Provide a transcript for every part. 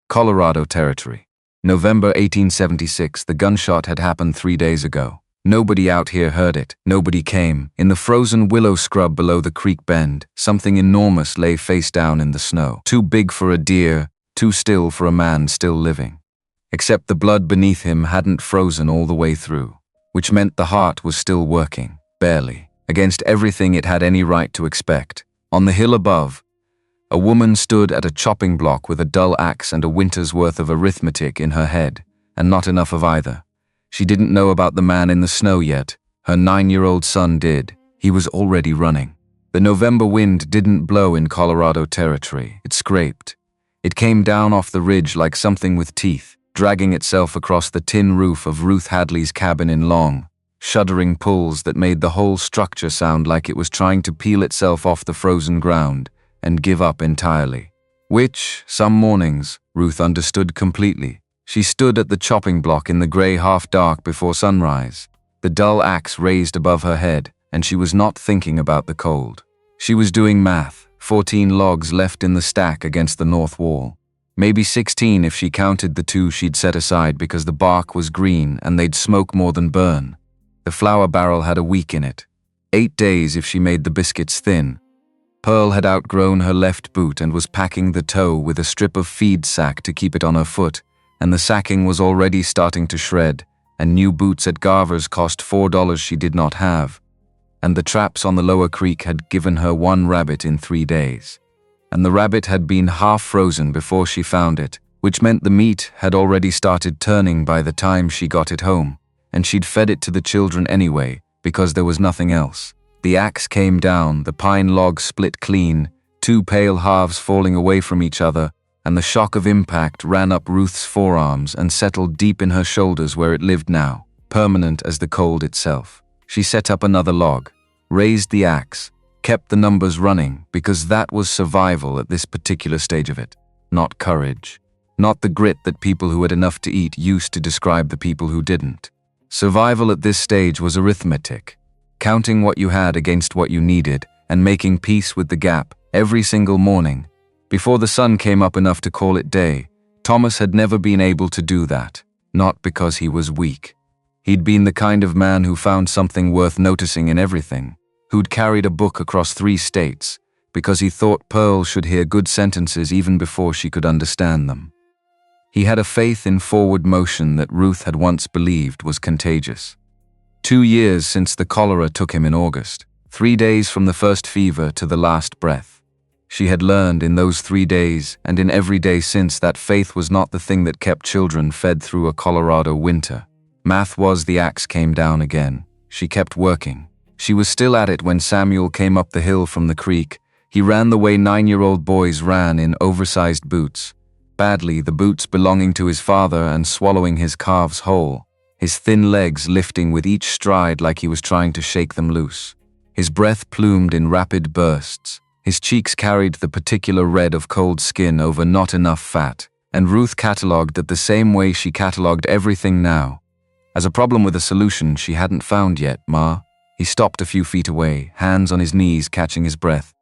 Colorado Territory. November 1876, the gunshot had happened 3 days ago. Nobody out here heard it. Nobody came. In the frozen willow scrub below the creek bend, something enormous lay face down in the snow. Too big for a deer, too still for a man still living. Except the blood beneath him hadn't frozen all the way through, which meant the heart was still working, barely, against everything it had any right to expect. On the hill above, a woman stood at a chopping block with a dull axe and a winter's worth of arithmetic in her head, and not enough of either. She didn't know about the man in the snow yet. Her 9-year-old son did. He was already running. The November wind didn't blow in Colorado Territory. It scraped. It came down off the ridge like something with teeth, dragging itself across the tin roof of Ruth Hadley's cabin in long, shuddering pulls that made the whole structure sound like it was trying to peel itself off the frozen ground and give up entirely. Which, some mornings, Ruth understood completely. She stood at the chopping block in the gray half-dark before sunrise, the dull axe raised above her head, and she was not thinking about the cold. She was doing math, 14 logs left in the stack against the north wall. Maybe 16 if she counted the 2 she'd set aside because the bark was green and they'd smoke more than burn. The flour barrel had a week in it. 8 days if she made the biscuits thin. Pearl had outgrown her left boot and was packing the toe with a strip of feed sack to keep it on her foot, and the sacking was already starting to shred, and new boots at Garver's cost $4 she did not have, and the traps on the lower creek had given her 1 rabbit in 3 days. And the rabbit had been half frozen before she found it, which meant the meat had already started turning by the time she got it home, and she'd fed it to the children anyway, because there was nothing else. The axe came down, the pine log split clean, 2 pale halves falling away from each other, and the shock of impact ran up Ruth's forearms and settled deep in her shoulders where it lived now, permanent as the cold itself. She set up another log, raised the axe, kept the numbers running, because that was survival at this particular stage of it, not courage. Not the grit that people who had enough to eat used to describe the people who didn't. Survival at this stage was arithmetic, counting what you had against what you needed and making peace with the gap every single morning. Before the sun came up enough to call it day, Thomas had never been able to do that, not because he was weak. He'd been the kind of man who found something worth noticing in everything, who'd carried a book across 3 states, because he thought Pearl should hear good sentences even before she could understand them. He had a faith in forward motion that Ruth had once believed was contagious. 2 years since the cholera took him in August, 3 days from the first fever to the last breath. She had learned in those 3 days and in every day since that faith was not the thing that kept children fed through a Colorado winter. Math was the axe came down again. She kept working. She was still at it when Samuel came up the hill from the creek. He ran the way 9-year-old boys ran in oversized boots. Badly, the boots belonging to his father and swallowing his calves whole, his thin legs lifting with each stride like he was trying to shake them loose. His breath plumed in rapid bursts. His cheeks carried the particular red of cold skin over not enough fat, and Ruth catalogued it the same way she catalogued everything now, as a problem with a solution she hadn't found yet. Ma. He stopped a few feet away, hands on his knees catching his breath.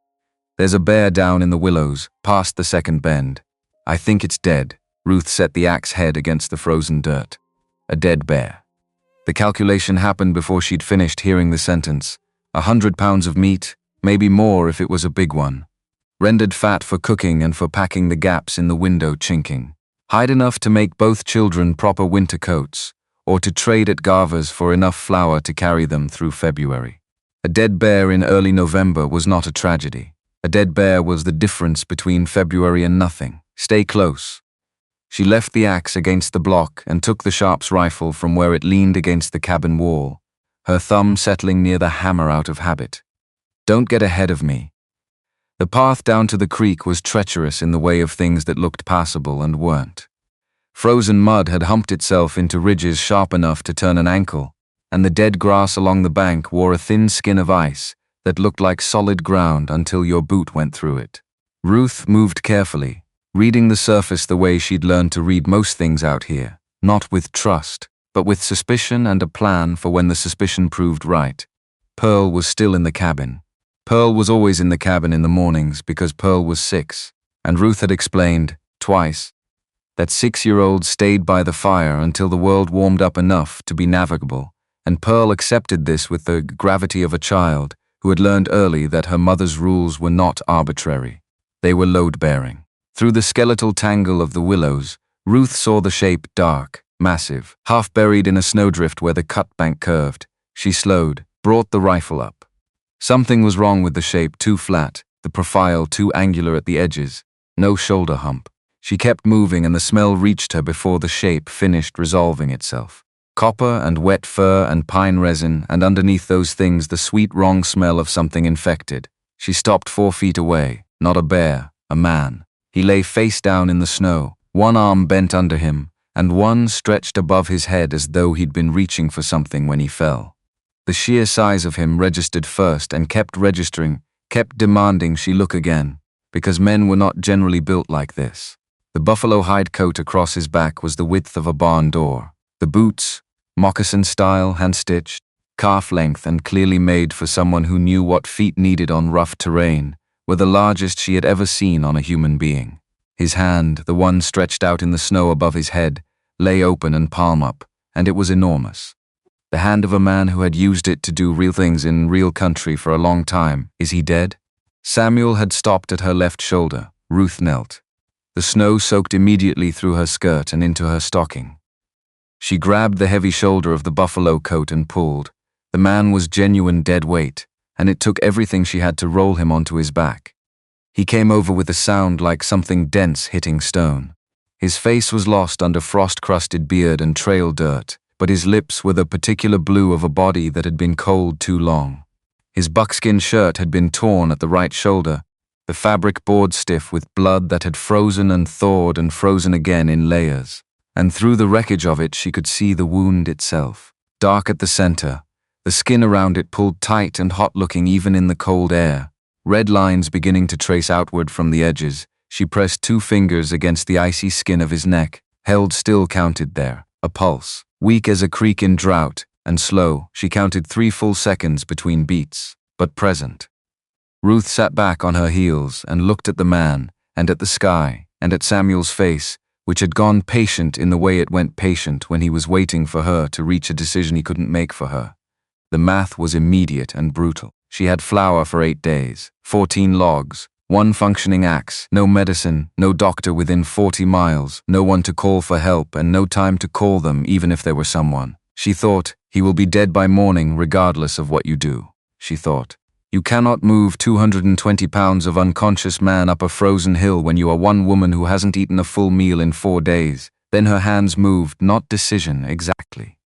There's a bear down in the willows, past the second bend. I think it's dead. Ruth set the axe head against the frozen dirt. A dead bear. The calculation happened before she'd finished hearing the sentence. 100 pounds of meat, maybe more if it was a big one. Rendered fat for cooking and for packing the gaps in the window chinking. Hide enough to make both children proper winter coats, or to trade at Garver's for enough flour to carry them through February. A dead bear in early November was not a tragedy. A dead bear was the difference between February and nothing. Stay close. She left the axe against the block and took the Sharp's rifle from where it leaned against the cabin wall, her thumb settling near the hammer out of habit. Don't get ahead of me. The path down to the creek was treacherous in the way of things that looked passable and weren't. Frozen mud had humped itself into ridges sharp enough to turn an ankle, and the dead grass along the bank wore a thin skin of ice that looked like solid ground until your boot went through it. Ruth moved carefully, reading the surface the way she'd learned to read most things out here, not with trust, but with suspicion and a plan for when the suspicion proved right. Pearl was still in the cabin. Pearl was always in the cabin in the mornings because Pearl was 6, and Ruth had explained, twice, That 6-year-old stayed by the fire until the world warmed up enough to be navigable, and Pearl accepted this with the gravity of a child who had learned early that her mother's rules were not arbitrary. They were load-bearing. Through the skeletal tangle of the willows, Ruth saw the shape dark, massive, half buried in a snowdrift where the cut bank curved. She slowed, brought the rifle up. Something was wrong with the shape, too flat, the profile too angular at the edges, no shoulder hump. She kept moving and the smell reached her before the shape finished resolving itself. Copper and wet fur and pine resin, and underneath those things the sweet wrong smell of something infected. She stopped 4 feet away, not a bear, a man. He lay face down in the snow, one arm bent under him, and one stretched above his head as though he'd been reaching for something when he fell. The sheer size of him registered first and kept registering, kept demanding she look again, because men were not generally built like this. The buffalo hide coat across his back was the width of a barn door. The boots, moccasin style, hand-stitched, calf-length and clearly made for someone who knew what feet needed on rough terrain, were the largest she had ever seen on a human being. His hand, the one stretched out in the snow above his head, lay open and palm up, and it was enormous. The hand of a man who had used it to do real things in real country for a long time. Is he dead? Samuel had stopped at her left shoulder. Ruth knelt. The snow soaked immediately through her skirt and into her stocking. She grabbed the heavy shoulder of the buffalo coat and pulled. The man was genuine dead weight, and it took everything she had to roll him onto his back. He came over with a sound like something dense hitting stone. His face was lost under frost-crusted beard and trail dirt, but his lips were the particular blue of a body that had been cold too long. His buckskin shirt had been torn at the right shoulder, the fabric board stiff with blood that had frozen and thawed and frozen again in layers. And through the wreckage of it she could see the wound itself. Dark at the center, the skin around it pulled tight and hot-looking even in the cold air. Red lines beginning to trace outward from the edges. She pressed 2 fingers against the icy skin of his neck, held still, counted there. A pulse, weak as a creek in drought, and slow. She counted 3 full seconds between beats, but present. Ruth sat back on her heels and looked at the man, and at the sky, and at Samuel's face, which had gone patient in the way it went patient when he was waiting for her to reach a decision he couldn't make for her. The math was immediate and brutal. She had flour for 8 days, 14 logs, 1 functioning axe, no medicine, no doctor within 40 miles, no one to call for help and no time to call them even if there were someone. She thought, he will be dead by morning regardless of what you do. She thought, you cannot move 220 pounds of unconscious man up a frozen hill when you are one woman who hasn't eaten a full meal in 4 days. Then her hands moved, not decision, exactly.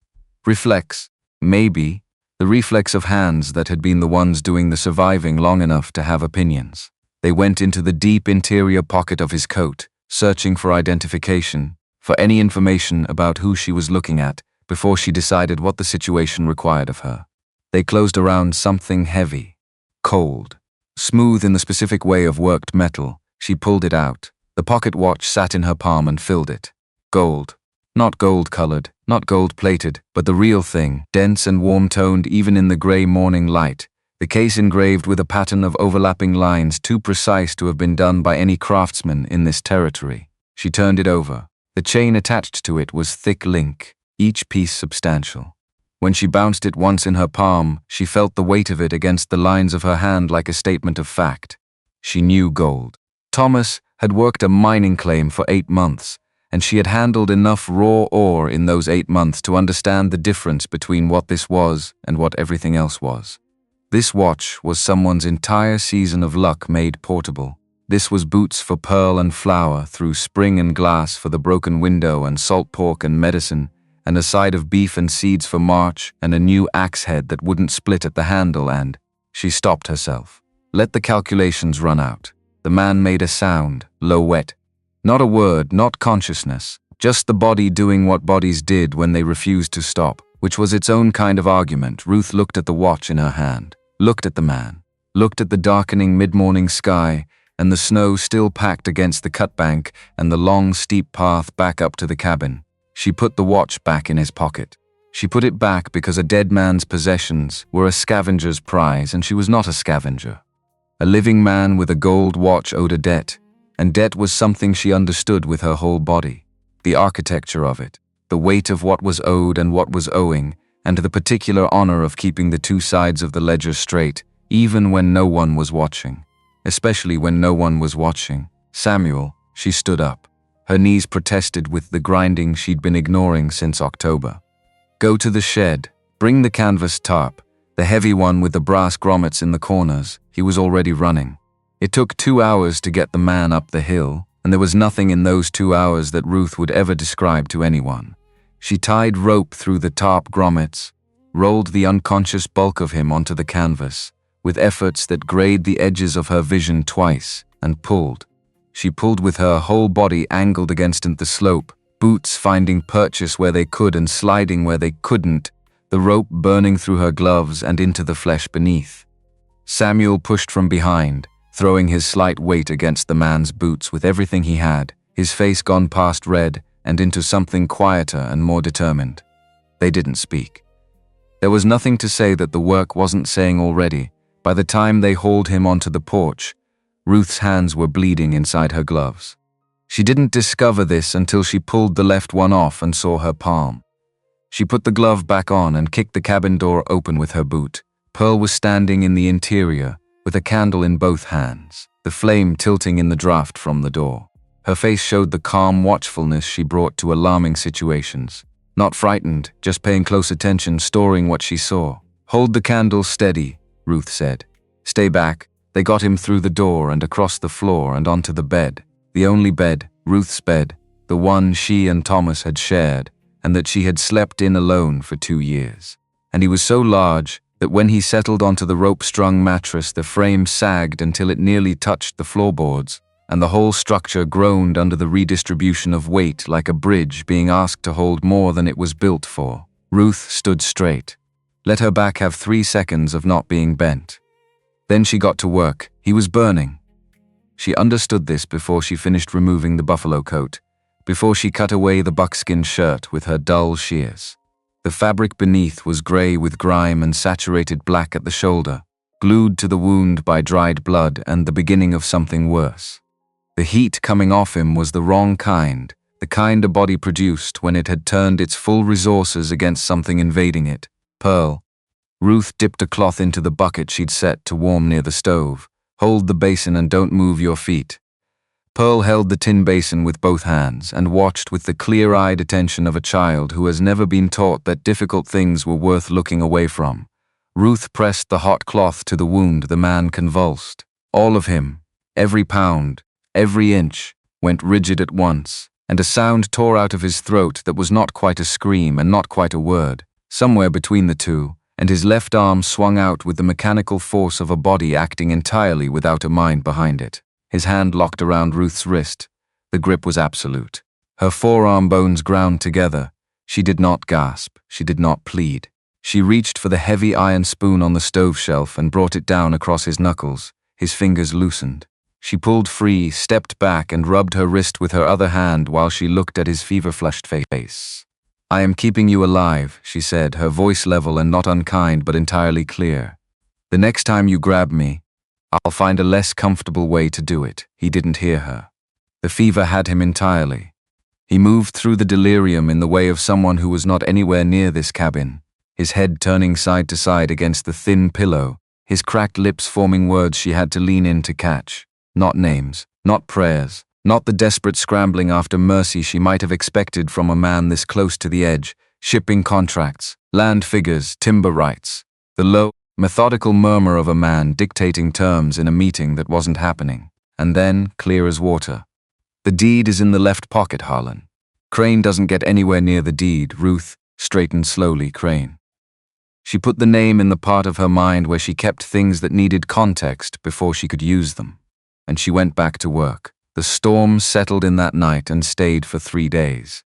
Reflex, maybe, the reflex of hands that had been the ones doing the surviving long enough to have opinions. They went into the deep interior pocket of his coat, searching for identification, for any information about who she was looking at, before she decided what the situation required of her. They closed around something heavy, cold, smooth in the specific way of worked metal. She pulled it out. The pocket watch sat in her palm and filled it. Gold. Not gold-colored, not gold-plated, but the real thing, dense and warm-toned even in the gray morning light. The case engraved with a pattern of overlapping lines too precise to have been done by any craftsman in this territory. She turned it over. The chain attached to it was thick link, each piece substantial. When she bounced it once in her palm, she felt the weight of it against the lines of her hand like a statement of fact. She knew gold. Thomas had worked a mining claim for 8 months, and she had handled enough raw ore in those 8 months to understand the difference between what this was and what everything else was. This watch was someone's entire season of luck made portable. This was boots for pearl and flour, through spring and glass for the broken window, and salt pork and medicine, and a side of beef and seeds for March, and a new axe head that wouldn't split at the handle, and she stopped herself. Let the calculations run out. The man made a sound, low wet. Not a word, not consciousness, just the body doing what bodies did when they refused to stop, which was its own kind of argument. Ruth looked at the watch in her hand, looked at the man, looked at the darkening mid-morning sky, and the snow still packed against the cut bank and the long, steep path back up to the cabin. She put the watch back in his pocket. She put it back because a dead man's possessions were a scavenger's prize, and she was not a scavenger. A living man with a gold watch owed a debt, and debt was something she understood with her whole body. the architecture of it, the weight of what was owed and what was owing, and the particular honor of keeping the two sides of the ledger straight, even when no one was watching. Especially when no one was watching. Samuel, she stood up. Her knees protested with the grinding she'd been ignoring since October. Go to the shed, bring the canvas tarp, the heavy one with the brass grommets in the corners. He was already running. It took 2 hours to get the man up the hill, and there was nothing in those 2 hours that Ruth would ever describe to anyone. She tied rope through the tarp grommets, rolled the unconscious bulk of him onto the canvas, with efforts that grayed the edges of her vision twice, and pulled. She pulled with her whole body angled against the slope, boots finding purchase where they could and sliding where they couldn't, the rope burning through her gloves and into the flesh beneath. Samuel pushed from behind, throwing his slight weight against the man's boots with everything he had, his face gone past red and into something quieter and more determined. They didn't speak. There was nothing to say that the work wasn't saying already. By the time they hauled him onto the porch, Ruth's hands were bleeding inside her gloves. She didn't discover this until she pulled the left one off and saw her palm. She put the glove back on and kicked the cabin door open with her boot. Pearl was standing in the interior, with a candle in both hands, the flame tilting in the draft from the door. Her face showed the calm watchfulness she brought to alarming situations. Not frightened, just paying close attention, storing what she saw. Hold the candle steady, Ruth said. Stay back. They got him through the door and across the floor and onto the bed. The only bed, Ruth's bed, the one she and Thomas had shared, and that she had slept in alone for 2 years. And he was so large that when he settled onto the rope-strung mattress, the frame sagged until it nearly touched the floorboards, and the whole structure groaned under the redistribution of weight like a bridge being asked to hold more than it was built for. Ruth stood straight. Let her back have 3 seconds of not being bent. Then she got to work. He was burning. She understood this before she finished removing the buffalo coat, before she cut away the buckskin shirt with her dull shears. The fabric beneath was gray with grime and saturated black at the shoulder, glued to the wound by dried blood and the beginning of something worse. The heat coming off him was the wrong kind, the kind a body produced when it had turned its full resources against something invading it. Pearl. Ruth dipped a cloth into the bucket she'd set to warm near the stove. Hold the basin and don't move your feet. Pearl held the tin basin with both hands and watched with the clear-eyed attention of a child who has never been taught that difficult things were worth looking away from. Ruth pressed the hot cloth to the wound. The man convulsed. All of him, every pound, every inch, went rigid at once, and a sound tore out of his throat that was not quite a scream and not quite a word, somewhere between the two, and his left arm swung out with the mechanical force of a body acting entirely without a mind behind it. His hand locked around Ruth's wrist. The grip was absolute. Her forearm bones ground together. She did not gasp. She did not plead. She reached for the heavy iron spoon on the stove shelf and brought it down across his knuckles. His fingers loosened. She pulled free, stepped back, and rubbed her wrist with her other hand while she looked at his fever-flushed face. I am keeping you alive, she said, her voice level and not unkind but entirely clear. The next time you grab me, I'll find a less comfortable way to do it. He didn't hear her. The fever had him entirely. He moved through the delirium in the way of someone who was not anywhere near this cabin, his head turning side to side against the thin pillow, his cracked lips forming words she had to lean in to catch. Not names, not prayers, not the desperate scrambling after mercy she might have expected from a man this close to the edge, shipping contracts, land figures, timber rights. The low, methodical murmur of a man dictating terms in a meeting that wasn't happening. And then, clear as water. The deed is in the left pocket, Harlan. Crane doesn't get anywhere near the deed. Ruth straightened slowly. Crane. She put the name in the part of her mind where she kept things that needed context before she could use them. And she went back to work. The storm settled in that night and stayed for 3 days.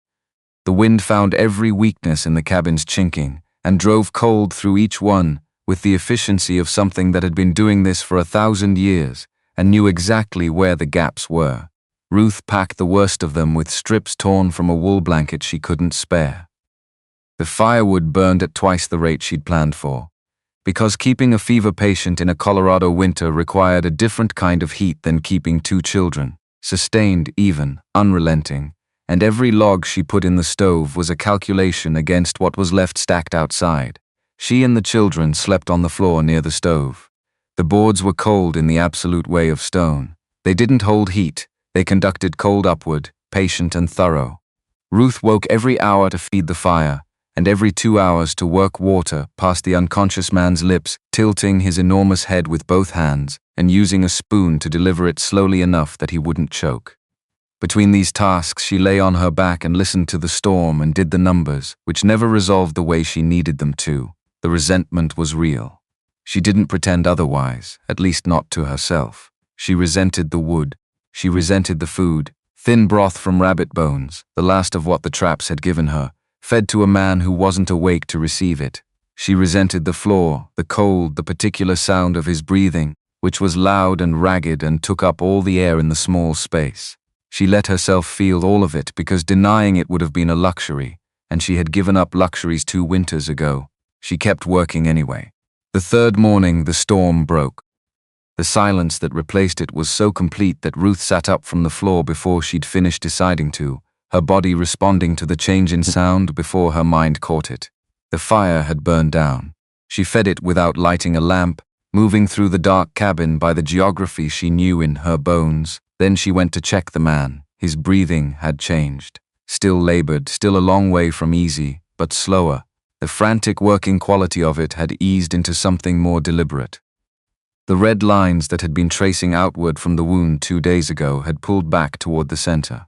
The wind found every weakness in the cabin's chinking and drove cold through each one with the efficiency of something that had been doing this for 1,000 years and knew exactly where the gaps were. Ruth packed the worst of them with strips torn from a wool blanket she couldn't spare. The firewood burned at twice the rate she'd planned for, because keeping a fever patient in a Colorado winter required a different kind of heat than keeping 2 children, sustained, even, unrelenting, and every log she put in the stove was a calculation against what was left stacked outside. She and the children slept on the floor near the stove. The boards were cold in the absolute way of stone. They didn't hold heat. They conducted cold upward, patient and thorough. Ruth woke every hour to feed the fire, and every 2 hours to work water past the unconscious man's lips, tilting his enormous head with both hands and using a spoon to deliver it slowly enough that he wouldn't choke. Between these tasks, she lay on her back and listened to the storm and did the numbers, which never resolved the way she needed them to. The resentment was real. She didn't pretend otherwise, at least not to herself. She resented the wood. She resented the food, thin broth from rabbit bones, the last of what the traps had given her, fed to a man who wasn't awake to receive it. She resented the floor, the cold, the particular sound of his breathing, which was loud and ragged and took up all the air in the small space. She let herself feel all of it because denying it would have been a luxury, and she had given up luxuries 2 winters ago. She kept working anyway. The third morning, the storm broke. The silence that replaced it was so complete that Ruth sat up from the floor before she'd finished deciding to, her body responding to the change in sound before her mind caught it. The fire had burned down. She fed it without lighting a lamp, moving through the dark cabin by the geography she knew in her bones. Then she went to check the man. His breathing had changed. Still labored, still a long way from easy, but slower. The frantic working quality of it had eased into something more deliberate. The red lines that had been tracing outward from the wound 2 days ago had pulled back toward the center.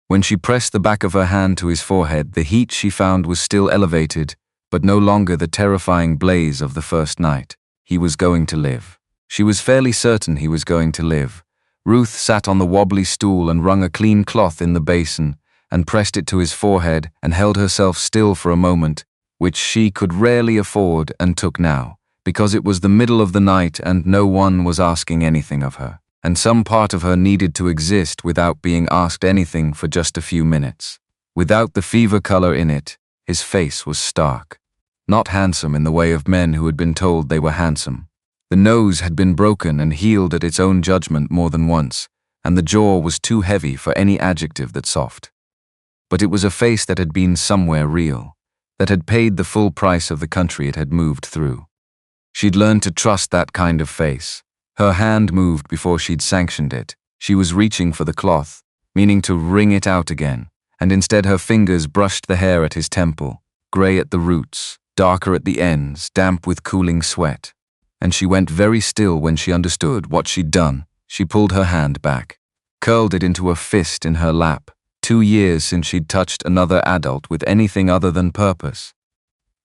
When she pressed the back of her hand to his forehead, the heat she found was still elevated, but no longer the terrifying blaze of the first night. He was going to live. She was fairly certain he was going to live. Ruth sat on the wobbly stool and wrung a clean cloth in the basin and pressed it to his forehead and held herself still for a moment, which she could rarely afford and took now, because it was the middle of the night and no one was asking anything of her, and some part of her needed to exist without being asked anything for just a few minutes. Without the fever color in it, his face was stark. Not handsome in the way of men who had been told they were handsome. The nose had been broken and healed at its own judgment more than once, and the jaw was too heavy for any adjective that's soft. But it was a face that had been somewhere real, that had paid the full price of the country it had moved through. She'd learned to trust that kind of face. Her hand moved before she'd sanctioned it. She was reaching for the cloth, meaning to wring it out again, and instead her fingers brushed the hair at his temple, gray at the roots, darker at the ends, damp with cooling sweat. And she went very still when she understood what she'd done. She pulled her hand back, curled it into a fist in her lap. 2 years since she'd touched another adult with anything other than purpose.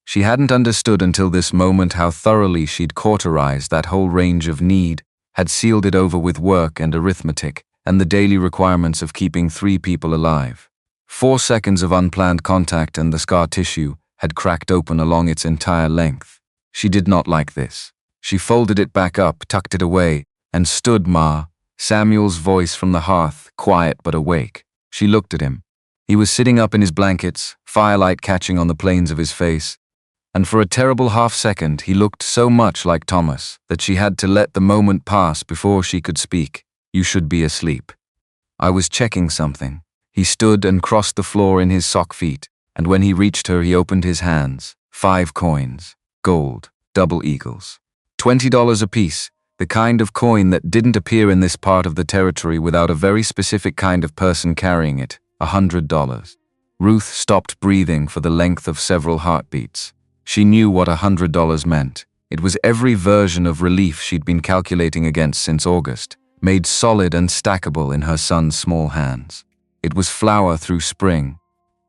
She hadn't understood until this moment how thoroughly she'd cauterized that whole range of need, had sealed it over with work and arithmetic, and the daily requirements of keeping 3 people alive. 4 seconds of unplanned contact and the scar tissue had cracked open along its entire length. She did not like this. She folded it back up, tucked it away, and stood Ma, Samuel's voice from the hearth, quiet but awake. She looked at him. He was sitting up in his blankets, firelight catching on the planes of his face, and for a terrible half-second he looked so much like Thomas that she had to let the moment pass before she could speak. "You should be asleep." "I was checking something." He stood and crossed the floor in his sock feet, and when he reached her he opened his hands. 5 coins. Gold. Double eagles. $20 apiece. The kind of coin that didn't appear in this part of the territory without a very specific kind of person carrying it. $100. Ruth stopped breathing for the length of several heartbeats. She knew what $100 meant. It was every version of relief she'd been calculating against since August, made solid and stackable in her son's small hands. It was flour through spring.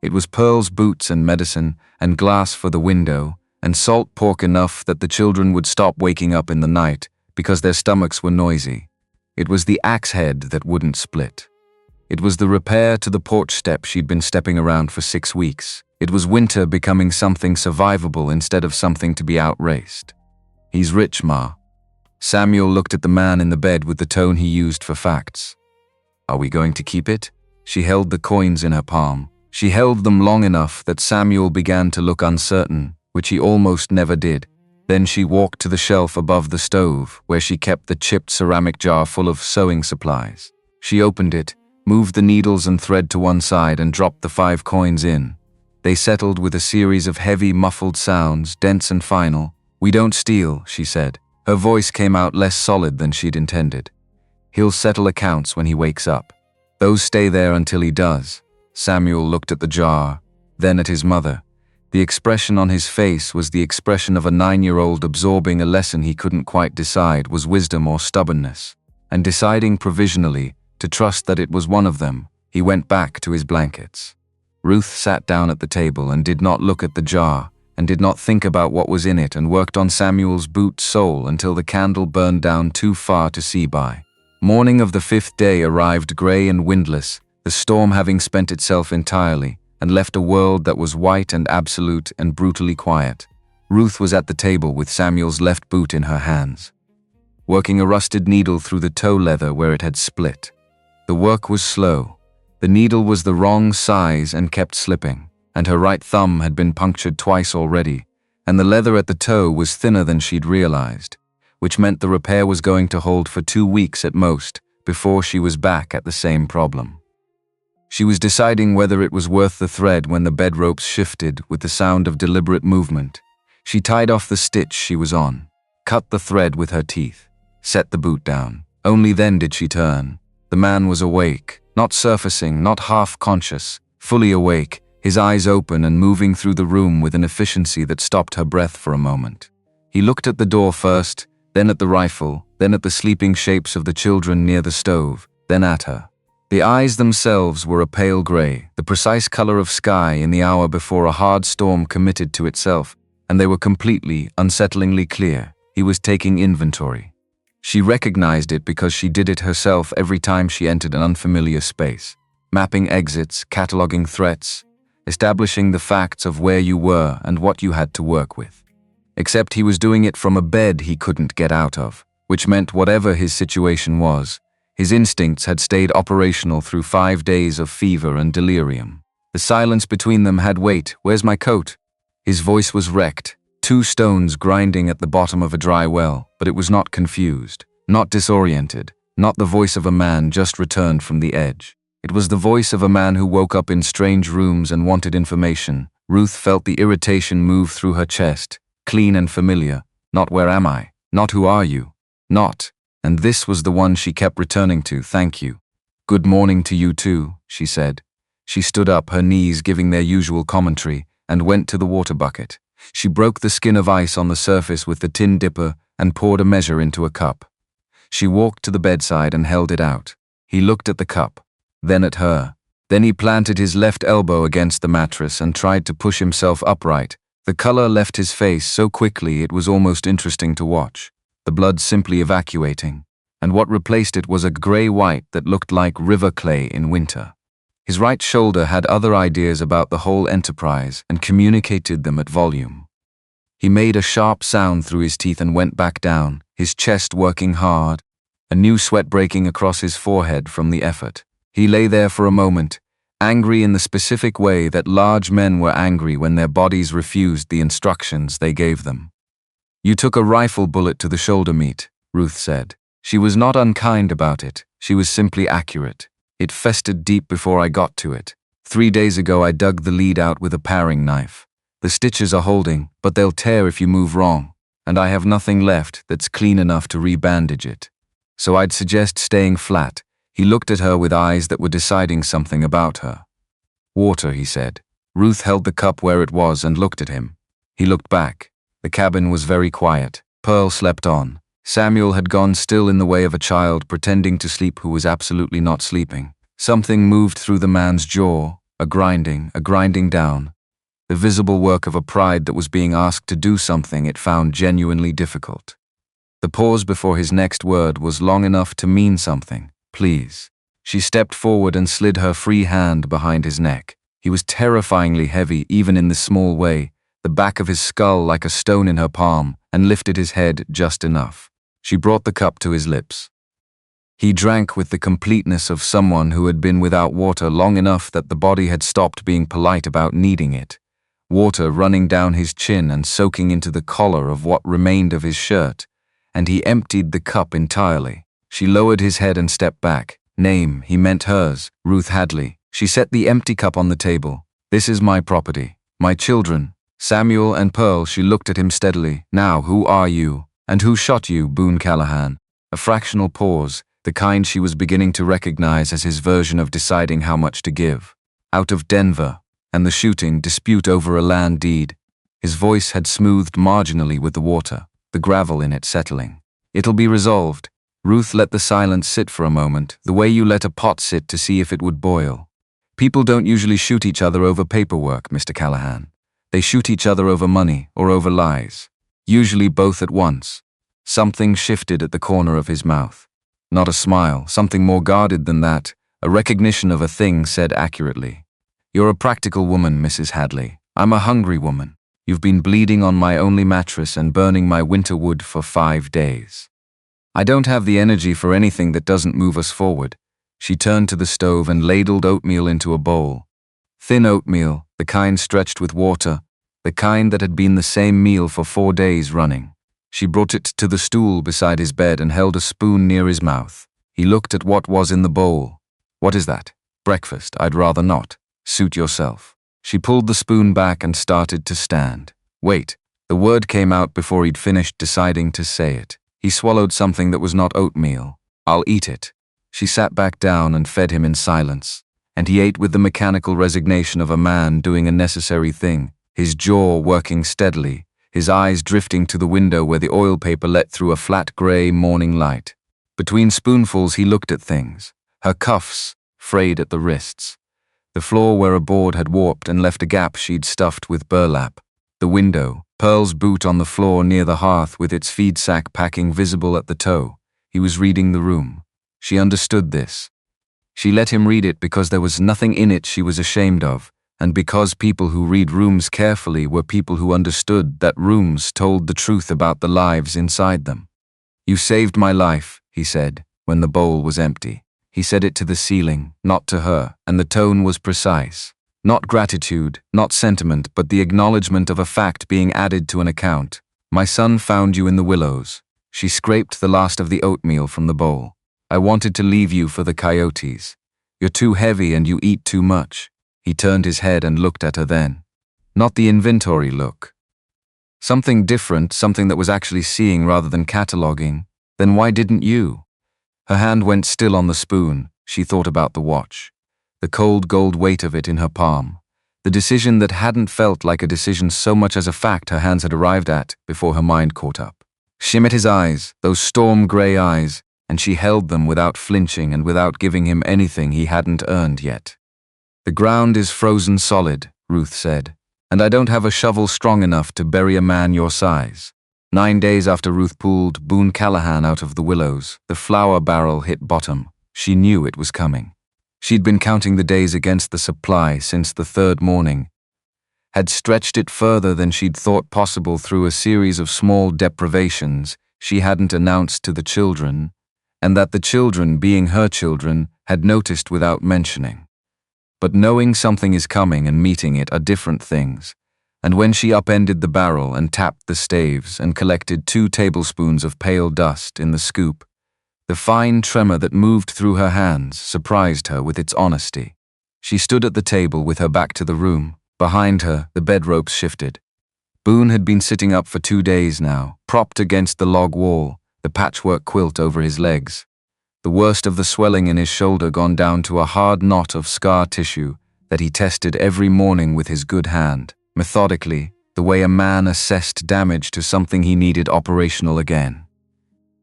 It was Pearl's boots and medicine, and glass for the window, and salt pork enough that the children would stop waking up in the night because their stomachs were noisy. It was the axe head that wouldn't split. It was the repair to the porch step she'd been stepping around for 6 weeks. It was winter becoming something survivable instead of something to be outraced. "He's rich, Ma." Samuel looked at the man in the bed with the tone he used for facts. "Are we going to keep it?" She held the coins in her palm. She held them long enough that Samuel began to look uncertain, which he almost never did. Then she walked to the shelf above the stove, where she kept the chipped ceramic jar full of sewing supplies. She opened it, moved the needles and thread to one side and dropped the 5 coins in. They settled with a series of heavy, muffled sounds, dense and final. "We don't steal," she said. Her voice came out less solid than she'd intended. "He'll settle accounts when he wakes up. Those stay there until he does." Samuel looked at the jar, then at his mother. The expression on his face was the expression of a 9-year-old absorbing a lesson he couldn't quite decide was wisdom or stubbornness. And deciding provisionally to trust that it was one of them, he went back to his blankets. Ruth sat down at the table and did not look at the jar, and did not think about what was in it, and worked on Samuel's boot sole until the candle burned down too far to see by. Morning of the 5th day arrived grey and windless, the storm having spent itself entirely, and left a world that was white and absolute and brutally quiet. Ruth was at the table with Samuel's left boot in her hands, working a rusted needle through the toe leather where it had split. The work was slow. The needle was the wrong size and kept slipping, and her right thumb had been punctured twice already, and the leather at the toe was thinner than she'd realized, which meant the repair was going to hold for 2 weeks at most before she was back at the same problem. She was deciding whether it was worth the thread when the bed ropes shifted with the sound of deliberate movement. She tied off the stitch she was on, cut the thread with her teeth, set the boot down. Only then did she turn. The man was awake, not surfacing, not half-conscious, fully awake, his eyes open and moving through the room with an efficiency that stopped her breath for a moment. He looked at the door first, then at the rifle, then at the sleeping shapes of the children near the stove, then at her. The eyes themselves were a pale grey, the precise color of sky in the hour before a hard storm committed to itself, and they were completely, unsettlingly clear. He was taking inventory. She recognized it because she did it herself every time she entered an unfamiliar space, mapping exits, cataloging threats, establishing the facts of where you were and what you had to work with. Except he was doing it from a bed he couldn't get out of, which meant whatever his situation was, his instincts had stayed operational through 5 days of fever and delirium. The silence between them had weight. "Where's my coat?" His voice was wrecked, 2 stones grinding at the bottom of a dry well, but it was not confused, not disoriented, not the voice of a man just returned from the edge. It was the voice of a man who woke up in strange rooms and wanted information. Ruth felt the irritation move through her chest, clean and familiar. Not "where am I?" Not "who are you?" Not. And this was the one she kept returning to, "Thank you." "Good morning to you too," she said. She stood up, her knees giving their usual commentary, and went to the water bucket. She broke the skin of ice on the surface with the tin dipper and poured a measure into a cup. She walked to the bedside and held it out. He looked at the cup, then at her. Then he planted his left elbow against the mattress and tried to push himself upright. The color left his face so quickly it was almost interesting to watch, the blood simply evacuating, and what replaced it was a gray-white that looked like river clay in winter. His right shoulder had other ideas about the whole enterprise and communicated them at volume. He made a sharp sound through his teeth and went back down, his chest working hard, a new sweat breaking across his forehead from the effort. He lay there for a moment, angry in the specific way that large men were angry when their bodies refused the instructions they gave them. "You took a rifle bullet to the shoulder meat," Ruth said. She was not unkind about it, she was simply accurate. "It festered deep before I got to it. 3 days ago I dug the lead out with a paring knife. The stitches are holding, but they'll tear if you move wrong, and I have nothing left that's clean enough to rebandage it. So I'd suggest staying flat." He looked at her with eyes that were deciding something about her. "Water," he said. Ruth held the cup where it was and looked at him. He looked back. The cabin was very quiet. Pearl slept on. Samuel had gone still in the way of a child pretending to sleep who was absolutely not sleeping. Something moved through the man's jaw, a grinding down. The visible work of a pride that was being asked to do something it found genuinely difficult. The pause before his next word was long enough to mean something. "Please." She stepped forward and slid her free hand behind his neck. He was terrifyingly heavy, even in this small way, the back of his skull like a stone in her palm, and lifted his head just enough. She brought the cup to his lips. He drank with the completeness of someone who had been without water long enough that the body had stopped being polite about needing it. Water running down his chin and soaking into the collar of what remained of his shirt, and he emptied the cup entirely. She lowered his head and stepped back, Name, he meant hers, Ruth Hadley. She set the empty cup on the table. This is my property. My children. Samuel and Pearl. She looked at him steadily. Now, who are you? And who shot you, Boone Callahan? A fractional pause, the kind she was beginning to recognize as his version of deciding how much to give. Out of Denver, and the shooting, dispute over a land deed. His voice had smoothed marginally with the water, the gravel in it settling. It'll be resolved. Ruth let the silence sit for a moment, the way you let a pot sit to see if it would boil. People don't usually shoot each other over paperwork, Mr. Callahan. They shoot each other over money or over lies. Usually both at once. Something shifted at the corner of his mouth. Not a smile, something more guarded than that, a recognition of a thing said accurately. You're a practical woman, Mrs. Hadley. I'm a hungry woman. You've been bleeding on my only mattress and burning my winter wood for 5 days. I don't have the energy for anything that doesn't move us forward. She turned to the stove and ladled oatmeal into a bowl. Thin oatmeal, the kind stretched with water, the kind that had been the same meal for 4 days running. She brought it to the stool beside his bed and held a spoon near his mouth. He looked at what was in the bowl. What is that? Breakfast. I'd rather not. Suit yourself. She pulled the spoon back and started to stand. Wait. The word came out before he'd finished deciding to say it. He swallowed something that was not oatmeal. I'll eat it. She sat back down and fed him in silence, and he ate with the mechanical resignation of a man doing a necessary thing, his jaw working steadily, his eyes drifting to the window where the oil paper let through a flat grey morning light. Between spoonfuls he looked at things. Her cuffs, frayed at the wrists. The floor where a board had warped and left a gap she'd stuffed with burlap. The window, Pearl's boot on the floor near the hearth with its feed sack packing visible at the toe. He was reading the room. She understood this. She let him read it because there was nothing in it she was ashamed of, and because people who read rooms carefully were people who understood that rooms told the truth about the lives inside them. You saved my life, he said, when the bowl was empty. He said it to the ceiling, not to her, and the tone was precise. Not gratitude, not sentiment, but the acknowledgement of a fact being added to an account. My son found you in the willows. She scraped the last of the oatmeal from the bowl. I wanted to leave you for the coyotes. You're too heavy and you eat too much. He turned his head and looked at her then. Not the inventory look. Something different, something that was actually seeing rather than cataloging. Then why didn't you? Her hand went still on the spoon. She thought about the watch. The cold gold weight of it in her palm. The decision that hadn't felt like a decision so much as a fact her hands had arrived at before her mind caught up. She met his eyes, those storm grey eyes, and she held them without flinching and without giving him anything he hadn't earned yet. The ground is frozen solid, Ruth said, and I don't have a shovel strong enough to bury a man your size. 9 days after Ruth pulled Boone Callahan out of the willows, the flour barrel hit bottom. She knew it was coming. She'd been counting the days against the supply since the 3rd morning, had stretched it further than she'd thought possible through a series of small deprivations she hadn't announced to the children, and that the children, being her children, had noticed without mentioning. But knowing something is coming and meeting it are different things, and when she upended the barrel and tapped the staves and collected 2 tablespoons of pale dust in the scoop, the fine tremor that moved through her hands surprised her with its honesty. She stood at the table with her back to the room. Behind her, the bed ropes shifted. Boone had been sitting up for 2 days now, propped against the log wall, the patchwork quilt over his legs. The worst of the swelling in his shoulder gone down to a hard knot of scar tissue that he tested every morning with his good hand, methodically, the way a man assessed damage to something he needed operational again.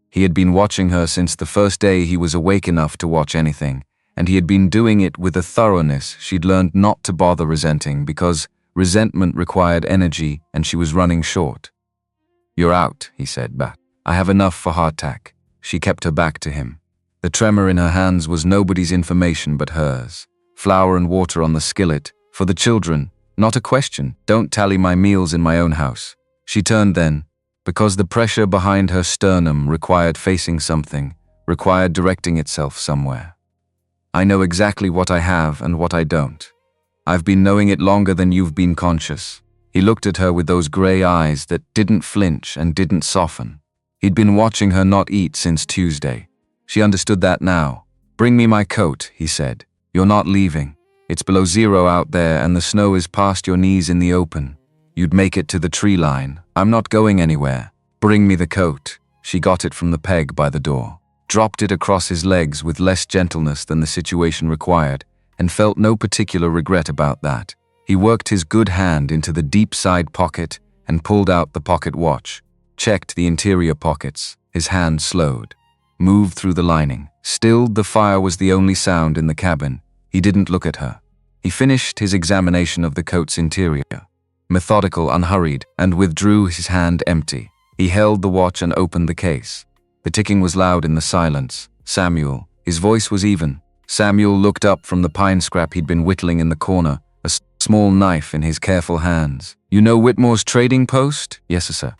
He had been watching her since the first day he was awake enough to watch anything, and he had been doing it with a thoroughness she'd learned not to bother resenting because resentment required energy and she was running short. You're out, he said back. I have enough for hardtack. She kept her back to him. The tremor in her hands was nobody's information but hers. Flour and water on the skillet. For the children. Not a question. Don't tally my meals in my own house. She turned then, because the pressure behind her sternum required facing something, required directing itself somewhere. I know exactly what I have and what I don't. I've been knowing it longer than you've been conscious. He looked at her with those grey eyes that didn't flinch and didn't soften. He'd been watching her not eat since Tuesday. She understood that now. "Bring me my coat," he said. "You're not leaving. It's below zero out there and the snow is past your knees in the open. You'd make it to the tree line. I'm not going anywhere. Bring me the coat." She got it from the peg by the door, dropped it across his legs with less gentleness than the situation required, and felt no particular regret about that. He worked his good hand into the deep side pocket and pulled out the pocket watch, checked the interior pockets. His hand slowed, moved through the lining. Still, the fire was the only sound in the cabin. He didn't look at her. He finished his examination of the coat's interior, methodical, unhurried, and withdrew his hand empty. He held the watch and opened the case. The ticking was loud in the silence. "Samuel." His voice was even. Samuel looked up from the pine scrap he'd been whittling in the corner, a small knife in his careful hands. "You know Whitmore's trading post?" "Yes, sir."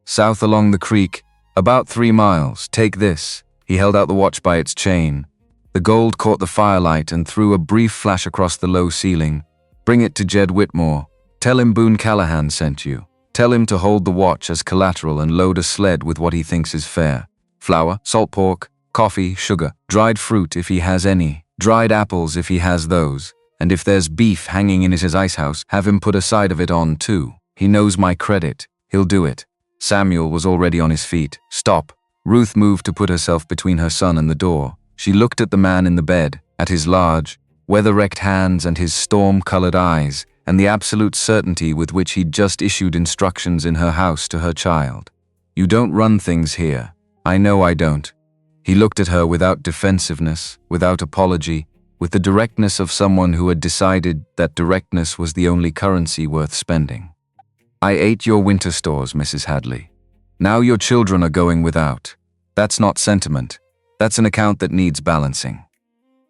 "South along the creek, about 3 miles. Take this." He held out the watch by its chain. The gold caught the firelight and threw a brief flash across the low ceiling. "Bring it to Jed Whitmore. Tell him Boone Callahan sent you. Tell him to hold the watch as collateral and load a sled with what he thinks is fair. Flour, salt pork, coffee, sugar, dried fruit if he has any, dried apples if he has those, and if there's beef hanging in his ice house, have him put a side of it on too. He knows my credit. He'll do it." Samuel was already on his feet. "Stop." Ruth moved to put herself between her son and the door. She looked at the man in the bed, at his large, weather-wrecked hands and his storm-colored eyes, and the absolute certainty with which he'd just issued instructions in her house to her child. "You don't run things here. I know I don't." He looked at her without defensiveness, without apology, with the directness of someone who had decided that directness was the only currency worth spending. "I ate your winter stores, Mrs. Hadley. Now your children are going without. That's not sentiment. That's an account that needs balancing.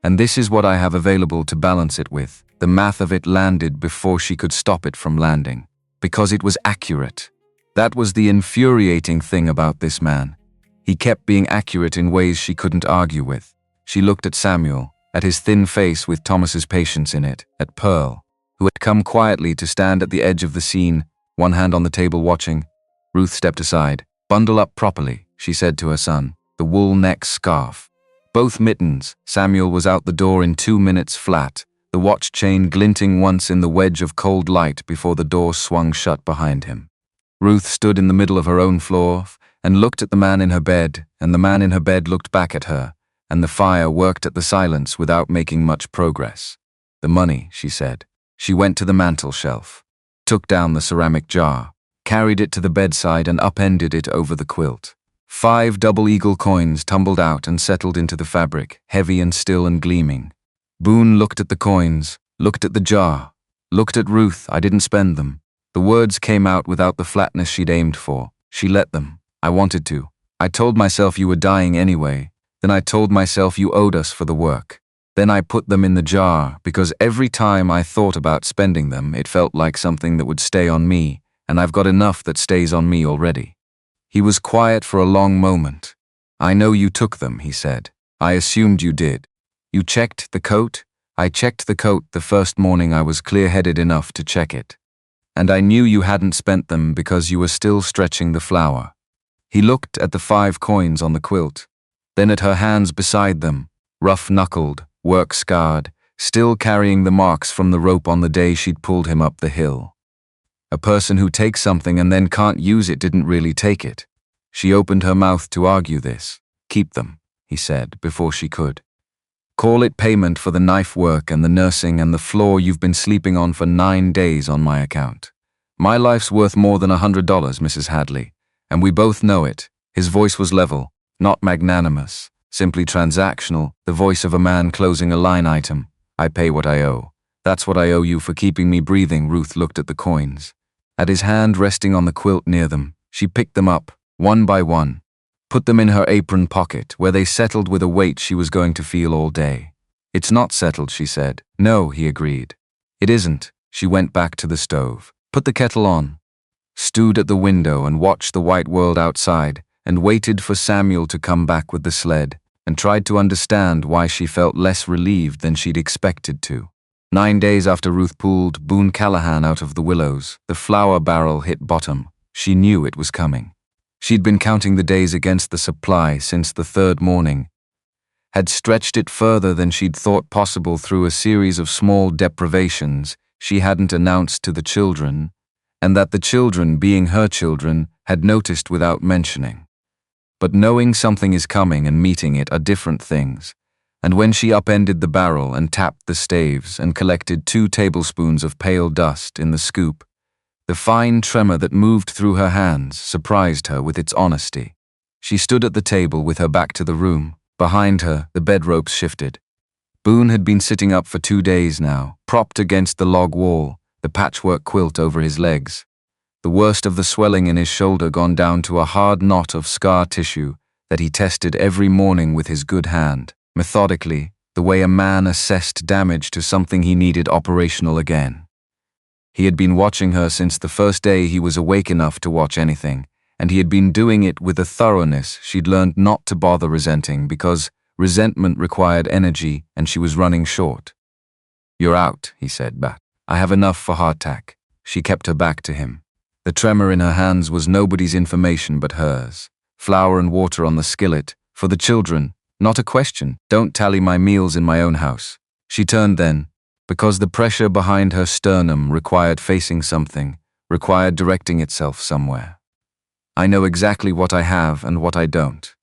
And this is what I have available to balance it with." The math of it landed before she could stop it from landing, because it was accurate. That was the infuriating thing about this man. He kept being accurate in ways she couldn't argue with. She looked at Samuel, at his thin face with Thomas's patience in it, at Pearl, who had come quietly to stand at the edge of the scene, one hand on the table watching. Ruth stepped aside. "Bundle up properly," she said to her son. "The wool neck scarf. Both mittens." Samuel was out the door in 2 minutes flat, the watch chain glinting once in the wedge of cold light before the door swung shut behind him. Ruth stood in the middle of her own floor and looked at the man in her bed, and the man in her bed looked back at her, and the fire worked at the silence without making much progress. "The money," she said. She went to the mantel shelf, took down the ceramic jar, carried it to the bedside and upended it over the quilt. 5 double eagle coins tumbled out and settled into the fabric, heavy and still and gleaming. Boone looked at the coins, looked at the jar, looked at Ruth. "I didn't spend them." The words came out without the flatness she'd aimed for. She let them. "I wanted to. I told myself you were dying anyway. Then I told myself you owed us for the work. Then I put them in the jar because every time I thought about spending them, it felt like something that would stay on me, and I've got enough that stays on me already." He was quiet for a long moment. "I know you took them," he said. "I assumed you did. You checked the coat?" "I checked the coat the first morning I was clear-headed enough to check it. And I knew you hadn't spent them because you were still stretching the flour." He looked at the 5 coins on the quilt, then at her hands beside them, rough-knuckled, work-scarred, still carrying the marks from the rope on the day she'd pulled him up the hill. A person who takes something and then can't use it didn't really take it. She opened her mouth to argue this. "Keep them," he said, before she could. "Call it payment for the knife work and the nursing and the floor you've been sleeping on for 9 days on my account. My life's worth more than $100, Mrs. Hadley, and we both know it." His voice was level, not magnanimous, simply transactional, the voice of a man closing a line item. "I pay what I owe. That's what I owe you for keeping me breathing." Ruth looked at the coins. At his hand resting on the quilt near them, she picked them up, one by one, put them in her apron pocket, where they settled with a weight she was going to feel all day. "It's not settled," she said. "No," he agreed. "It isn't." She went back to the stove, put the kettle on, stood at the window and watched the white world outside, and waited for Samuel to come back with the sled, and tried to understand why she felt less relieved than she'd expected to. 9 days after Ruth pulled Boone Callahan out of the willows, the flour barrel hit bottom. She knew it was coming. She'd been counting the days against the supply since the 3rd morning, had stretched it further than she'd thought possible through a series of small deprivations she hadn't announced to the children, and that the children, being her children, had noticed without mentioning. But knowing something is coming and meeting it are different things, and when she upended the barrel and tapped the staves and collected 2 tablespoons of pale dust in the scoop, the fine tremor that moved through her hands surprised her with its honesty. She stood at the table with her back to the room. Behind her, the bed ropes shifted. Boone had been sitting up for 2 days now, propped against the log wall, the patchwork quilt over his legs. The worst of the swelling in his shoulder gone down to a hard knot of scar tissue that he tested every morning with his good hand, methodically, the way a man assessed damage to something he needed operational again. He had been watching her since the first day he was awake enough to watch anything, and he had been doing it with a thoroughness she'd learned not to bother resenting because resentment required energy and she was running short. "You're out," he said back. "I have enough for hardtack." She kept her back to him. The tremor in her hands was nobody's information but hers. Flour and water on the skillet, for the children, not a question. "Don't tally my meals in my own house." She turned then, because the pressure behind her sternum required facing something, required directing itself somewhere. "I know exactly what I have and what I don't.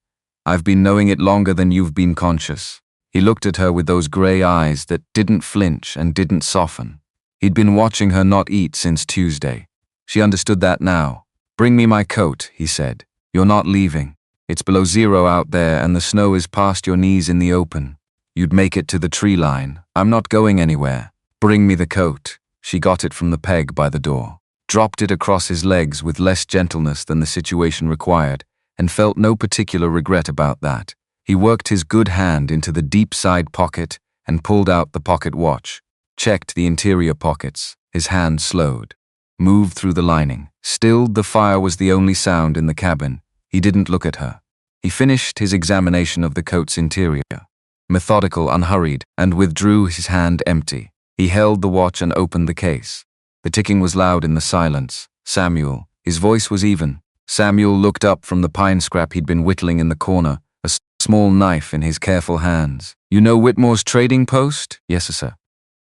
I've been knowing it longer than you've been conscious." He looked at her with those gray eyes that didn't flinch and didn't soften. He'd been watching her not eat since Tuesday. She understood that now. "Bring me my coat," he said. "You're not leaving. It's below 0 out there and the snow is past your knees in the open. You'd make it to the tree line. I'm not going anywhere. Bring me the coat." She got it from the peg by the door, dropped it across his legs with less gentleness than the situation required, and felt no particular regret about that. He worked his good hand into the deep side pocket and pulled out the pocket watch, checked the interior pockets. His hand slowed, moved through the lining. Still, the fire was the only sound in the cabin. He didn't look at her. He finished his examination of the coat's interior, methodical, unhurried, and withdrew his hand empty. He held the watch and opened the case. The ticking was loud in the silence. "Samuel." His voice was even. Samuel looked up from the pine scrap he'd been whittling in the corner, a small knife in his careful hands. "You know Whitmore's trading post?" "Yes, sir."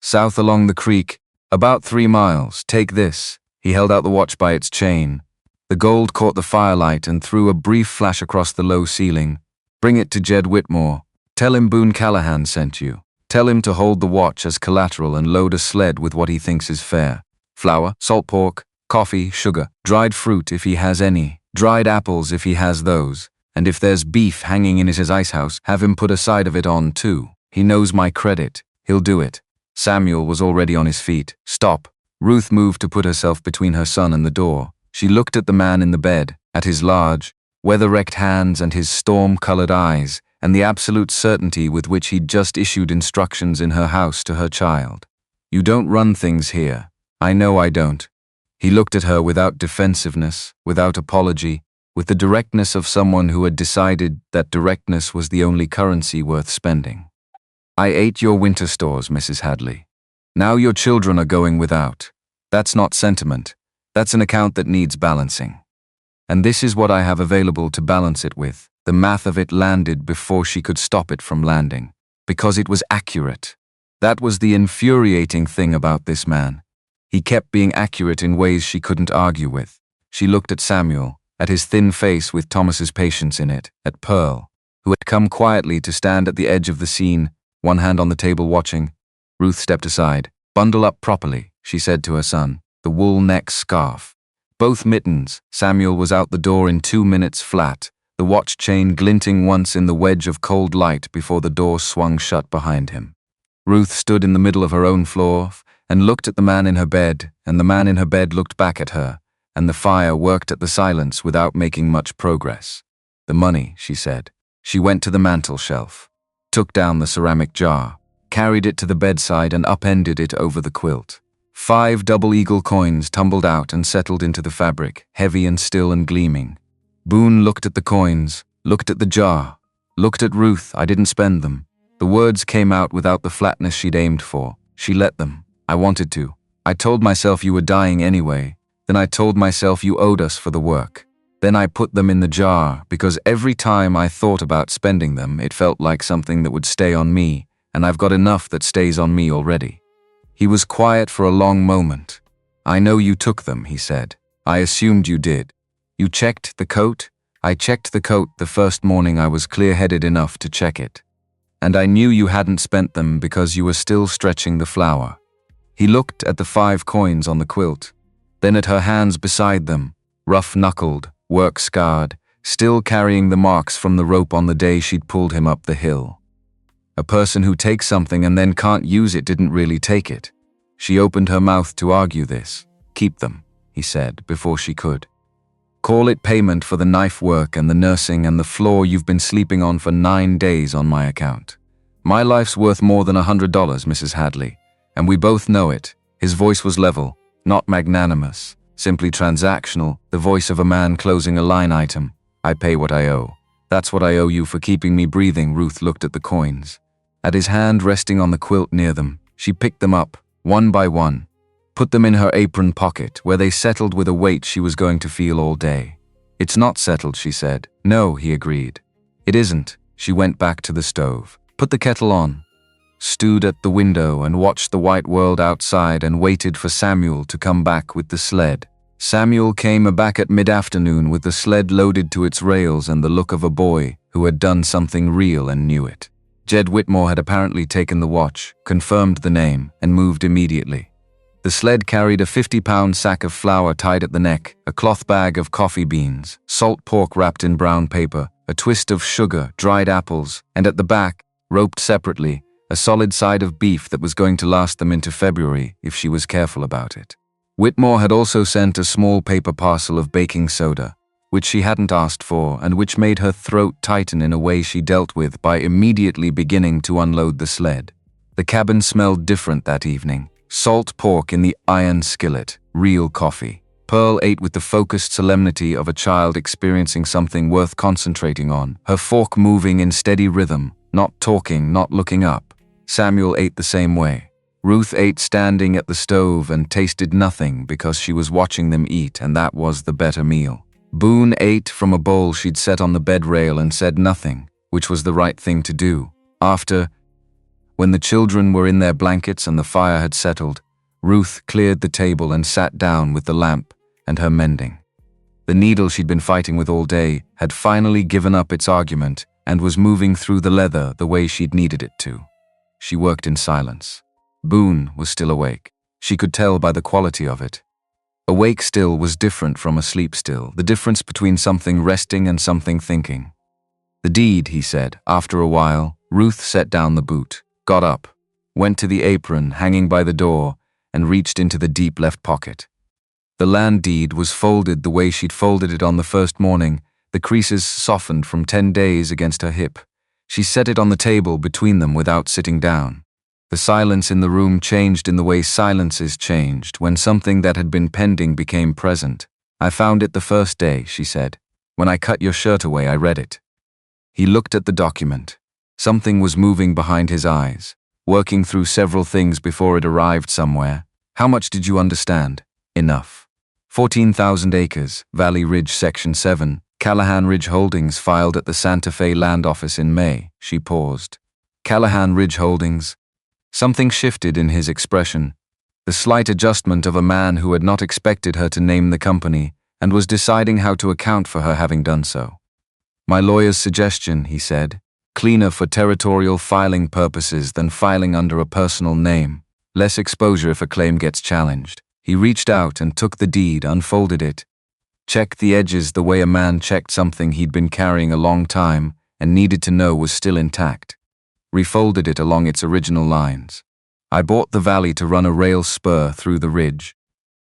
"South along the creek, about 3 miles. Take this." He held out the watch by its chain. The gold caught the firelight and threw a brief flash across the low ceiling. "Bring it to Jed Whitmore. Tell him Boone Callahan sent you. Tell him to hold the watch as collateral and load a sled with what he thinks is fair. Flour, salt pork, coffee, sugar, dried fruit if he has any, dried apples if he has those, and if there's beef hanging in his icehouse, have him put a side of it on too. He knows my credit. He'll do it." Samuel was already on his feet. "Stop." Ruth moved to put herself between her son and the door. She looked at the man in the bed, at his large, weather-wrecked hands and his storm-colored eyes, and the absolute certainty with which he'd just issued instructions in her house to her child. "You don't run things here. I know I don't." He looked at her without defensiveness, without apology, with the directness of someone who had decided that directness was the only currency worth spending. "I ate your winter stores, Mrs. Hadley. Now your children are going without. That's not sentiment. That's an account that needs balancing. And this is what I have available to balance it with." The math of it landed before she could stop it from landing, because it was accurate. That was the infuriating thing about this man. He kept being accurate in ways she couldn't argue with. She looked at Samuel, at his thin face with Thomas's patience in it, at Pearl, who had come quietly to stand at the edge of the scene, one hand on the table watching. Ruth stepped aside. "Bundle up properly," she said to her son, "the wool neck scarf. Both mittens." Samuel was out the door in 2 minutes flat, the watch chain glinting once in the wedge of cold light before the door swung shut behind him. Ruth stood in the middle of her own floor and looked at the man in her bed, and the man in her bed looked back at her, and the fire worked at the silence without making much progress. "The money," she said. She went to the mantel shelf, took down the ceramic jar, carried it to the bedside and upended it over the quilt. 5 double eagle coins tumbled out and settled into the fabric, heavy and still and gleaming. Boone looked at the coins, looked at the jar, looked at Ruth. "I didn't spend them." The words came out without the flatness she'd aimed for. She let them. "I wanted to. I told myself you were dying anyway. Then I told myself you owed us for the work. Then I put them in the jar because every time I thought about spending them, it felt like something that would stay on me, and I've got enough that stays on me already. He was quiet for a long moment. I know you took them, he said. I assumed you did. You checked the coat? I checked the coat the first morning I was clear-headed enough to check it. And I knew you hadn't spent them because you were still stretching the flour. He looked at the 5 coins on the quilt, then at her hands beside them, rough-knuckled, work-scarred, still carrying the marks from the rope on the day she'd pulled him up the hill. A person who takes something and then can't use it didn't really take it. She opened her mouth to argue this. Keep them, he said, before she could. Call it payment for the knife work and the nursing and the floor you've been sleeping on for 9 days on my account. My life's worth more than $100, Mrs. Hadley, and we both know it. His voice was level, not magnanimous, simply transactional, the voice of a man closing a line item. I pay what I owe. That's what I owe you for keeping me breathing. Ruth looked at the coins. At his hand resting on the quilt near them, she picked them up, one by one, put them in her apron pocket, where they settled with a weight she was going to feel all day. It's not settled, she said. No, he agreed. It isn't. She went back to the stove, put the kettle on, stood at the window and watched the white world outside and waited for Samuel to come back with the sled. Samuel came back at mid-afternoon with the sled loaded to its rails and the look of a boy who had done something real and knew it. Jed Whitmore had apparently taken the watch, confirmed the name, and moved immediately. The sled carried a 50-pound sack of flour tied at the neck, a cloth bag of coffee beans, salt pork wrapped in brown paper, a twist of sugar, dried apples, and at the back, roped separately, a solid side of beef that was going to last them into February if she was careful about it. Whitmore had also sent a small paper parcel of baking soda, which she hadn't asked for and which made her throat tighten in a way she dealt with by immediately beginning to unload the sled. The cabin smelled different that evening. Salt pork in the iron skillet, real coffee. Pearl ate with the focused solemnity of a child experiencing something worth concentrating on, her fork moving in steady rhythm, not talking, not looking up. Samuel ate the same way. Ruth ate standing at the stove and tasted nothing because she was watching them eat, and that was the better meal. Boone ate from a bowl she'd set on the bed rail and said nothing, which was the right thing to do. After, when the children were in their blankets and the fire had settled, Ruth cleared the table and sat down with the lamp and her mending. The needle she'd been fighting with all day had finally given up its argument and was moving through the leather the way she'd needed it to. She worked in silence. Boone was still awake. She could tell by the quality of it. Awake still was different from asleep still, the difference between something resting and something thinking. The deed, he said. After a while, Ruth set down the boot, got up, went to the apron hanging by the door, and reached into the deep left pocket. The land deed was folded the way she'd folded it on the first morning, the creases softened from 10 days against her hip. She set it on the table between them without sitting down. The silence in the room changed in the way silences changed when something that had been pending became present. I found it the first day, she said. When I cut your shirt away, I read it. He looked at the document. Something was moving behind his eyes, working through several things before it arrived somewhere. How much did you understand? Enough. 14,000 acres, Valley Ridge Section 7, Callahan Ridge Holdings filed at the Santa Fe Land Office in May. She paused. Callahan Ridge Holdings. Something shifted in his expression, the slight adjustment of a man who had not expected her to name the company and was deciding how to account for her having done so. My lawyer's suggestion, he said, cleaner for territorial filing purposes than filing under a personal name, less exposure if a claim gets challenged. He reached out and took the deed, unfolded it, checked the edges the way a man checked something he'd been carrying a long time and needed to know was still intact. Refolded it along its original lines. I bought the valley to run a rail spur through the ridge.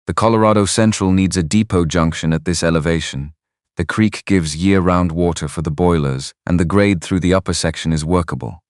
The Colorado Central needs a depot junction at this elevation. The creek gives year-round water for the boilers, and the grade through the upper section is workable.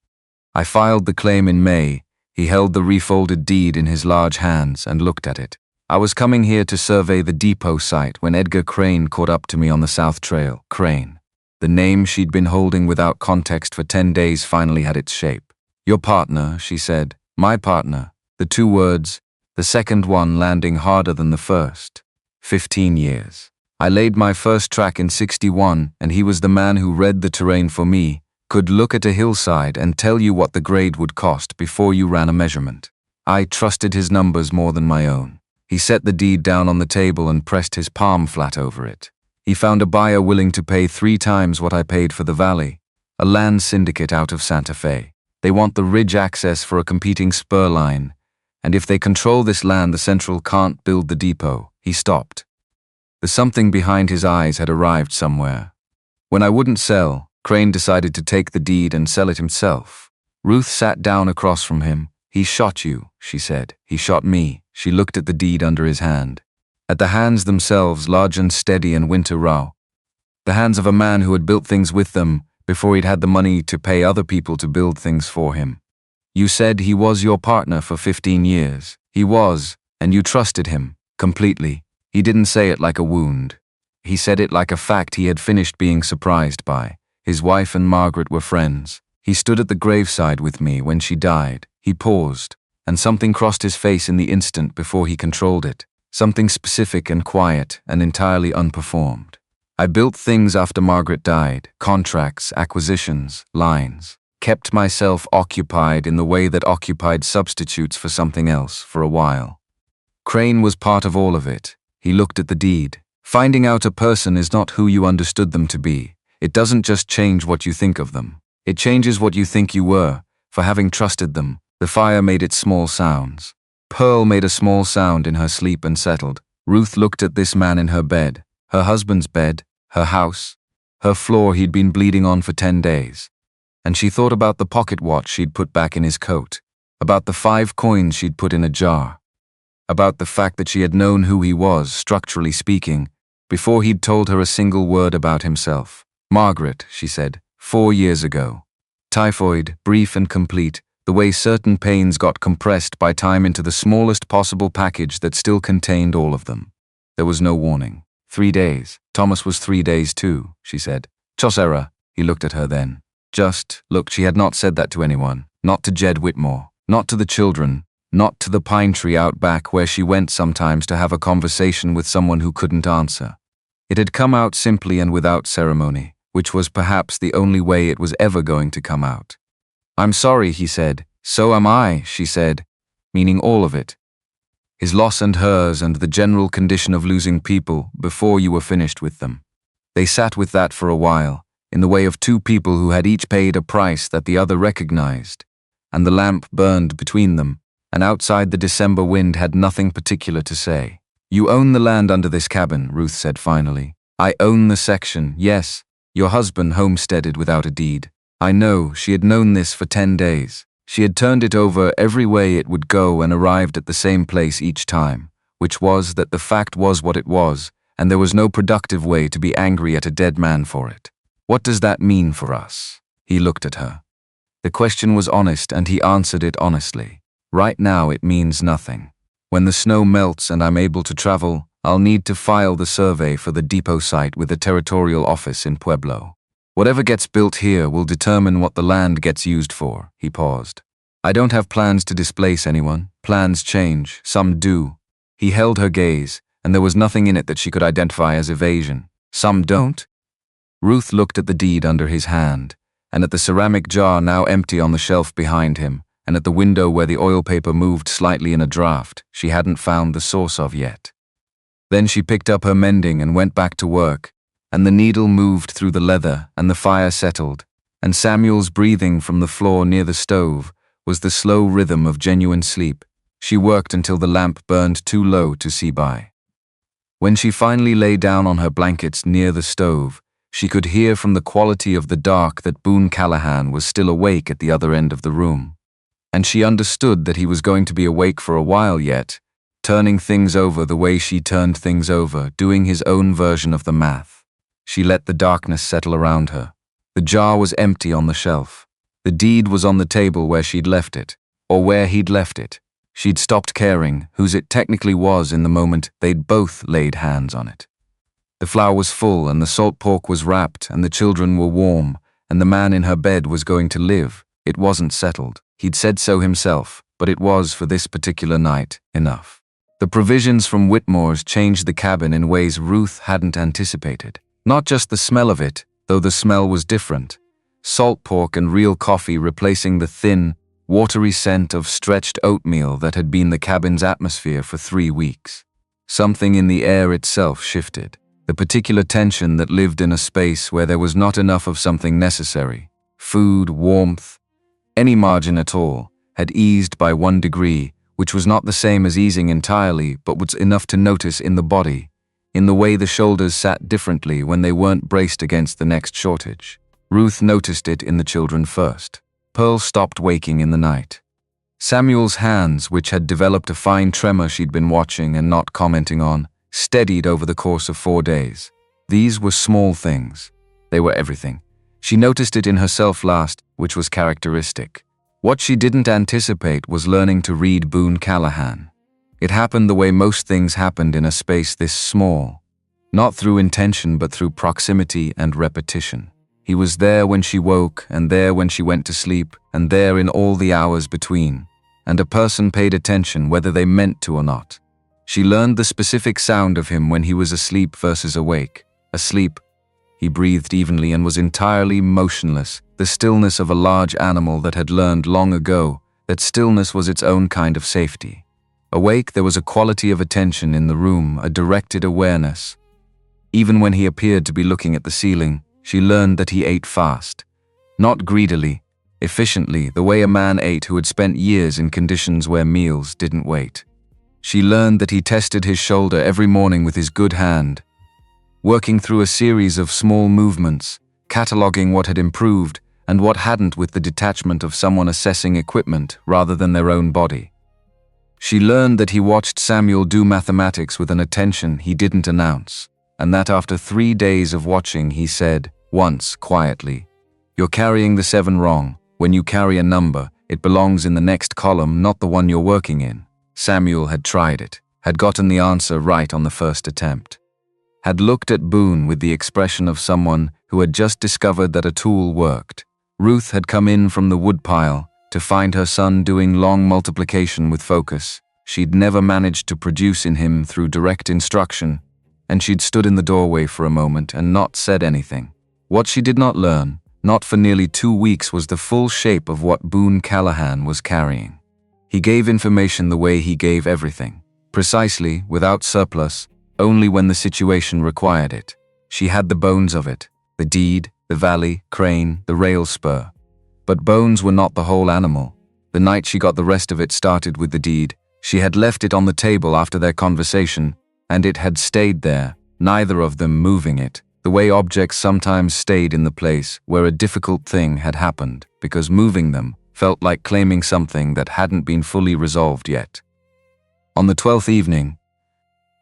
I filed the claim in May. He held the refolded deed in his large hands and looked at it. I was coming here to survey the depot site when Edgar Crane caught up to me on the South Trail. Crane. The name she'd been holding without context for 10 days finally had its shape. Your partner, she said. My partner. The 2 words, the second one landing harder than the first. 15 years. I laid my first track in 61, and he was the man who read the terrain for me, could look at a hillside and tell you what the grade would cost before you ran a measurement. I trusted his numbers more than my own. He set the deed down on the table and pressed his palm flat over it. He found a buyer willing to pay 3 times what I paid for the valley, a land syndicate out of Santa Fe. They want the ridge access for a competing spur line, and if they control this land, the Central can't build the depot. He stopped. The something behind his eyes had arrived somewhere. When I wouldn't sell, Crane decided to take the deed and sell it himself. Ruth sat down across from him. He shot you, she said. He shot me. She looked at the deed under his hand. At the hands themselves, large and steady and winter raw. The hands of a man who had built things with them before he'd had the money to pay other people to build things for him. You said he was your partner for 15 years. He was, and you trusted him, completely. He didn't say it like a wound. He said it like a fact he had finished being surprised by. His wife and Margaret were friends. He stood at the graveside with me when she died. He paused, and something crossed his face in the instant before he controlled it. Something specific and quiet and entirely unperformed. I built things after Margaret died, contracts, acquisitions, lines. Kept myself occupied in the way that occupied substitutes for something else for a while. Crane was part of all of it. He looked at the deed. Finding out a person is not who you understood them to be. It doesn't just change what you think of them. It changes what you think you were, for having trusted them. The fire made its small sounds. Pearl made a small sound in her sleep and settled. Ruth looked at this man in her bed, her husband's bed, her house, her floor he'd been bleeding on for 10 days. And she thought about the pocket watch she'd put back in his coat, about the 5 coins she'd put in a jar, about the fact that she had known who he was, structurally speaking, before he'd told her a single word about himself. Margaret, she said, 4 years ago. Typhoid, brief and complete, the way certain pains got compressed by time into the smallest possible package that still contained all of them. There was no warning. 3 days. Thomas was 3 days too, she said. Chosera, he looked at her then. Look, she had not said that to anyone. Not to Jed Whitmore. Not to the children. Not to the pine tree out back where she went sometimes to have a conversation with someone who couldn't answer. It had come out simply and without ceremony, which was perhaps the only way it was ever going to come out. I'm sorry, he said. So am I, she said, meaning all of it. His loss and hers and the general condition of losing people before you were finished with them. They sat with that for a while, in the way of 2 people who had each paid a price that the other recognized, and the lamp burned between them, and outside the December wind had nothing particular to say. You own the land under this cabin, Ruth said finally. I own the section, yes. Your husband homesteaded without a deed. I know, she had known this for 10 days. She had turned it over every way it would go and arrived at the same place each time, which was that the fact was what it was, and there was no productive way to be angry at a dead man for it. What does that mean for us? He looked at her. The question was honest and he answered it honestly. Right now it means nothing. When the snow melts and I'm able to travel, I'll need to file the survey for the depot site with the territorial office in Pueblo. Whatever gets built here will determine what the land gets used for, he paused. I don't have plans to displace anyone. Plans change, some do. He held her gaze, and there was nothing in it that she could identify as evasion. Some don't? Ruth looked at the deed under his hand, and at the ceramic jar now empty on the shelf behind him, and at the window where the oil paper moved slightly in a draft she hadn't found the source of yet. Then she picked up her mending and went back to work, and the needle moved through the leather and the fire settled, and Samuel's breathing from the floor near the stove was the slow rhythm of genuine sleep. She worked until the lamp burned too low to see by. When she finally lay down on her blankets near the stove, she could hear from the quality of the dark that Boone Callahan was still awake at the other end of the room. And she understood that he was going to be awake for a while yet, turning things over the way she turned things over, doing his own version of the math. She let the darkness settle around her. The jar was empty on the shelf. The deed was on the table where she'd left it, or where he'd left it. She'd stopped caring whose it technically was in the moment they'd both laid hands on it. The flour was full and the salt pork was wrapped and the children were warm and the man in her bed was going to live. It wasn't settled. He'd said so himself, but it was, for this particular night, enough. The provisions from Whitmore's changed the cabin in ways Ruth hadn't anticipated. Not just the smell of it, though the smell was different. Salt pork and real coffee replacing the thin, watery scent of stretched oatmeal that had been the cabin's atmosphere for 3 weeks. Something in the air itself shifted. The particular tension that lived in a space where there was not enough of something necessary, food, warmth, any margin at all, had eased by 1 degree, which was not the same as easing entirely, but was enough to notice in the body, in the way the shoulders sat differently when they weren't braced against the next shortage. Ruth noticed it in the children first. Pearl stopped waking in the night. Samuel's hands, which had developed a fine tremor she'd been watching and not commenting on, steadied over the course of 4 days. These were small things. They were everything. She noticed it in herself last, which was characteristic. What she didn't anticipate was learning to read Boone Callahan. It happened the way most things happened in a space this small. Not through intention, but through proximity and repetition. He was there when she woke, and there when she went to sleep, and there in all the hours between. And a person paid attention whether they meant to or not. She learned the specific sound of him when he was asleep versus awake. Asleep, he breathed evenly and was entirely motionless, the stillness of a large animal that had learned long ago that stillness was its own kind of safety. Awake, there was a quality of attention in the room, a directed awareness. Even when he appeared to be looking at the ceiling, she learned that he ate fast. Not greedily, efficiently, the way a man ate who had spent years in conditions where meals didn't wait. She learned that he tested his shoulder every morning with his good hand, working through a series of small movements, cataloging what had improved and what hadn't with the detachment of someone assessing equipment rather than their own body. She learned that he watched Samuel do mathematics with an attention he didn't announce, and that after 3 days of watching he said, once, quietly, "You're carrying the 7 wrong. When you carry a number, it belongs in the next column, not the one you're working in." Samuel had tried it, had gotten the answer right on the first attempt. Had looked at Boone with the expression of someone who had just discovered that a tool worked. Ruth had come in from the woodpile to find her son doing long multiplication with focus she'd never managed to produce in him through direct instruction, and she'd stood in the doorway for a moment and not said anything. What she did not learn, not for nearly 2 weeks, was the full shape of what Boone Callahan was carrying. He gave information the way he gave everything, precisely, without surplus, only when the situation required it. She had the bones of it, the deed, the valley, crane, the rail spur. But bones were not the whole animal. The night she got the rest of it started with the deed, she had left it on the table after their conversation, and it had stayed there, neither of them moving it, the way objects sometimes stayed in the place where a difficult thing had happened, because moving them felt like claiming something that hadn't been fully resolved yet. On the 12th evening,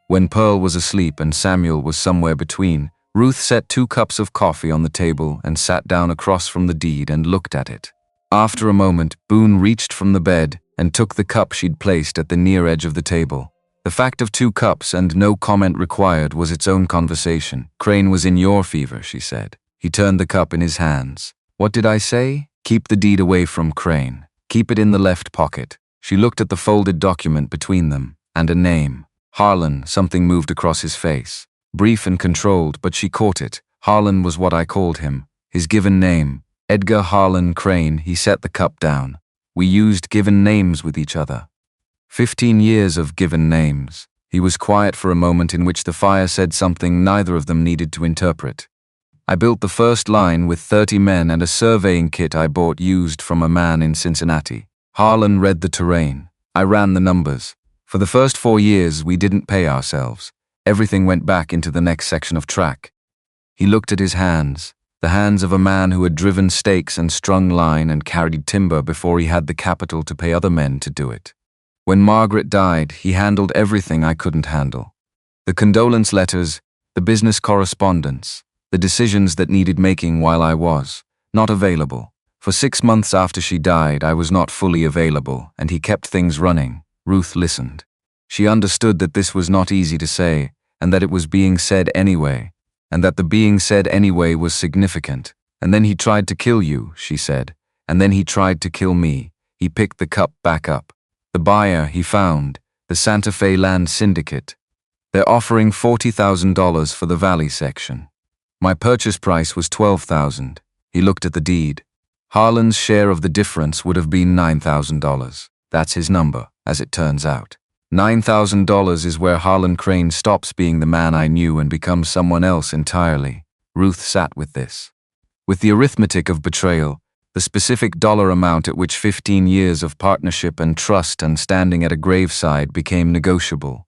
when Pearl was asleep and Samuel was somewhere between, Ruth set 2 cups of coffee on the table and sat down across from the deed and looked at it. After a moment, Boone reached from the bed and took the cup she'd placed at the near edge of the table. The fact of 2 cups and no comment required was its own conversation. "Crane was in your fever," she said. He turned the cup in his hands. "What did I say? Keep the deed away from Crane. Keep it in the left pocket." She looked at the folded document between them, and a name. Harlan. Something moved across his face. Brief and controlled, but she caught it. Harlan was what I called him. His given name. Edgar Harlan Crane. He set the cup down. We used given names with each other. 15 years of given names. He was quiet for a moment in which the fire said something neither of them needed to interpret. I built the first line with 30 men and a surveying kit I bought used from a man in Cincinnati. Harlan read the terrain. I ran the numbers. For the first 4 years, we didn't pay ourselves. Everything went back into the next section of track. He looked at his hands, the hands of a man who had driven stakes and strung line and carried timber before he had the capital to pay other men to do it. When Margaret died, he handled everything I couldn't handle. The condolence letters, the business correspondence, the decisions that needed making while I was not available. For 6 months after she died, I was not fully available, and he kept things running. Ruth listened. She understood that this was not easy to say, and that it was being said anyway, and that the being said anyway was significant. "And then he tried to kill you," she said. "And then he tried to kill me." He picked the cup back up. "The buyer he found, the Santa Fe Land Syndicate. They're offering $40,000 for the valley section. My purchase price was $12,000. He looked at the deed. Harlan's share of the difference would have been $9,000. That's his number, as it turns out. $9,000 is where Harlan Crane stops being the man I knew and becomes someone else entirely. Ruth sat with this. With the arithmetic of betrayal, the specific dollar amount at which 15 years of partnership and trust and standing at a graveside became negotiable.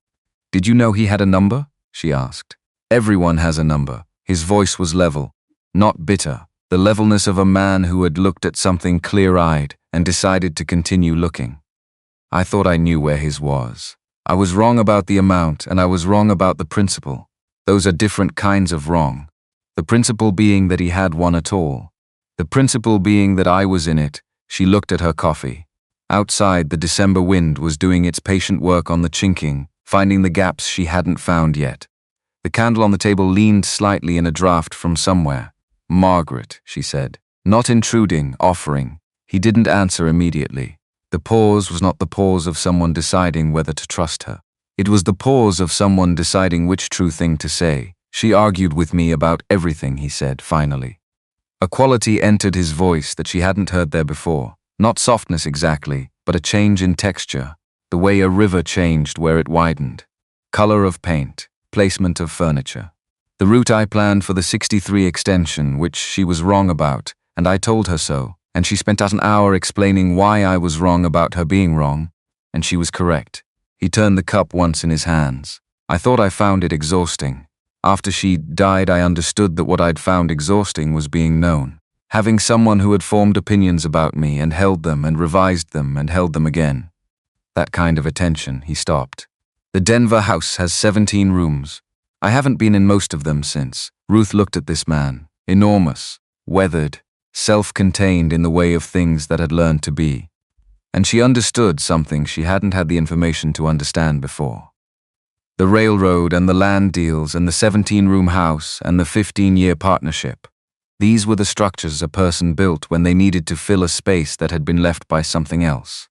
Did you know he had a number? She asked. Everyone has a number. His voice was level, not bitter, the levelness of a man who had looked at something clear-eyed and decided to continue looking. I thought I knew where his was. I was wrong about the amount, and I was wrong about the principle. Those are different kinds of wrong. The principle being that he had one at all. The principle being that I was in it. She looked at her coffee. Outside, the December wind was doing its patient work on the chinking, finding the gaps she hadn't found yet. The candle on the table leaned slightly in a draught from somewhere. Margaret, she said, not intruding, offering. He didn't answer immediately. The pause was not the pause of someone deciding whether to trust her. It was the pause of someone deciding which true thing to say. She argued with me about everything, he said, finally. A quality entered his voice that she hadn't heard there before. Not softness exactly, but a change in texture, the way a river changed where it widened. Color of paint, placement of furniture. The route I planned for the 63 extension, which she was wrong about, and I told her so, and she spent an hour explaining why I was wrong about her being wrong, and she was correct. He turned the cup once in his hands. I thought I found it exhausting. After she died, I understood that what I'd found exhausting was being known. Having someone who had formed opinions about me and held them and revised them and held them again. That kind of attention. He stopped. The Denver house has 17 rooms. I haven't been in most of them since. Ruth looked at this man. Enormous, weathered, self-contained in the way of things that had learned to be. And she understood something she hadn't had the information to understand before. The railroad and the land deals and the 17-room house and the 15-year partnership. These were the structures a person built when they needed to fill a space that had been left by something else.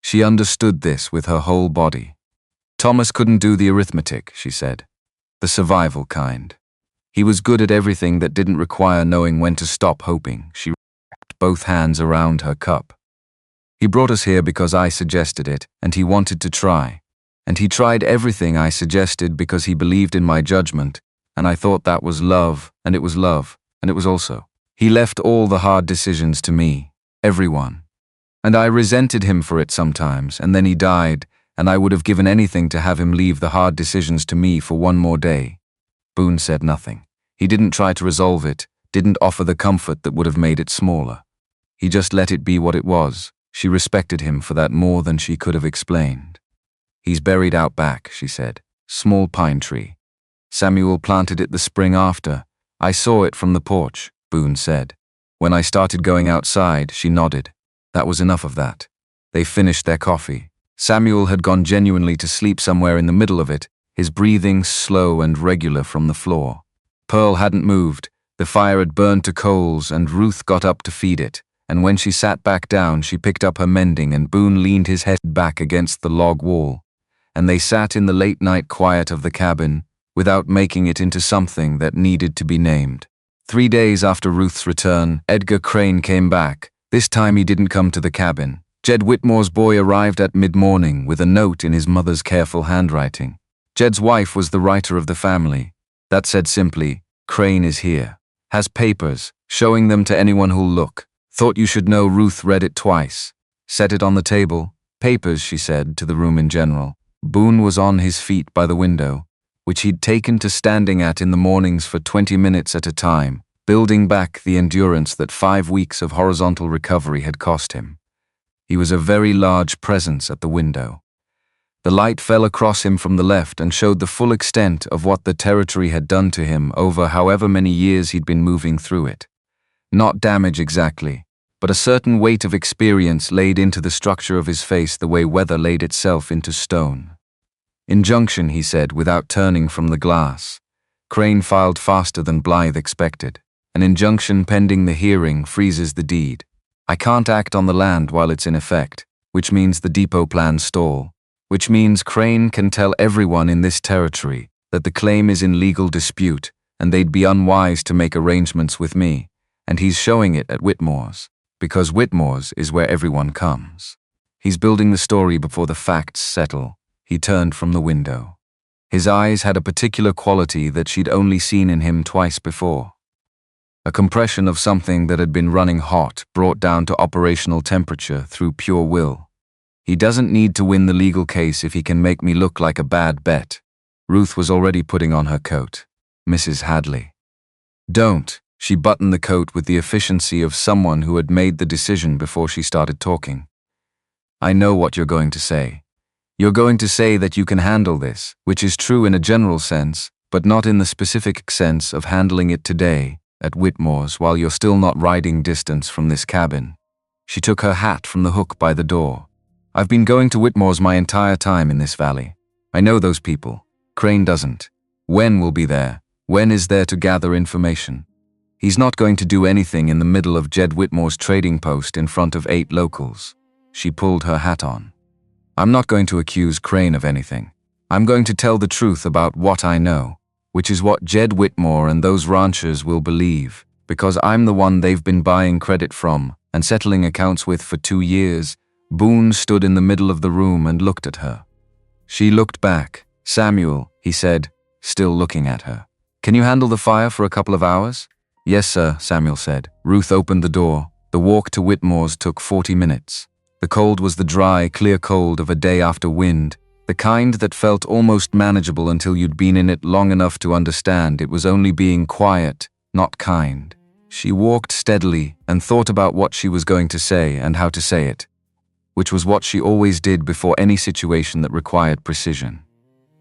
She understood this with her whole body. Thomas couldn't do the arithmetic, she said. The survival kind. He was good at everything that didn't require knowing when to stop hoping. She wrapped both hands around her cup. He brought us here because I suggested it, and he wanted to try. And he tried everything I suggested because he believed in my judgment, and I thought that was love, and it was love, and it was also. He left all the hard decisions to me, everyone. And I resented him for it sometimes, and then he died, and I would have given anything to have him leave the hard decisions to me for one more day. Boone said nothing. He didn't try to resolve it, didn't offer the comfort that would have made it smaller. He just let it be what it was. She respected him for that more than she could have explained. He's buried out back, she said. Small pine tree. Samuel planted it the spring after. I saw it from the porch, Boone said. When I started going outside, she nodded. That was enough of that. They finished their coffee. Samuel had gone genuinely to sleep somewhere in the middle of it, his breathing slow and regular from the floor. Pearl hadn't moved. The fire had burned to coals, and Ruth got up to feed it. And when she sat back down, she picked up her mending, and Boone leaned his head back against the log wall. And they sat in the late-night quiet of the cabin, without making it into something that needed to be named. 3 days after Ruth's return, Edgar Crane came back. This time he didn't come to the cabin. Jed Whitmore's boy arrived at mid-morning with a note in his mother's careful handwriting. Jed's wife was the writer of the family. That said simply, Crane is here. Has papers, showing them to anyone who'll look. Thought you should know. Ruth read it twice. Set it on the table. Papers, she said, to the room in general. Boone was on his feet by the window, which he'd taken to standing at in the mornings for 20 minutes at a time, building back the endurance that 5 weeks of horizontal recovery had cost him. He was a very large presence at the window. The light fell across him from the left and showed the full extent of what the territory had done to him over however many years he'd been moving through it. Not damage exactly, but a certain weight of experience laid into the structure of his face the way weather laid itself into stone. Injunction, he said, without turning from the glass. Crane filed faster than Blythe expected. An injunction pending the hearing freezes the deed. I can't act on the land while it's in effect, which means the depot plans stall. which means Crane can tell everyone in this territory that the claim is in legal dispute and they'd be unwise to make arrangements with me, and he's showing it at Whitmore's, because Whitmore's is where everyone comes. He's building the story before the facts settle. He turned from the window. His eyes had a particular quality that she'd only seen in him twice before. A compression of something that had been running hot, brought down to operational temperature through pure will. He doesn't need to win the legal case if he can make me look like a bad bet. Ruth was already putting on her coat. Mrs. Hadley. Don't. She buttoned the coat with the efficiency of someone who had made the decision before she started talking. I know what you're going to say. You're going to say that you can handle this, which is true in a general sense, but not in the specific sense of handling it today, at Whitmore's, while you're still not riding distance from this cabin. She took her hat from the hook by the door. I've been going to Whitmore's my entire time in this valley. I know those people. Crane doesn't. Wen will be there. Wen is there to gather information. He's not going to do anything in the middle of Jed Whitmore's trading post in front of 8 locals. She pulled her hat on. I'm not going to accuse Crane of anything. I'm going to tell the truth about what I know, which is what Jed Whitmore and those ranchers will believe, because I'm the one they've been buying credit from and settling accounts with for 2 years. Boone stood in the middle of the room and looked at her. She looked back. Samuel, he said, still looking at her. Can you handle the fire for a couple of hours? Yes, sir, Samuel said. Ruth opened the door. The walk to Whitmore's took 40 minutes. The cold was the dry, clear cold of a day after wind, the kind that felt almost manageable until you'd been in it long enough to understand it was only being quiet, not kind. She walked steadily and thought about what she was going to say and how to say it, which was what she always did before any situation that required precision.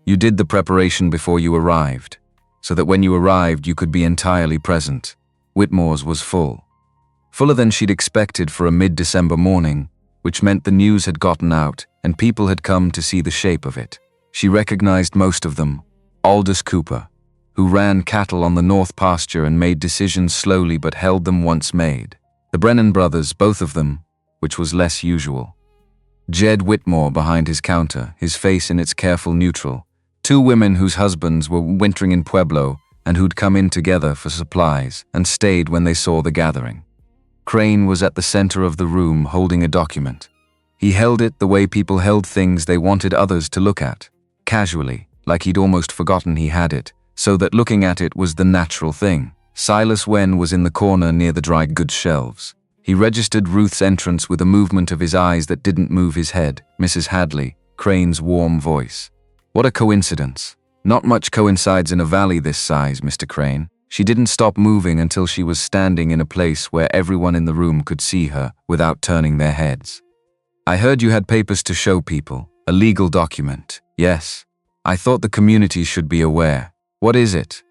You did the preparation before you arrived, so that when you arrived you could be entirely present. Whitmore's was full. Fuller than she'd expected for a mid-December morning, which meant the news had gotten out and people had come to see the shape of it. She recognized most of them. Aldous Cooper, who ran cattle on the north pasture and made decisions slowly but held them once made. The Brennan brothers, both of them, which was less usual. Jed Whitmore behind his counter, his face in its careful neutral. 2 women whose husbands were wintering in Pueblo and who'd come in together for supplies and stayed when they saw the gathering. Crane was at the center of the room holding a document. He held it the way people held things they wanted others to look at, casually, like he'd almost forgotten he had it, so that looking at it was the natural thing. Silas Wen was in the corner near the dry goods shelves. He registered Ruth's entrance with a movement of his eyes that didn't move his head. Mrs. Hadley, Crane's warm voice. What a coincidence. Not much coincides in a valley this size, Mr. Crane. She didn't stop moving until she was standing in a place where everyone in the room could see her without turning their heads. I heard you had papers to show people. A legal document. Yes. I thought the community should be aware. What is it?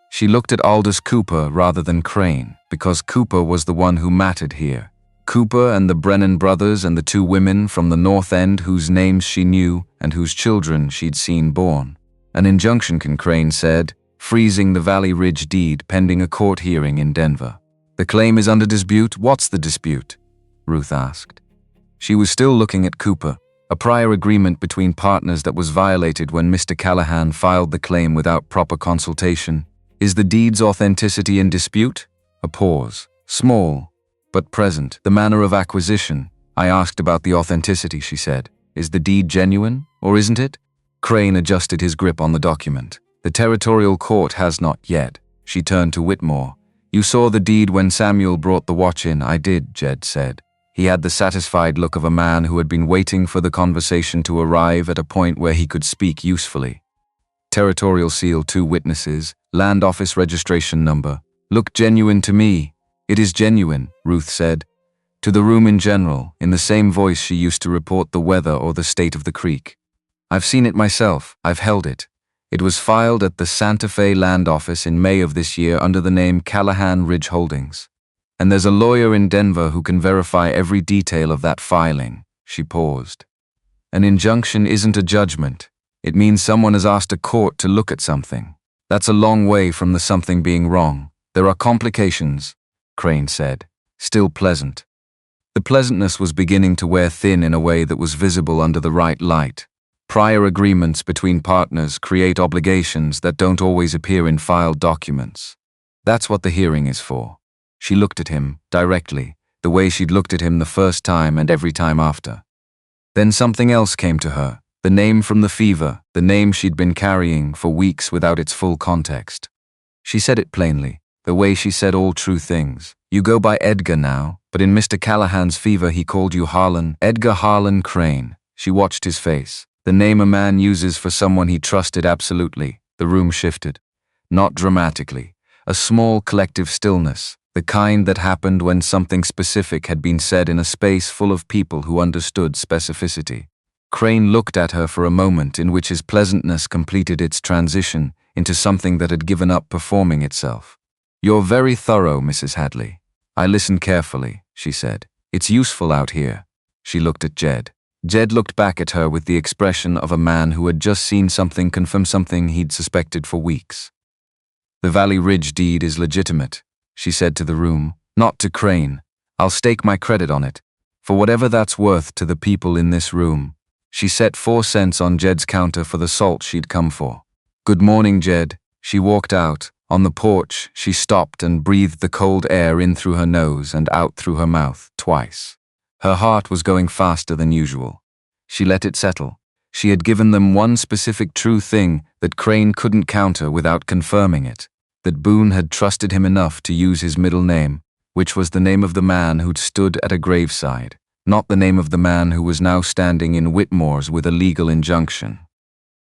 She looked at Aldous Cooper rather than Crane, because Cooper was the one who mattered here. Cooper and the Brennan brothers and the 2 women from the North End whose names she knew and whose children she'd seen born. An injunction, Crane said, freezing the Valley Ridge deed pending a court hearing in Denver. The claim is under dispute. What's the dispute? Ruth asked. She was still looking at Cooper, a prior agreement between partners that was violated when Mr. Callahan filed the claim without proper consultation. Is the deed's authenticity in dispute? A pause. Small, but present. The manner of acquisition. I asked about the authenticity, she said. Is the deed genuine, or isn't it? Crane adjusted his grip on the document. The territorial court has not yet. She turned to Whitmore. You saw the deed when Samuel brought the watch in. I did, Jed said. He had the satisfied look of a man who had been waiting for the conversation to arrive at a point where he could speak usefully. Territorial seal, 2 witnesses, land office registration number. Look genuine to me. It is genuine, Ruth said. To the room in general, in the same voice she used to report the weather or the state of the creek. I've seen it myself. I've held it. It was filed at the Santa Fe land office in May of this year under the name Callahan Ridge Holdings. And there's a lawyer in Denver who can verify every detail of that filing. She paused. An injunction isn't a judgment. It means someone has asked a court to look at something. That's a long way from the something being wrong. There are complications, Crane said, still pleasant. The pleasantness was beginning to wear thin in a way that was visible under the right light. Prior agreements between partners create obligations that don't always appear in filed documents. That's what the hearing is for. She looked at him, directly, the way she'd looked at him the first time and every time after. Then something else came to her, the name from the fever, the name she'd been carrying for weeks without its full context. She said it plainly, the way she said all true things. You go by Edgar now, but in Mr. Callahan's fever he called you Harlan, Edgar Harlan Crane. She watched his face. The name a man uses for someone he trusted absolutely. The room shifted. Not dramatically. A small collective stillness, the kind that happened when something specific had been said in a space full of people who understood specificity. Crane looked at her for a moment in which his pleasantness completed its transition into something that had given up performing itself. You're very thorough, Mrs. Hadley. I listened carefully, she said. It's useful out here. She looked at Jed. Jed looked back at her with the expression of a man who had just seen something confirm something he'd suspected for weeks. The Valley Ridge deed is legitimate, she said to the room, not to Crane. I'll stake my credit on it, for whatever that's worth to the people in this room. She set 4 cents on Jed's counter for the salt she'd come for. Good morning, Jed. She walked out. On the porch, she stopped and breathed the cold air in through her nose and out through her mouth, twice. Her heart was going faster than usual. She let it settle. She had given them one specific true thing that Crane couldn't counter without confirming it, that Boone had trusted him enough to use his middle name, which was the name of the man who'd stood at a graveside, not the name of the man who was now standing in Whitmore's with a legal injunction.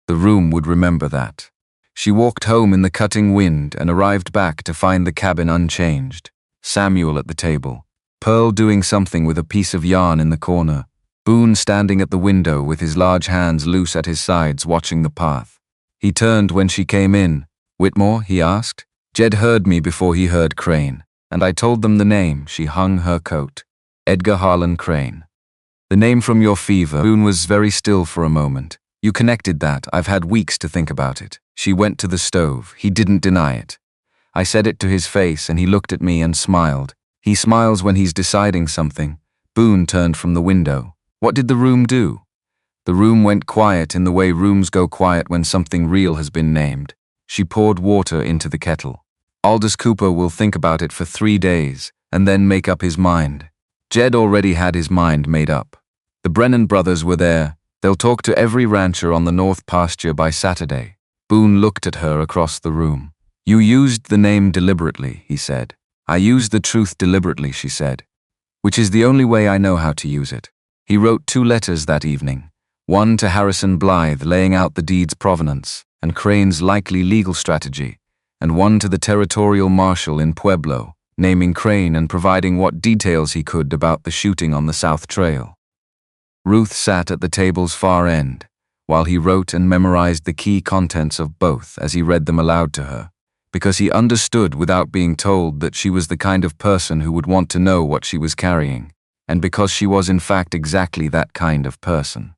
The room would remember that. She walked home in the cutting wind and arrived back to find the cabin unchanged. Samuel at the table, Pearl doing something with a piece of yarn in the corner, Boone standing at the window with his large hands loose at his sides watching the path. He turned when she came in. Whitmore, he asked. Jed heard me before he heard Crane, and I told them the name. She hung her coat. Edgar Harlan Crane. The name from your fever. Boone was very still for a moment. You connected that. I've had weeks to think about it. She went to the stove. He didn't deny it. I said it to his face and he looked at me and smiled. He smiles when he's deciding something. Boone turned from the window. What did the room do? The room went quiet in the way rooms go quiet when something real has been named. She poured water into the kettle. Aldous Cooper will think about it for 3 days and then make up his mind. Jed already had his mind made up. The Brennan brothers were there. They'll talk to every rancher on the North Pasture by Saturday. Boone looked at her across the room. You used the name deliberately, he said. I used the truth deliberately, she said, which is the only way I know how to use it. He wrote 2 letters that evening, one to Harrison Blythe laying out the deed's provenance and Crane's likely legal strategy, and one to the territorial marshal in Pueblo, naming Crane and providing what details he could about the shooting on the South Trail. Ruth sat at the table's far end, while he wrote and memorized the key contents of both as he read them aloud to her, because he understood without being told that she was the kind of person who would want to know what she was carrying, and because she was in fact exactly that kind of person.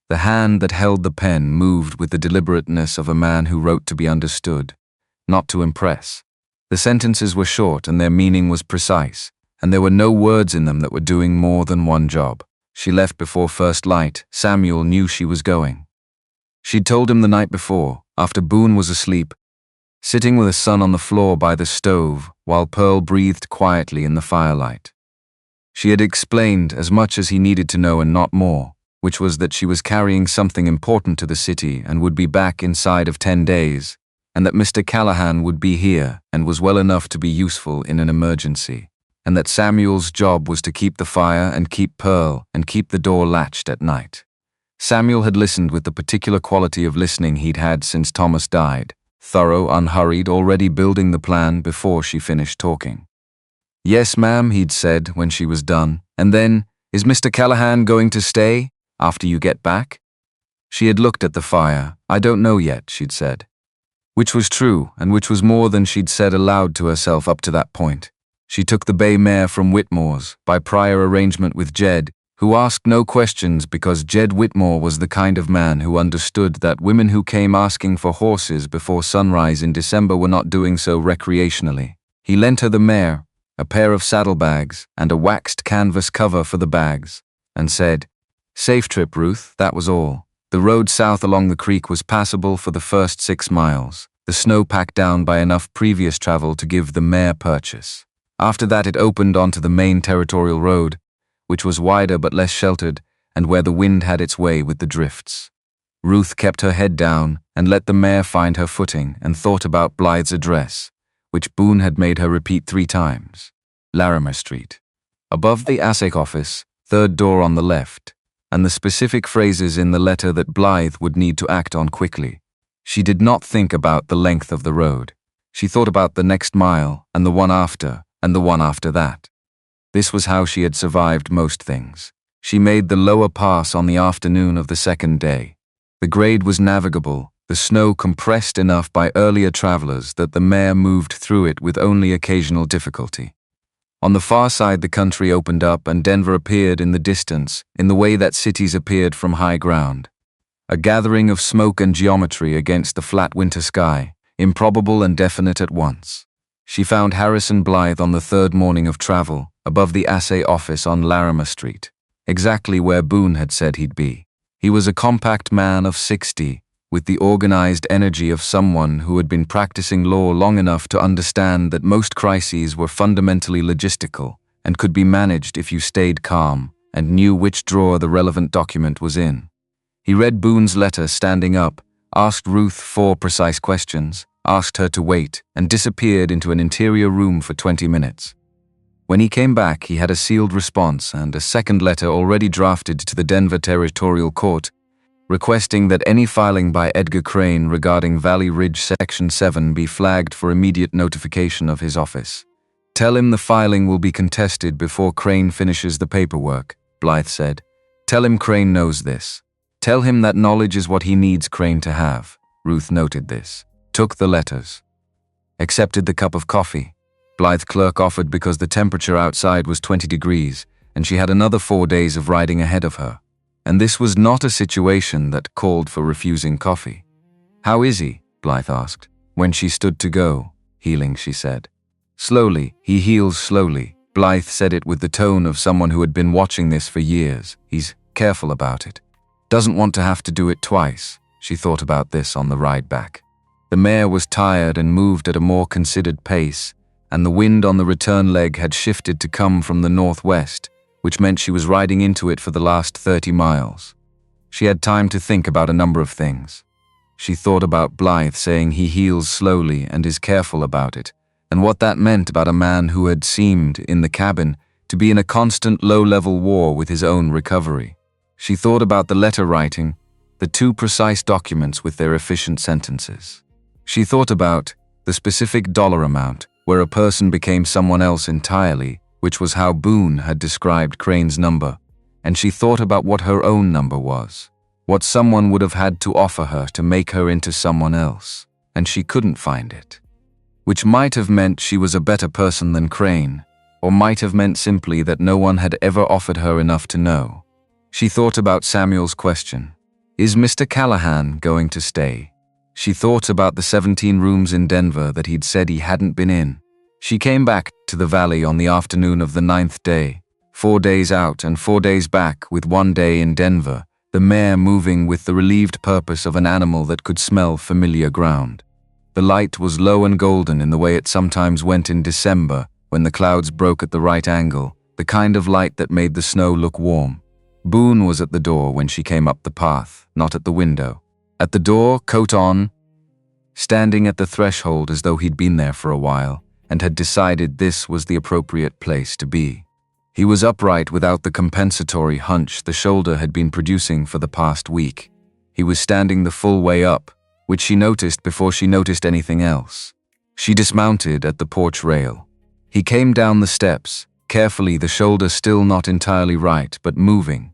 The hand that held the pen moved with the deliberateness of a man who wrote to be understood, not to impress. The sentences were short and their meaning was precise, and there were no words in them that were doing more than one job. She left before first light. Samuel knew she was going. She'd told him the night before, after Boone was asleep, sitting with the sun on the floor by the stove while Pearl breathed quietly in the firelight. She had explained as much as he needed to know and not more, which was that she was carrying something important to the city and would be back inside of 10 days, and that Mr. Callahan would be here and was well enough to be useful in an emergency, and that Samuel's job was to keep the fire and keep Pearl and keep the door latched at night. Samuel had listened with the particular quality of listening he'd had since Thomas died, thorough, unhurried, already building the plan before she finished talking. Yes, ma'am, he'd said when she was done, and then, is Mr. Callahan going to stay after you get back? She had looked at the fire. I don't know yet, she'd said. Which was true, and which was more than she'd said aloud to herself up to that point. She took the bay mare from Whitmore's, by prior arrangement with Jed, who asked no questions because Jed Whitmore was the kind of man who understood that women who came asking for horses before sunrise in December were not doing so recreationally. He lent her the mare, a pair of saddlebags, and a waxed canvas cover for the bags, and said, "Safe trip, Ruth," that was all. The road south along the creek was passable for the first 6 miles, the snow packed down by enough previous travel to give the mare purchase. After that it opened onto the main territorial road, which was wider but less sheltered, and where the wind had its way with the drifts. Ruth kept her head down and let the mare find her footing and thought about Blythe's address, which Boone had made her repeat 3 times. Larimer Street. Above the ASIC office, 3rd door on the left, and the specific phrases in the letter that Blythe would need to act on quickly. She did not think about the length of the road. She thought about the next mile, and the one after, and the one after that. This was how she had survived most things. She made the lower pass on the afternoon of the 2nd day. The grade was navigable, the snow compressed enough by earlier travelers that the mare moved through it with only occasional difficulty. On the far side the country opened up and Denver appeared in the distance in the way that cities appeared from high ground. A gathering of smoke and geometry against the flat winter sky, improbable and definite at once. She found Harrison Blythe on the 3rd morning of travel, above the assay office on Larimer Street, exactly where Boone had said he'd be. He was a compact man of 60, with the organized energy of someone who had been practicing law long enough to understand that most crises were fundamentally logistical and could be managed if you stayed calm and knew which drawer the relevant document was in. He read Boone's letter standing up, asked Ruth 4 precise questions, asked her to wait, and disappeared into an interior room for 20 minutes. When he came back, he had a sealed response and a second letter already drafted to the Denver Territorial Court, requesting that any filing by Edgar Crane regarding Valley Ridge Section 7 be flagged for immediate notification of his office. Tell him the filing will be contested before Crane finishes the paperwork, Blythe said. Tell him Crane knows this. Tell him that knowledge is what he needs Crane to have. Ruth noted this, took the letters, accepted the cup of coffee. Blythe clerk offered because the temperature outside was 20 degrees, and she had another 4 days of riding ahead of her. And this was not a situation that called for refusing coffee. How is he? Blythe asked. When she stood to go. Healing, she said. Slowly, he heals slowly. Blythe said it with the tone of someone who had been watching this for years. He's careful about it. Doesn't want to have to do it twice. She thought about this on the ride back. The mare was tired and moved at a more considered pace, and the wind on the return leg had shifted to come from the northwest, which meant she was riding into it for the last 30 miles. She had time to think about a number of things. She thought about Blythe saying he heals slowly and is careful about it, and what that meant about a man who had seemed, in the cabin, to be in a constant low-level war with his own recovery. She thought about the letter writing, the 2 precise documents with their efficient sentences. She thought about the specific dollar amount, where a person became someone else entirely, which was how Boone had described Crane's number, and she thought about what her own number was, what someone would have had to offer her to make her into someone else, and she couldn't find it. Which might have meant she was a better person than Crane, or might have meant simply that no one had ever offered her enough to know. She thought about Samuel's question, is Mr. Callahan going to stay? She thought about the 17 rooms in Denver that he'd said he hadn't been in. She came back to the valley on the afternoon of the 9th day, 4 days out and 4 days back with 1 day in Denver, the mare moving with the relieved purpose of an animal that could smell familiar ground. The light was low and golden in the way it sometimes went in December when the clouds broke at the right angle, the kind of light that made the snow look warm. Boone was at the door when she came up the path, not at the window. At the door, coat on, standing at the threshold as though he'd been there for a while, and had decided this was the appropriate place to be. He was upright without the compensatory hunch the shoulder had been producing for the past week. He was standing the full way up, which she noticed before she noticed anything else. She dismounted at the porch rail. He came down the steps, carefully, the shoulder still not entirely right, but moving,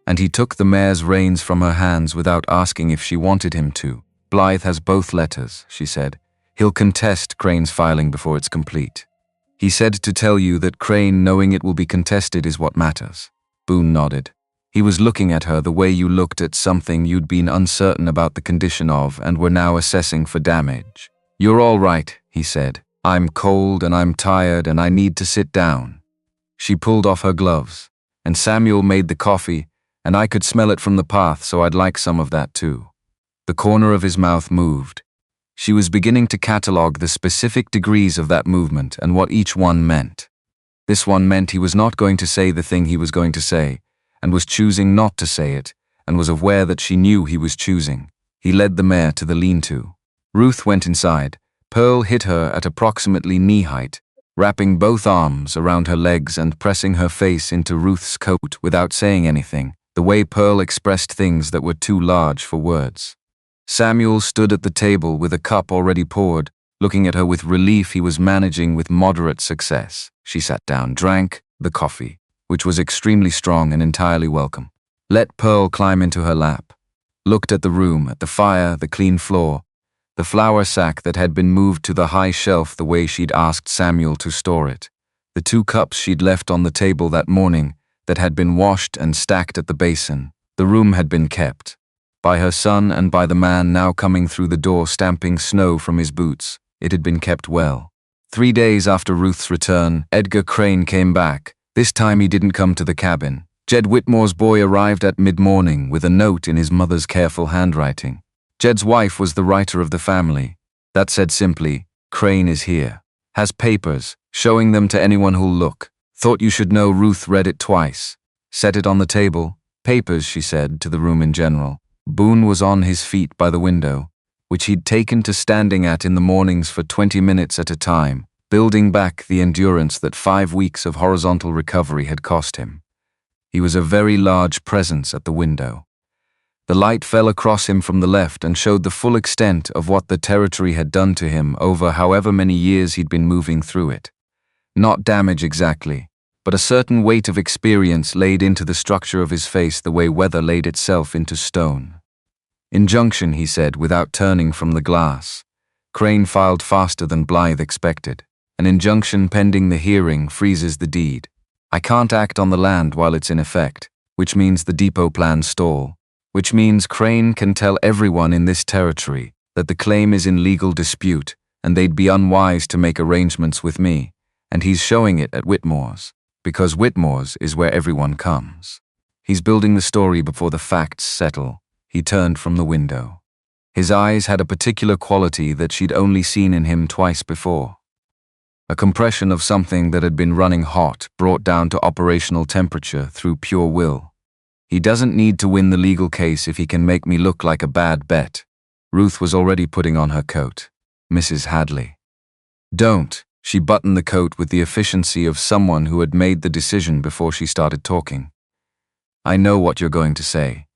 and he took the mare's reins from her hands without asking if she wanted him to. Blythe has both letters, she said. He'll contest Crane's filing before it's complete. He said to tell you that Crane knowing it will be contested is what matters. Boone nodded. He was looking at her the way you looked at something you'd been uncertain about the condition of and were now assessing for damage. You're all right, he said. I'm cold and I'm tired and I need to sit down. She pulled off her gloves, and Samuel made the coffee, And I could smell it from the path, so I'd like some of that too. The corner of his mouth moved. She was beginning to catalogue the specific degrees of that movement and what each one meant. This one meant he was not going to say the thing he was going to say, and was choosing not to say it, and was aware that she knew he was choosing. He led the mare to the lean-to. Ruth went inside. Pearl hit her at approximately knee-height, wrapping both arms around her legs and pressing her face into Ruth's coat without saying anything, the way Pearl expressed things that were too large for words. Samuel stood at the table with a cup already poured, looking at her with relief he was managing with moderate success. She sat down, drank the coffee, which was extremely strong and entirely welcome. Let Pearl climb into her lap. Looked at the room, at the fire, the clean floor, the flour sack that had been moved to the high shelf the way she'd asked Samuel to store it, the 2 cups she'd left on the table that morning that had been washed and stacked at the basin. The room had been kept. By her son and by the man now coming through the door stamping snow from his boots, it had been kept well. 3 days after Ruth's return, Edgar Crane came back. This time he didn't come to the cabin. Jed Whitmore's boy arrived at mid-morning with a note in his mother's careful handwriting. Jed's wife was the writer of the family. That said simply, Crane is here. Has papers, showing them to anyone who'll look. Thought you should know. Ruth read it twice. Set it on the table. Papers, she said, to the room in general. Boone was on his feet by the window, which he'd taken to standing at in the mornings for 20 minutes at a time, building back the endurance that 5 weeks of horizontal recovery had cost him. He was a very large presence at the window. The light fell across him from the left and showed the full extent of what the territory had done to him over however many years he'd been moving through it. Not damage exactly, but a certain weight of experience laid into the structure of his face the way weather laid itself into stone. Injunction, he said, without turning from the glass. Crane filed faster than Blythe expected. An injunction pending the hearing freezes the deed. I can't act on the land while it's in effect, which means the depot plans stall, which means Crane can tell everyone in this territory that the claim is in legal dispute and they'd be unwise to make arrangements with me, and he's showing it at Whitmore's, because Whitmore's is where everyone comes. He's building the story before the facts settle. He turned from the window. His eyes had a particular quality that she'd only seen in him twice before. A compression of something that had been running hot, brought down to operational temperature through pure will. He doesn't need to win the legal case if he can make me look like a bad bet. Ruth was already putting on her coat. Mrs. Hadley. Don't. She buttoned the coat with the efficiency of someone who had made the decision before she started talking. I know what you're going to say.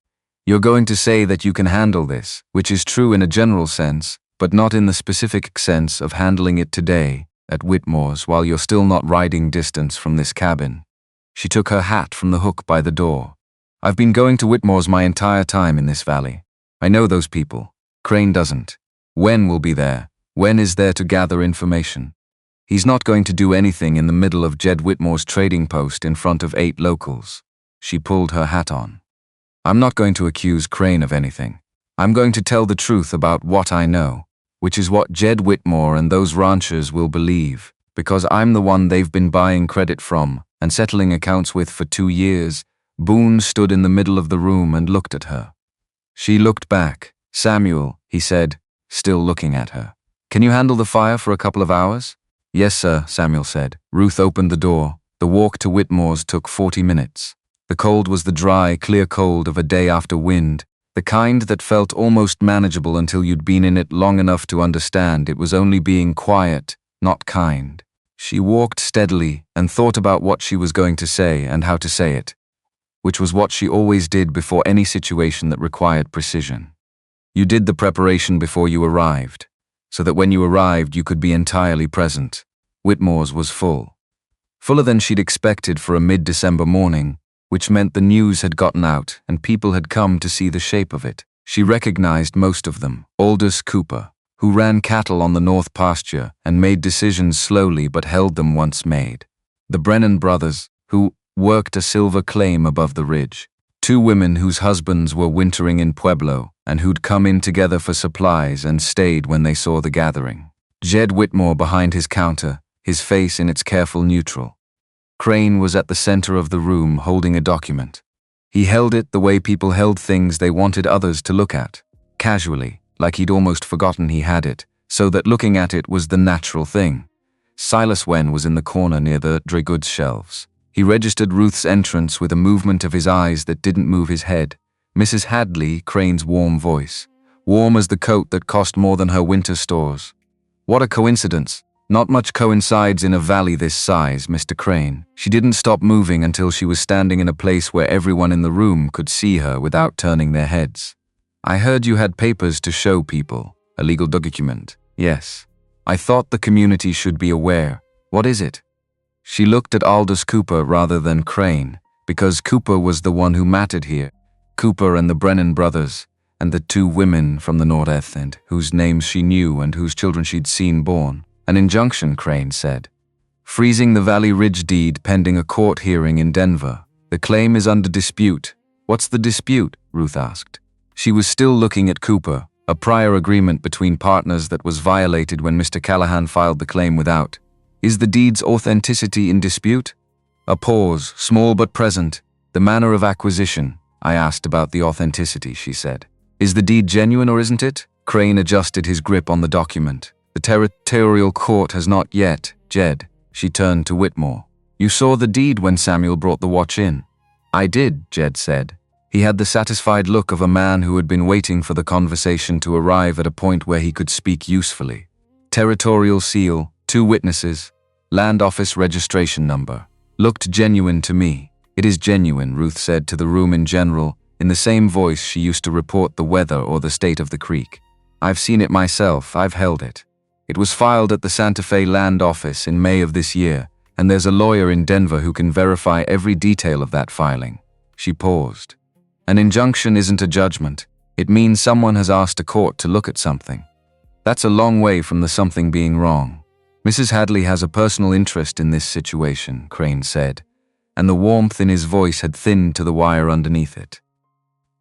You're going to say that you can handle this, which is true in a general sense, but not in the specific sense of handling it today, at Whitmore's, while you're still not riding distance from this cabin. She took her hat from the hook by the door. I've been going to Whitmore's my entire time in this valley. I know those people. Crane doesn't. Wen will be there. Wen is there to gather information. He's not going to do anything in the middle of Jed Whitmore's trading post in front of 8 locals. She pulled her hat on. I'm not going to accuse Crane of anything. I'm going to tell the truth about what I know, which is what Jed Whitmore and those ranchers will believe, because I'm the one they've been buying credit from and settling accounts with for 2 years. Boone stood in the middle of the room and looked at her. She looked back. Samuel, he said, still looking at her. Can you handle the fire for a couple of hours? Yes, sir, Samuel said. Ruth opened the door. The walk to Whitmore's took 40 minutes. The cold was the dry, clear cold of a day after wind, the kind that felt almost manageable until you'd been in it long enough to understand it was only being quiet, not kind. She walked steadily and thought about what she was going to say and how to say it, which was what she always did before any situation that required precision. You did the preparation before you arrived, so that when you arrived you could be entirely present. Whitmore's was full. Fuller than she'd expected for a mid-December morning, which meant the news had gotten out and people had come to see the shape of it. She recognized most of them. Aldous Cooper, who ran cattle on the north pasture and made decisions slowly but held them once made. The Brennan brothers, who worked a silver claim above the ridge. 2 women whose husbands were wintering in Pueblo and who'd come in together for supplies and stayed when they saw the gathering. Jed Whitmore behind his counter, his face in its careful neutral. Crane was at the center of the room holding a document. He held it the way people held things they wanted others to look at, casually, like he'd almost forgotten he had it, so that looking at it was the natural thing. Silas Wen was in the corner near the dry goods shelves. He registered Ruth's entrance with a movement of his eyes that didn't move his head. Mrs. Hadley, Crane's warm voice. Warm as the coat that cost more than her winter stores. What a coincidence. Not much coincides in a valley this size, Mr. Crane. She didn't stop moving until she was standing in a place where everyone in the room could see her without turning their heads. I heard you had papers to show people. A legal document. Yes. I thought the community should be aware. What is it? She looked at Aldous Cooper rather than Crane, because Cooper was the one who mattered here. Cooper and the Brennan brothers, and the two women from the North End, whose names she knew and whose children she'd seen born. An injunction, Crane said. Freezing the Valley Ridge deed pending a court hearing in Denver. The claim is under dispute. What's the dispute? Ruth asked. She was still looking at Cooper, a prior agreement between partners that was violated when Mr. Callahan filed the claim without. Is the deed's authenticity in dispute? A pause, small but present. The manner of acquisition. I asked about the authenticity, she said. Is the deed genuine or isn't it? Crane adjusted his grip on the document. The territorial court has not yet, Jed. She turned to Whitmore. You saw the deed when Samuel brought the watch in. I did, Jed said. He had the satisfied look of a man who had been waiting for the conversation to arrive at a point where he could speak usefully. Territorial seal, 2 witnesses, land office registration number. Looked genuine to me. It is genuine, Ruth said to the room in general, in the same voice she used to report the weather or the state of the creek. I've seen it myself, I've held it. It was filed at the Santa Fe land office in May of this year, and there's a lawyer in Denver who can verify every detail of that filing. She paused. An injunction isn't a judgment. It means someone has asked a court to look at something. That's a long way from the something being wrong. Mrs. Hadley has a personal interest in this situation, Crane said, and the warmth in his voice had thinned to the wire underneath it.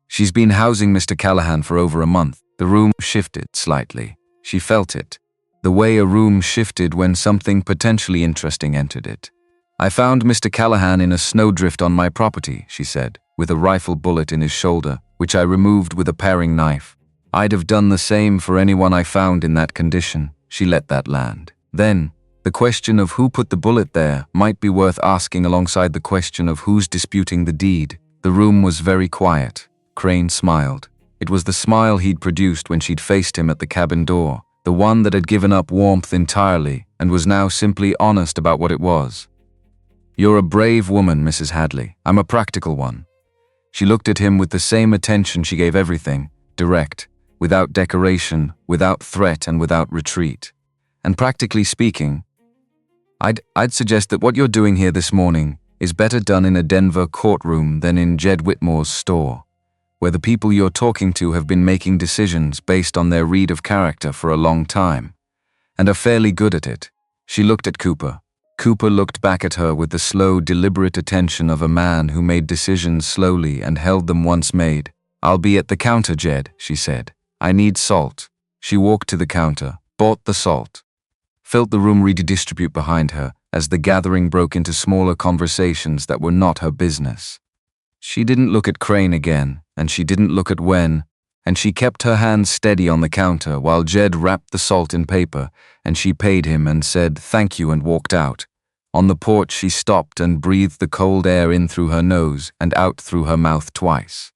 She's been housing Mr. Callahan for over a month. The room shifted slightly. She felt it. The way a room shifted when something potentially interesting entered it. I found Mr. Callahan in a snowdrift on my property, she said, with a rifle bullet in his shoulder, which I removed with a paring knife. I'd have done the same for anyone I found in that condition. She let that land. Then, the question of who put the bullet there might be worth asking alongside the question of who's disputing the deed. The room was very quiet. Crane smiled. It was the smile he'd produced when she'd faced him at the cabin door. The one that had given up warmth entirely and was now simply honest about what it was. You're a brave woman, Mrs. Hadley. I'm a practical one. She looked at him with the same attention she gave everything, direct, without decoration, without threat, and without retreat. And practically speaking, I'd suggest that what you're doing here this morning is better done in a Denver courtroom than in Jed Whitmore's store, where the people you're talking to have been making decisions based on their read of character for a long time, and are fairly good at it. She looked at Cooper. Cooper looked back at her with the slow, deliberate attention of a man who made decisions slowly and held them once made. I'll be at the counter, Jed, she said. I need salt. She walked to the counter, bought the salt, felt the room redistribute behind her as the gathering broke into smaller conversations that were not her business. She didn't look at Crane again, and she didn't look at Wen, and she kept her hands steady on the counter while Jed wrapped the salt in paper, and she paid him and said thank you and walked out. On the porch she stopped and breathed the cold air in through her nose and out through her mouth twice.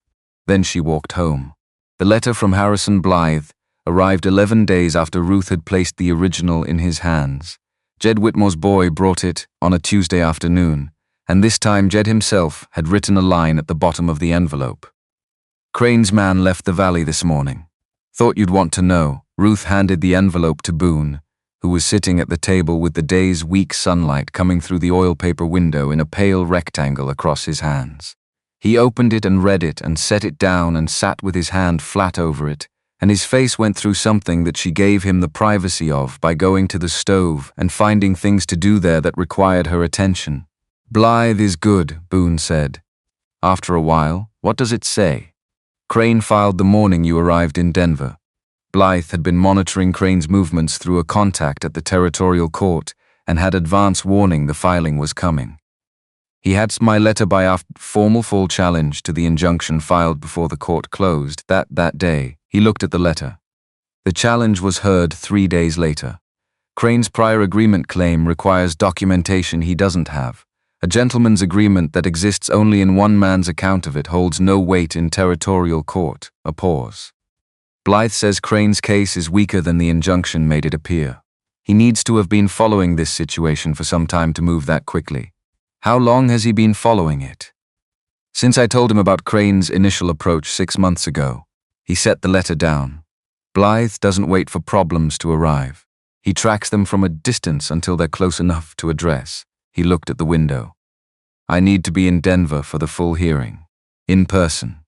Then she walked home. The letter from Harrison Blythe arrived 11 days after Ruth had placed the original in his hands. Jed Whitmore's boy brought it on a Tuesday afternoon, and this time Jed himself had written a line at the bottom of the envelope. Crane's man left the valley this morning. Thought you'd want to know. Ruth handed the envelope to Boone, who was sitting at the table with the day's weak sunlight coming through the oil paper window in a pale rectangle across his hands. He opened it and read it and set it down and sat with his hand flat over it, and his face went through something that she gave him the privacy of by going to the stove and finding things to do there that required her attention. Blythe is good, Boone said. After a while, what does it say? Crane filed the morning you arrived in Denver. Blythe had been monitoring Crane's movements through a contact at the territorial court and had advance warning the filing was coming. He had my letter by our formal full challenge to the injunction filed before the court closed. That day, he looked at the letter. The challenge was heard 3 days later. Crane's prior agreement claim requires documentation he doesn't have. A gentleman's agreement that exists only in one man's account of it holds no weight in territorial court. A pause. Blythe says Crane's case is weaker than the injunction made it appear. He needs to have been following this situation for some time to move that quickly. How long has he been following it? Since I told him about Crane's initial approach 6 months ago. He set the letter down. Blythe doesn't wait for problems to arrive. He tracks them from a distance until they're close enough to address. He looked at the window. I need to be in Denver for the full hearing. In person.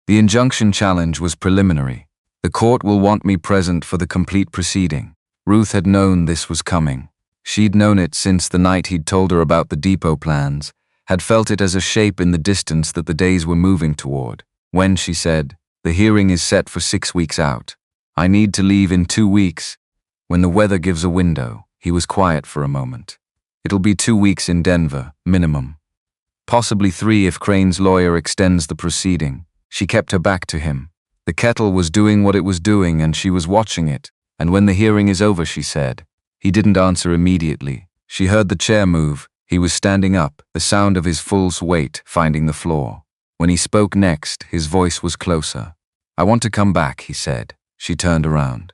The injunction challenge was preliminary. The court will want me present for the complete proceeding. Ruth had known this was coming. She'd known it since the night he'd told her about the depot plans, had felt it as a shape in the distance that the days were moving toward. When she said, the hearing is set for 6 weeks out. I need to leave in 2 weeks. When the weather gives a window, he was quiet for a moment. It'll be 2 weeks in Denver, minimum. Possibly 3 if Crane's lawyer extends the proceeding. She kept her back to him. The kettle was doing what it was doing and she was watching it. And when the hearing is over, she said. He didn't answer immediately. She heard the chair move. He was standing up, the sound of his full weight finding the floor. When he spoke next, his voice was closer. I want to come back, he said. She turned around.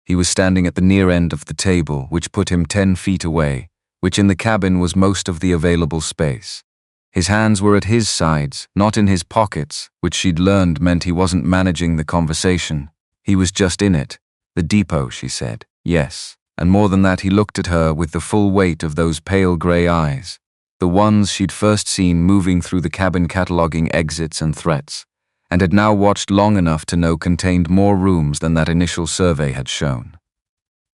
He was standing at the near end of the table, which put him 10 feet away, which in the cabin was most of the available space. His hands were at his sides, not in his pockets, which she'd learned meant he wasn't managing the conversation. He was just in it. The depot, she said. Yes. And more than that, he looked at her with the full weight of those pale grey eyes, the ones she'd first seen moving through the cabin cataloguing exits and threats, and had now watched long enough to know contained more rooms than that initial survey had shown.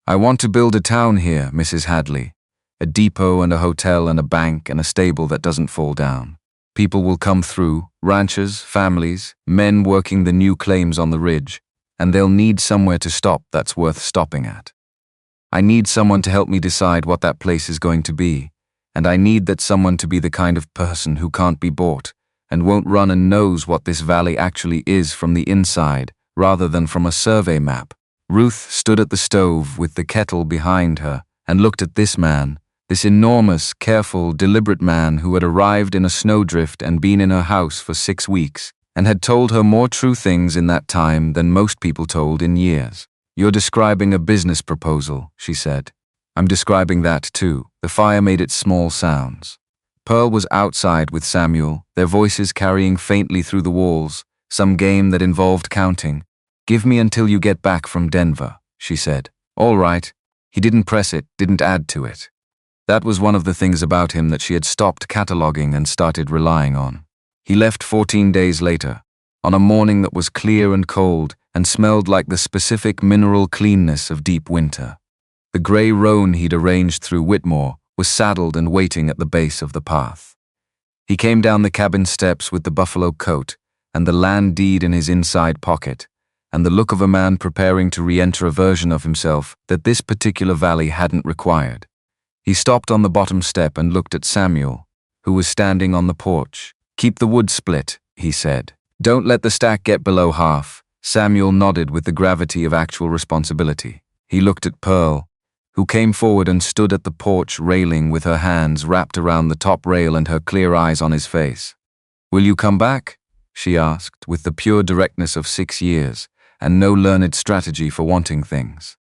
I want to build a town here, Mrs. Hadley. A depot and a hotel and a bank and a stable that doesn't fall down. People will come through, ranchers, families, men working the new claims on the ridge, and they'll need somewhere to stop that's worth stopping at. I need someone to help me decide what that place is going to be, and I need that someone to be the kind of person who can't be bought and won't run and knows what this valley actually is from the inside rather than from a survey map. Ruth stood at the stove with the kettle behind her and looked at this man, this enormous, careful, deliberate man who had arrived in a snowdrift and been in her house for 6 weeks and had told her more true things in that time than most people told in years. You're describing a business proposal, she said. I'm describing that too. The fire made its small sounds. Pearl was outside with Samuel, their voices carrying faintly through the walls, some game that involved counting. Give me until you get back from Denver, she said. All right. He didn't press it, didn't add to it. That was one of the things about him that she had stopped cataloging and started relying on. He left 14 days later, on a morning that was clear and cold and smelled like the specific mineral cleanness of deep winter. The grey roan he'd arranged through Whitmore was saddled and waiting at the base of the path. He came down the cabin steps with the buffalo coat and the land deed in his inside pocket, and the look of a man preparing to re-enter a version of himself that this particular valley hadn't required. He stopped on the bottom step and looked at Samuel, who was standing on the porch. Keep the wood split, he said. Don't let the stack get below half. Samuel nodded with the gravity of actual responsibility. He looked at Pearl, who came forward and stood at the porch railing with her hands wrapped around the top rail and her clear eyes on his face. Will you come back? She asked, with the pure directness of 6 years, and no learned strategy for wanting things.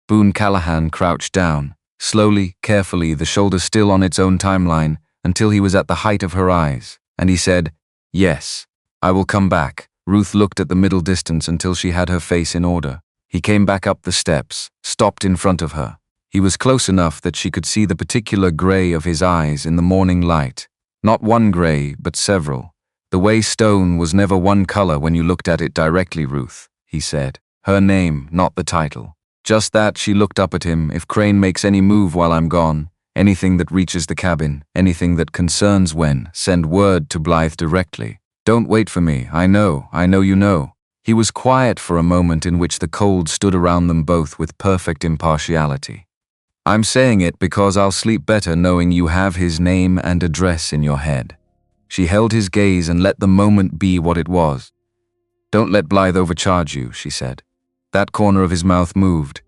Boone Callahan crouched down, slowly, carefully, the shoulder still on its own timeline, until he was at the height of her eyes, and he said, Yes, I will come back. Ruth looked at the middle distance until she had her face in order. He came back up the steps, stopped in front of her. He was close enough that she could see the particular grey of his eyes in the morning light. Not one grey, but several. The way stone was never one color when you looked at it directly, Ruth, he said. Her name, not the title. Just that. She looked up at him. If Crane makes any move while I'm gone, anything that reaches the cabin, anything that concerns Wen, send word to Blythe directly. Don't wait for me. I know you know. He was quiet for a moment in which the cold stood around them both with perfect impartiality. I'm saying it because I'll sleep better knowing you have his name and address in your head. She held his gaze and let the moment be what it was. Don't let Blythe overcharge you, she said. That corner of his mouth moved,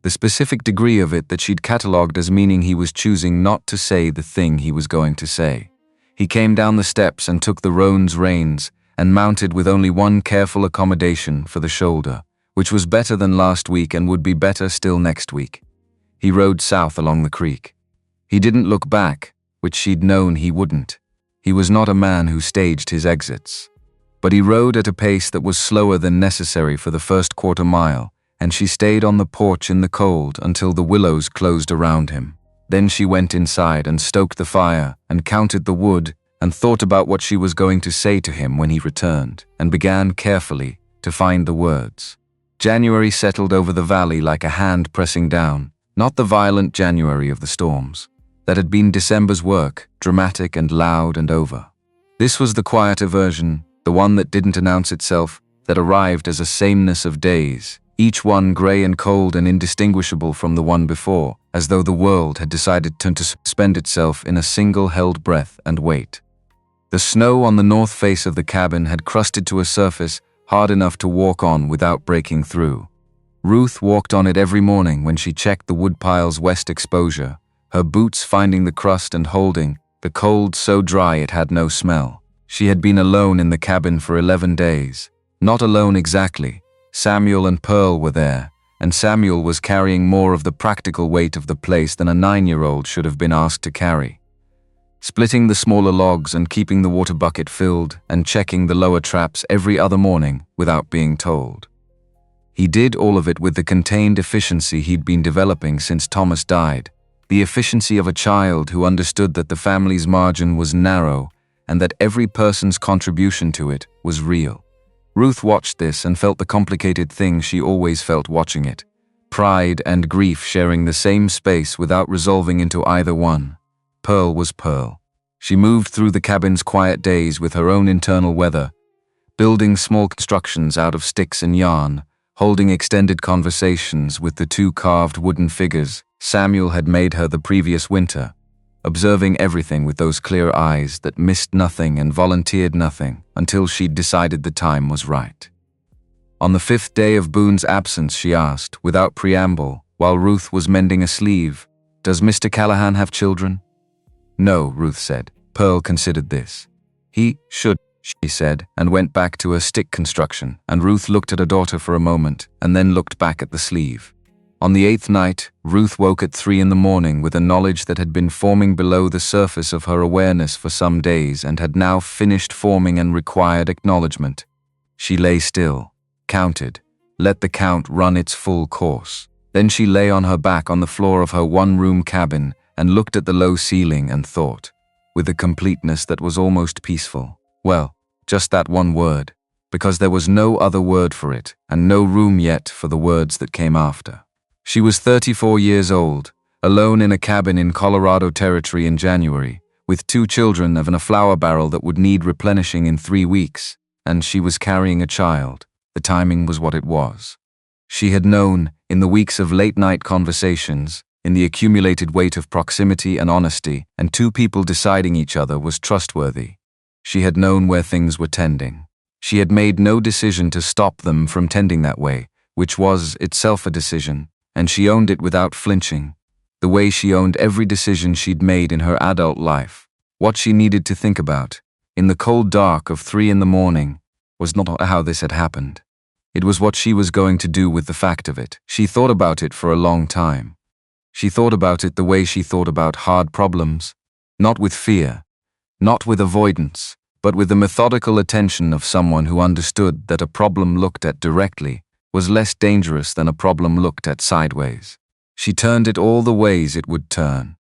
the specific degree of it that she'd catalogued as meaning he was choosing not to say the thing he was going to say. He came down the steps and took the roan's reins and mounted with only one careful accommodation for the shoulder, which was better than last week and would be better still next week. He rode south along the creek. He didn't look back, which she'd known he wouldn't. He was not a man who staged his exits. But he rode at a pace that was slower than necessary for the first quarter mile, and she stayed on the porch in the cold until the willows closed around him. Then she went inside and stoked the fire and counted the wood and thought about what she was going to say to him when he returned, and began carefully to find the words. January settled over the valley like a hand pressing down, not the violent January of the storms. That had been December's work, dramatic and loud and over. This was the quieter version, the one that didn't announce itself, that arrived as a sameness of days, each one grey and cold and indistinguishable from the one before, as though the world had decided to suspend itself in a single held breath and wait. The snow on the north face of the cabin had crusted to a surface hard enough to walk on without breaking through. Ruth walked on it every morning when she checked the woodpile's west exposure, her boots finding the crust and holding the cold so dry it had no smell. She had been alone in the cabin for 11 days. Not alone exactly. Samuel and Pearl were there, and Samuel was carrying more of the practical weight of the place than a 9-year-old should have been asked to carry. Splitting the smaller logs and keeping the water bucket filled and checking the lower traps every other morning without being told. He did all of it with the contained efficiency he'd been developing since Thomas died, the efficiency of a child who understood that the family's margin was narrow and that every person's contribution to it was real. Ruth watched this and felt the complicated thing she always felt watching it. Pride and grief sharing the same space without resolving into either one. Pearl was Pearl. She moved through the cabin's quiet days with her own internal weather, building small constructions out of sticks and yarn, holding extended conversations with the 2 carved wooden figures Samuel had made her the previous winter, observing everything with those clear eyes that missed nothing and volunteered nothing until she'd decided the time was right. On the 5th day of Boone's absence, she asked, without preamble, while Ruth was mending a sleeve, "Does Mr. Callahan have children?" "No," Ruth said. Pearl considered this. "He should," she said, and went back to her stick construction, and Ruth looked at her daughter for a moment, and then looked back at the sleeve. On the 8th night, Ruth woke at 3 in the morning with a knowledge that had been forming below the surface of her awareness for some days and had now finished forming and required acknowledgement. She lay still, counted, let the count run its full course. Then she lay on her back on the floor of her one-room cabin and looked at the low ceiling and thought, with a completeness that was almost peaceful. Well, just that one word, because there was no other word for it, and no room yet for the words that came after. She was 34 years old, alone in a cabin in Colorado Territory in January, with 2 children and a flour barrel that would need replenishing in 3 weeks, and she was carrying a child. The timing was what it was. She had known, in the weeks of late-night conversations, in the accumulated weight of proximity and honesty, and 2 people deciding each other was trustworthy. She had known where things were tending. She had made no decision to stop them from tending that way, which was itself a decision, and she owned it without flinching, the way she owned every decision she'd made in her adult life. What she needed to think about, in the cold dark of 3 in the morning, was not how this had happened. It was what she was going to do with the fact of it. She thought about it for a long time. She thought about it the way she thought about hard problems, not with fear, not with avoidance, but with the methodical attention of someone who understood that a problem looked at directly was less dangerous than a problem looked at sideways. She turned it all the ways it would turn.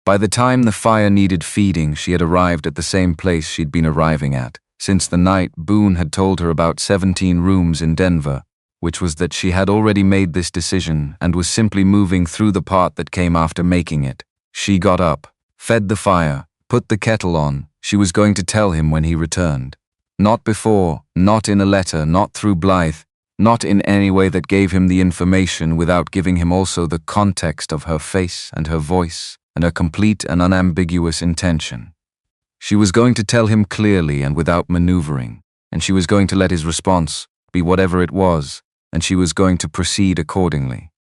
By the time the fire needed feeding, she had arrived at the same place she'd been arriving at since the night Boone had told her about 17 rooms in Denver, which was that she had already made this decision and was simply moving through the part that came after making it. She got up, fed the fire, put the kettle on. She was going to tell him when he returned. Not before, not in a letter, not through Blythe, not in any way that gave him the information without giving him also the context of her face and her voice and her complete and unambiguous intention. She was going to tell him clearly and without maneuvering, and she was going to let his response be whatever it was, and she was going to proceed accordingly.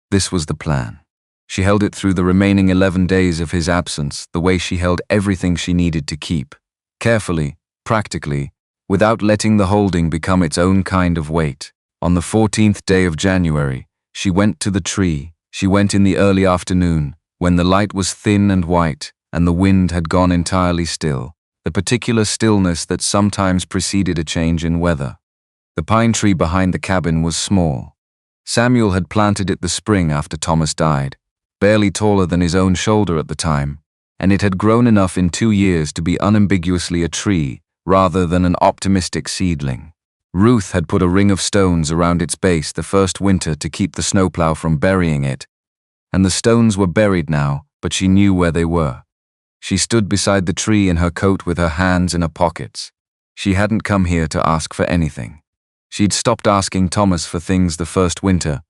This was the plan. She held it through the remaining 11 days of his absence the way she held everything she needed to keep, carefully, practically, without letting the holding become its own kind of weight. On the 14th day of January, she went to the tree. She went in the early afternoon, when the light was thin and white, and the wind had gone entirely still, the particular stillness that sometimes preceded a change in weather. The pine tree behind the cabin was small. Samuel had planted it the spring after Thomas died, barely taller than his own shoulder at the time, and it had grown enough in 2 years to be unambiguously a tree rather than an optimistic seedling. Ruth had put a ring of stones around its base the first winter to keep the snowplow from burying it, and the stones were buried now, but she knew where they were. She stood beside the tree in her coat with her hands in her pockets. She hadn't come here to ask for anything. She'd stopped asking Thomas for things the first winter,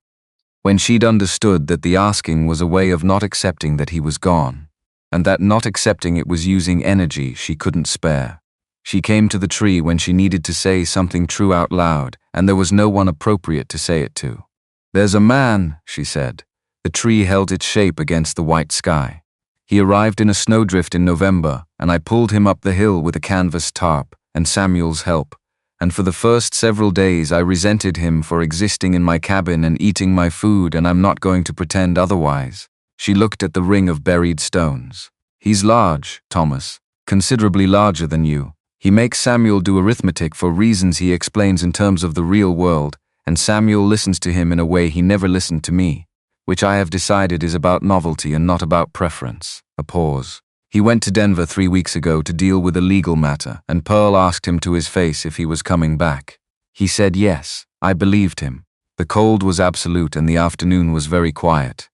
when she'd understood that the asking was a way of not accepting that he was gone, and that not accepting it was using energy she couldn't spare. She came to the tree when she needed to say something true out loud, and there was no one appropriate to say it to. "There's a man," she said. The tree held its shape against the white sky. He arrived in a snowdrift in November, and I pulled him up the hill with a canvas tarp and Samuel's help, and for the first several days I resented him for existing in my cabin and eating my food, and I'm not going to pretend otherwise. She looked at the ring of buried stones. "He's large, Thomas, considerably larger than you. He makes Samuel do arithmetic for reasons he explains in terms of the real world, and Samuel listens to him in a way he never listened to me, which I have decided is about novelty and not about preference." A pause. "He went to Denver 3 weeks ago to deal with a legal matter, and Pearl asked him to his face if he was coming back. He said yes. I believed him. The cold was absolute and the afternoon was very quiet.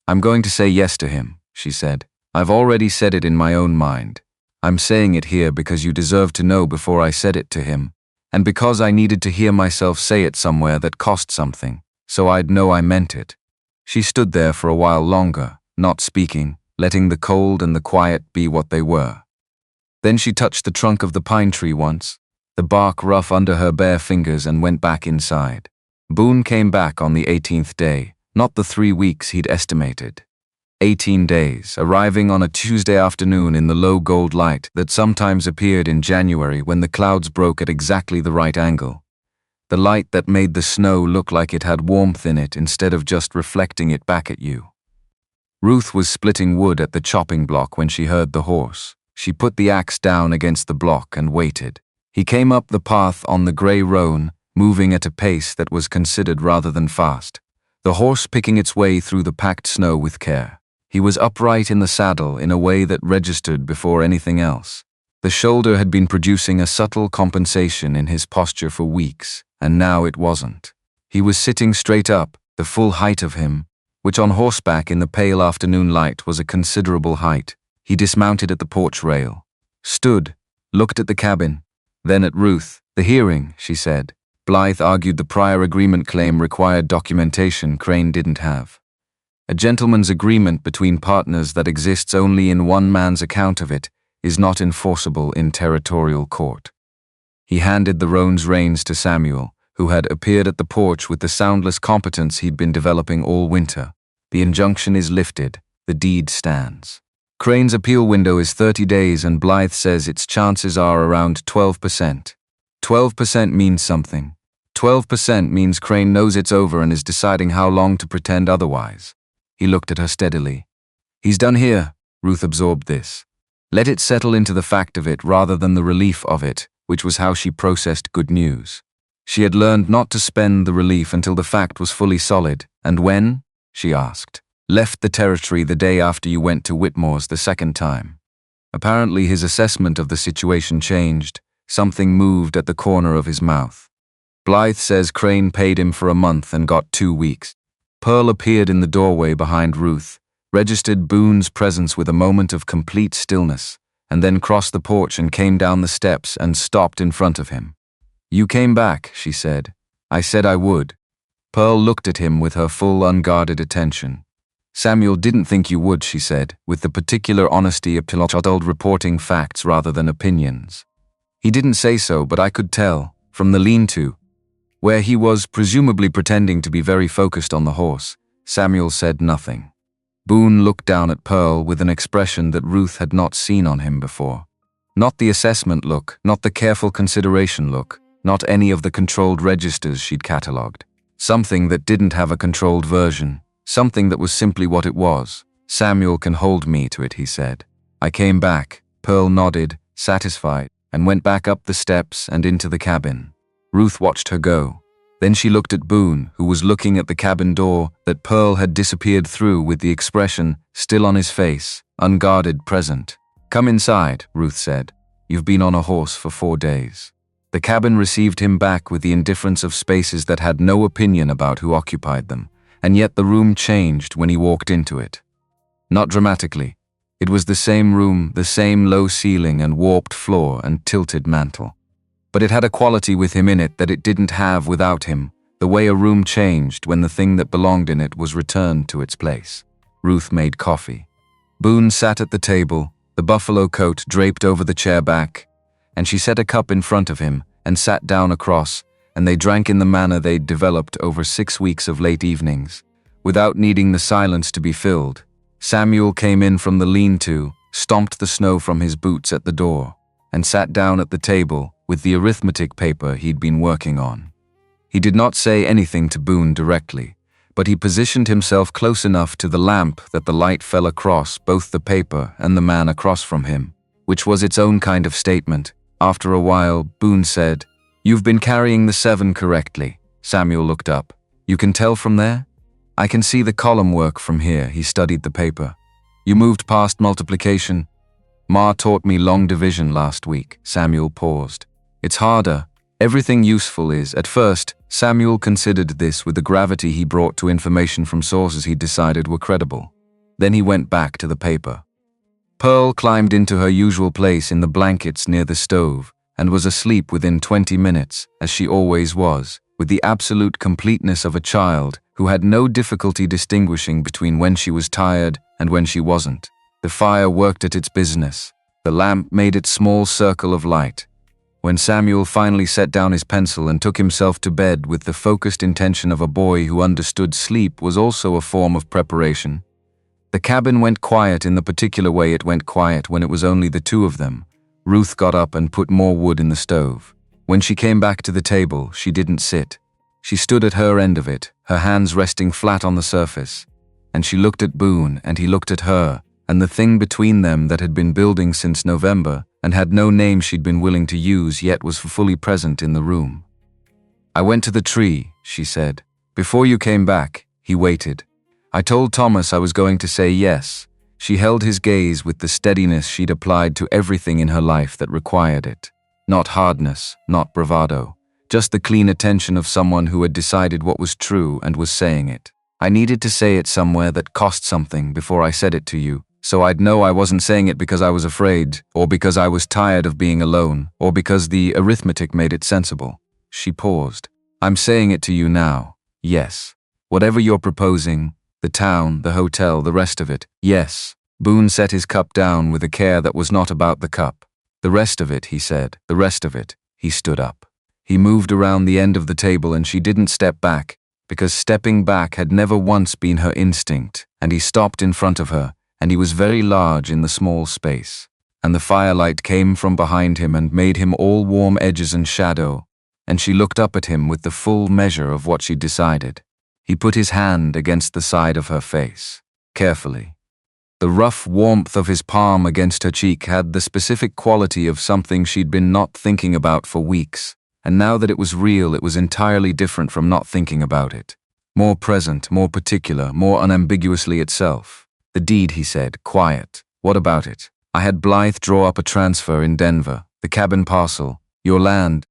I'm going to say yes to him," she said. "I've already said it in my own mind. I'm saying it here because you deserve to know before I said it to him, and because I needed to hear myself say it somewhere that cost something, so I'd know I meant it." She stood there for a while longer, not speaking, letting the cold and the quiet be what they were. Then she touched the trunk of the pine tree once, the bark rough under her bare fingers, and went back inside. Boone came back on the 18th day, not the 3 weeks he'd estimated. 18 days, arriving on a Tuesday afternoon in the low gold light that sometimes appeared in January when the clouds broke at exactly the right angle. The light that made the snow look like it had warmth in it instead of just reflecting it back at you. Ruth was splitting wood at the chopping block when she heard the horse. She put the axe down against the block and waited. He came up the path on the grey roan, moving at a pace that was considered rather than fast, the horse picking its way through the packed snow with care. He was upright in the saddle in a way that registered before anything else. The shoulder had been producing a subtle compensation in his posture for weeks, and now it wasn't. He was sitting straight up, the full height of him, which on horseback in the pale afternoon light was a considerable height. He dismounted at the porch rail, stood, looked at the cabin, then at Ruth. "The hearing," she said. Blythe argued the prior agreement claim required documentation Crane didn't have. A gentleman's agreement between partners that exists only in one man's account of it is not enforceable in territorial court. He handed the roan's reins to Samuel, who had appeared at the porch with the soundless competence he'd been developing all winter. "The injunction is lifted. The deed stands. Crane's appeal window is 30 days and Blythe says its chances are around 12%. 12% means something. 12% means Crane knows it's over and is deciding how long to pretend otherwise." He looked at her steadily. "He's done here." Ruth absorbed this. Let it settle into the fact of it rather than the relief of it, which was how she processed good news. She had learned not to spend the relief until the fact was fully solid. "And when?" she asked. "Left the territory the day after you went to Whitmore's the second time." Apparently his assessment of the situation changed. Something moved at the corner of his mouth. "Blythe says Crane paid him for a month and got 2 weeks. Pearl appeared in the doorway behind Ruth, registered Boone's presence with a moment of complete stillness, and then crossed the porch and came down the steps and stopped in front of him. "You came back," she said. I said I would. Pearl looked at him with her full unguarded attention. Samuel didn't think you would, she said, with the particular honesty of child reporting facts rather than opinions. He didn't say so, but I could tell, from the lean-to, where he was presumably pretending to be very focused on the horse. Samuel said nothing. Boone looked down at Pearl with an expression that Ruth had not seen on him before. Not the assessment look, not the careful consideration look, not any of the controlled registers she'd catalogued. Something that didn't have a controlled version, something that was simply what it was. Samuel can hold me to it, he said. I came back. Pearl nodded, satisfied, and went back up the steps and into the cabin. Ruth watched her go. Then she looked at Boone, who was looking at the cabin door that Pearl had disappeared through with the expression still on his face, unguarded, present. Come inside, Ruth said. You've been on a horse for 4 days. The cabin received him back with the indifference of spaces that had no opinion about who occupied them, and yet the room changed when he walked into it. Not dramatically. It was the same room, the same low ceiling and warped floor and tilted mantel. But it had a quality with him in it that it didn't have without him, the way a room changed when the thing that belonged in it was returned to its place. Ruth made coffee. Boone sat at the table, the buffalo coat draped over the chair back, and she set a cup in front of him and sat down across, and they drank in the manner they'd developed over 6 weeks of late evenings, without needing the silence to be filled. Samuel came in from the lean-to, stomped the snow from his boots at the door, and sat down at the table with the arithmetic paper he'd been working on. He did not say anything to Boone directly, but he positioned himself close enough to the lamp that the light fell across both the paper and the man across from him, which was its own kind of statement. After a while, Boone said, "You've been carrying the 7 correctly." Samuel looked up. "You can tell from there?" "I can see the column work from here." He studied the paper. "You moved past multiplication?" "Ma taught me long division last week." Samuel paused. "It's harder. Everything useful is." At first, Samuel considered this with the gravity he brought to information from sources he decided were credible. Then he went back to the paper. Pearl climbed into her usual place in the blankets near the stove and was asleep within 20 minutes, as she always was, with the absolute completeness of a child who had no difficulty distinguishing between when she was tired and when she wasn't. The fire worked at its business. The lamp made its small circle of light. When Samuel finally set down his pencil and took himself to bed with the focused intention of a boy who understood sleep was also a form of preparation, the cabin went quiet in the particular way it went quiet when it was only the two of them. Ruth got up and put more wood in the stove. When she came back to the table, she didn't sit. She stood at her end of it, her hands resting flat on the surface, and she looked at Boone and he looked at her, and the thing between them that had been building since November and had no name she'd been willing to use yet was fully present in the room. "I went to the tree," she said. "Before you came back." He waited. "I told Thomas I was going to say yes." She held his gaze with the steadiness she'd applied to everything in her life that required it. Not hardness, not bravado, just the clean attention of someone who had decided what was true and was saying it. "I needed to say it somewhere that cost something before I said it to you, so I'd know I wasn't saying it because I was afraid, or because I was tired of being alone, or because the arithmetic made it sensible." She paused. "I'm saying it to you now. Yes. Whatever you're proposing, the town, the hotel, the rest of it, yes." Boone set his cup down with a care that was not about the cup. "The rest of it," he said, "the rest of it." He stood up. He moved around the end of the table and she didn't step back, because stepping back had never once been her instinct, and he stopped in front of her, and he was very large in the small space, and the firelight came from behind him and made him all warm edges and shadow, and she looked up at him with the full measure of what she'd decided. He put his hand against the side of her face, carefully. The rough warmth of his palm against her cheek had the specific quality of something she'd been not thinking about for weeks, and now that it was real, it was entirely different from not thinking about it. More present, more particular, more unambiguously itself. "The deed," he said, quiet. "What about it?" "I had Blythe draw up a transfer in Denver, the cabin parcel, your land,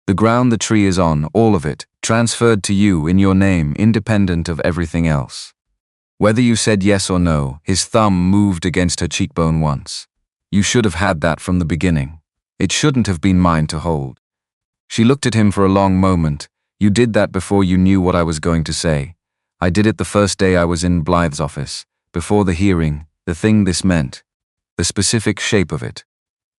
the ground the tree is on, all of it, transferred to you in your name, independent of everything else. Whether you said yes or no." His thumb moved against her cheekbone once. "You should have had that from the beginning. It shouldn't have been mine to hold." She looked at him for a long moment, You did that before you knew what I was going to say. I did it the first day I was in Blythe's office, before the hearing, the thing this meant. The specific shape of it.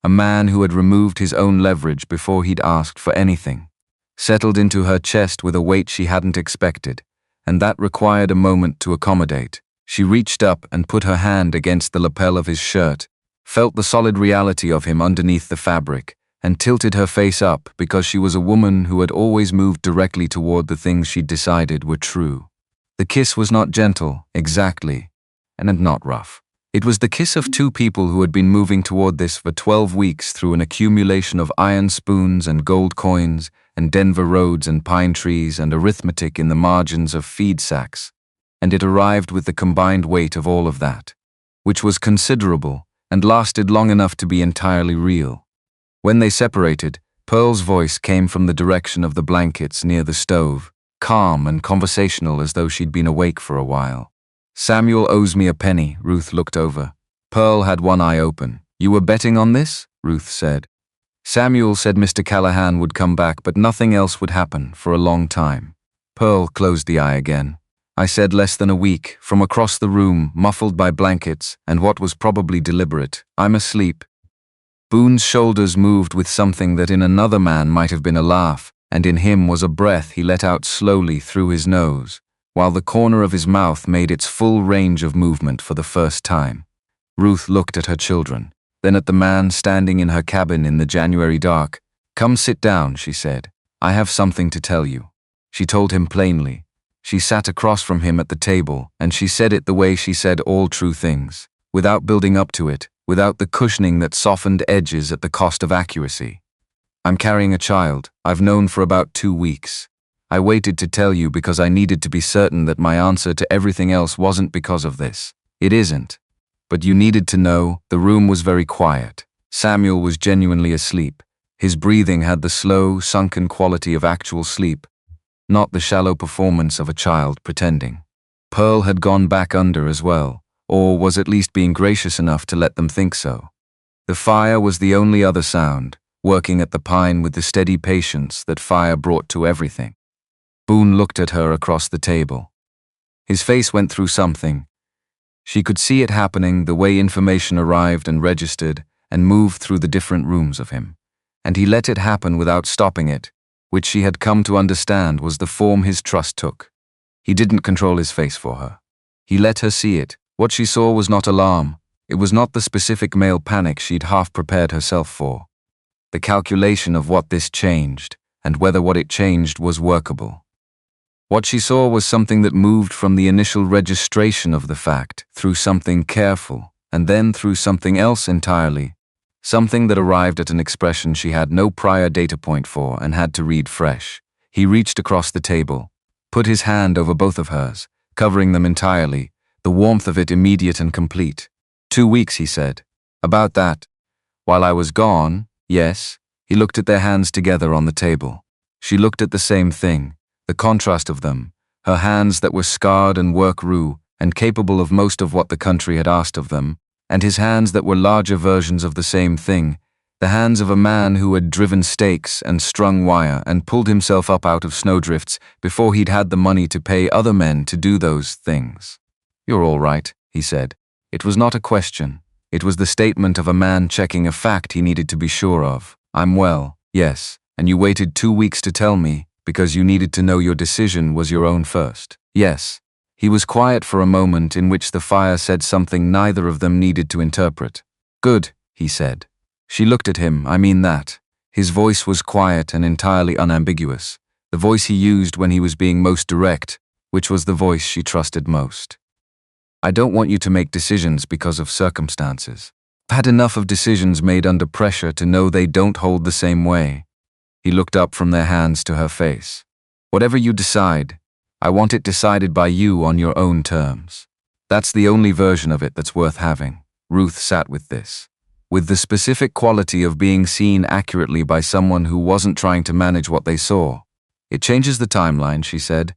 A man who had removed his own leverage before he'd asked for anything. Settled into her chest with a weight she hadn't expected, and that required a moment to accommodate. She reached up and put her hand against the lapel of his shirt, felt the solid reality of him underneath the fabric, and tilted her face up because she was a woman who had always moved directly toward the things she'd decided were true. The kiss was not gentle, exactly, and not rough. It was the kiss of two people who had been moving toward this for 12 weeks through an accumulation of iron spoons and gold coins and Denver roads and pine trees and arithmetic in the margins of feed sacks, and it arrived with the combined weight of all of that, which was considerable and lasted long enough to be entirely real. When they separated, Pearl's voice came from the direction of the blankets near the stove, calm and conversational as though she'd been awake for a while. Samuel owes me a penny, Ruth looked over. Pearl had one eye open. You were betting on this? Ruth said. Samuel said Mr. Callahan would come back, but nothing else would happen for a long time. Pearl closed the eye again. I said less than a week, from across the room, muffled by blankets, and what was probably deliberate. I'm asleep. Boone's shoulders moved with something that in another man might have been a laugh, and in him was a breath he let out slowly through his nose, while the corner of his mouth made its full range of movement for the first time. Ruth looked at her children, then at the man standing in her cabin in the January dark. Come sit down, she said. I have something to tell you. She told him plainly. She sat across from him at the table, and she said it the way she said all true things, without building up to it, without the cushioning that softened edges at the cost of accuracy. I'm carrying a child I've known for about 2 weeks. I waited to tell you because I needed to be certain that my answer to everything else wasn't because of this. It isn't. But you needed to know. The room was very quiet. Samuel was genuinely asleep. His breathing had the slow, sunken quality of actual sleep, not the shallow performance of a child pretending. Pearl had gone back under as well, or was at least being gracious enough to let them think so. The fire was the only other sound, working at the pine with the steady patience that fire brought to everything. Boone looked at her across the table. His face went through something. She could see it happening, the way information arrived and registered and moved through the different rooms of him. And he let it happen without stopping it, which she had come to understand was the form his trust took. He didn't control his face for her. He let her see it. What she saw was not alarm. It was not the specific male panic she'd half prepared herself for. The calculation of what this changed, and whether what it changed was workable. What she saw was something that moved from the initial registration of the fact through something careful, and then through something else entirely, something that arrived at an expression she had no prior data point for and had to read fresh. He reached across the table, put his hand over both of hers, covering them entirely, the warmth of it immediate and complete. 2 weeks, he said. About that. While I was gone, yes. He looked at their hands together on the table. She looked at the same thing. The contrast of them, her hands that were scarred and work-rue and capable of most of what the country had asked of them, and his hands that were larger versions of the same thing, the hands of a man who had driven stakes and strung wire and pulled himself up out of snowdrifts before he'd had the money to pay other men to do those things. You're all right, he said. It was not a question. It was the statement of a man checking a fact he needed to be sure of. I'm well, yes, and you waited 2 weeks to tell me, because you needed to know your decision was your own first. Yes. He was quiet for a moment in which the fire said something neither of them needed to interpret. Good, he said. She looked at him. I mean that. His voice was quiet and entirely unambiguous, the voice he used when he was being most direct, which was the voice she trusted most. I don't want you to make decisions because of circumstances. I've had enough of decisions made under pressure to know they don't hold the same way. He looked up from their hands to her face. Whatever you decide, I want it decided by you on your own terms. That's the only version of it that's worth having. Ruth sat with this, with the specific quality of being seen accurately by someone who wasn't trying to manage what they saw. It changes the timeline, she said.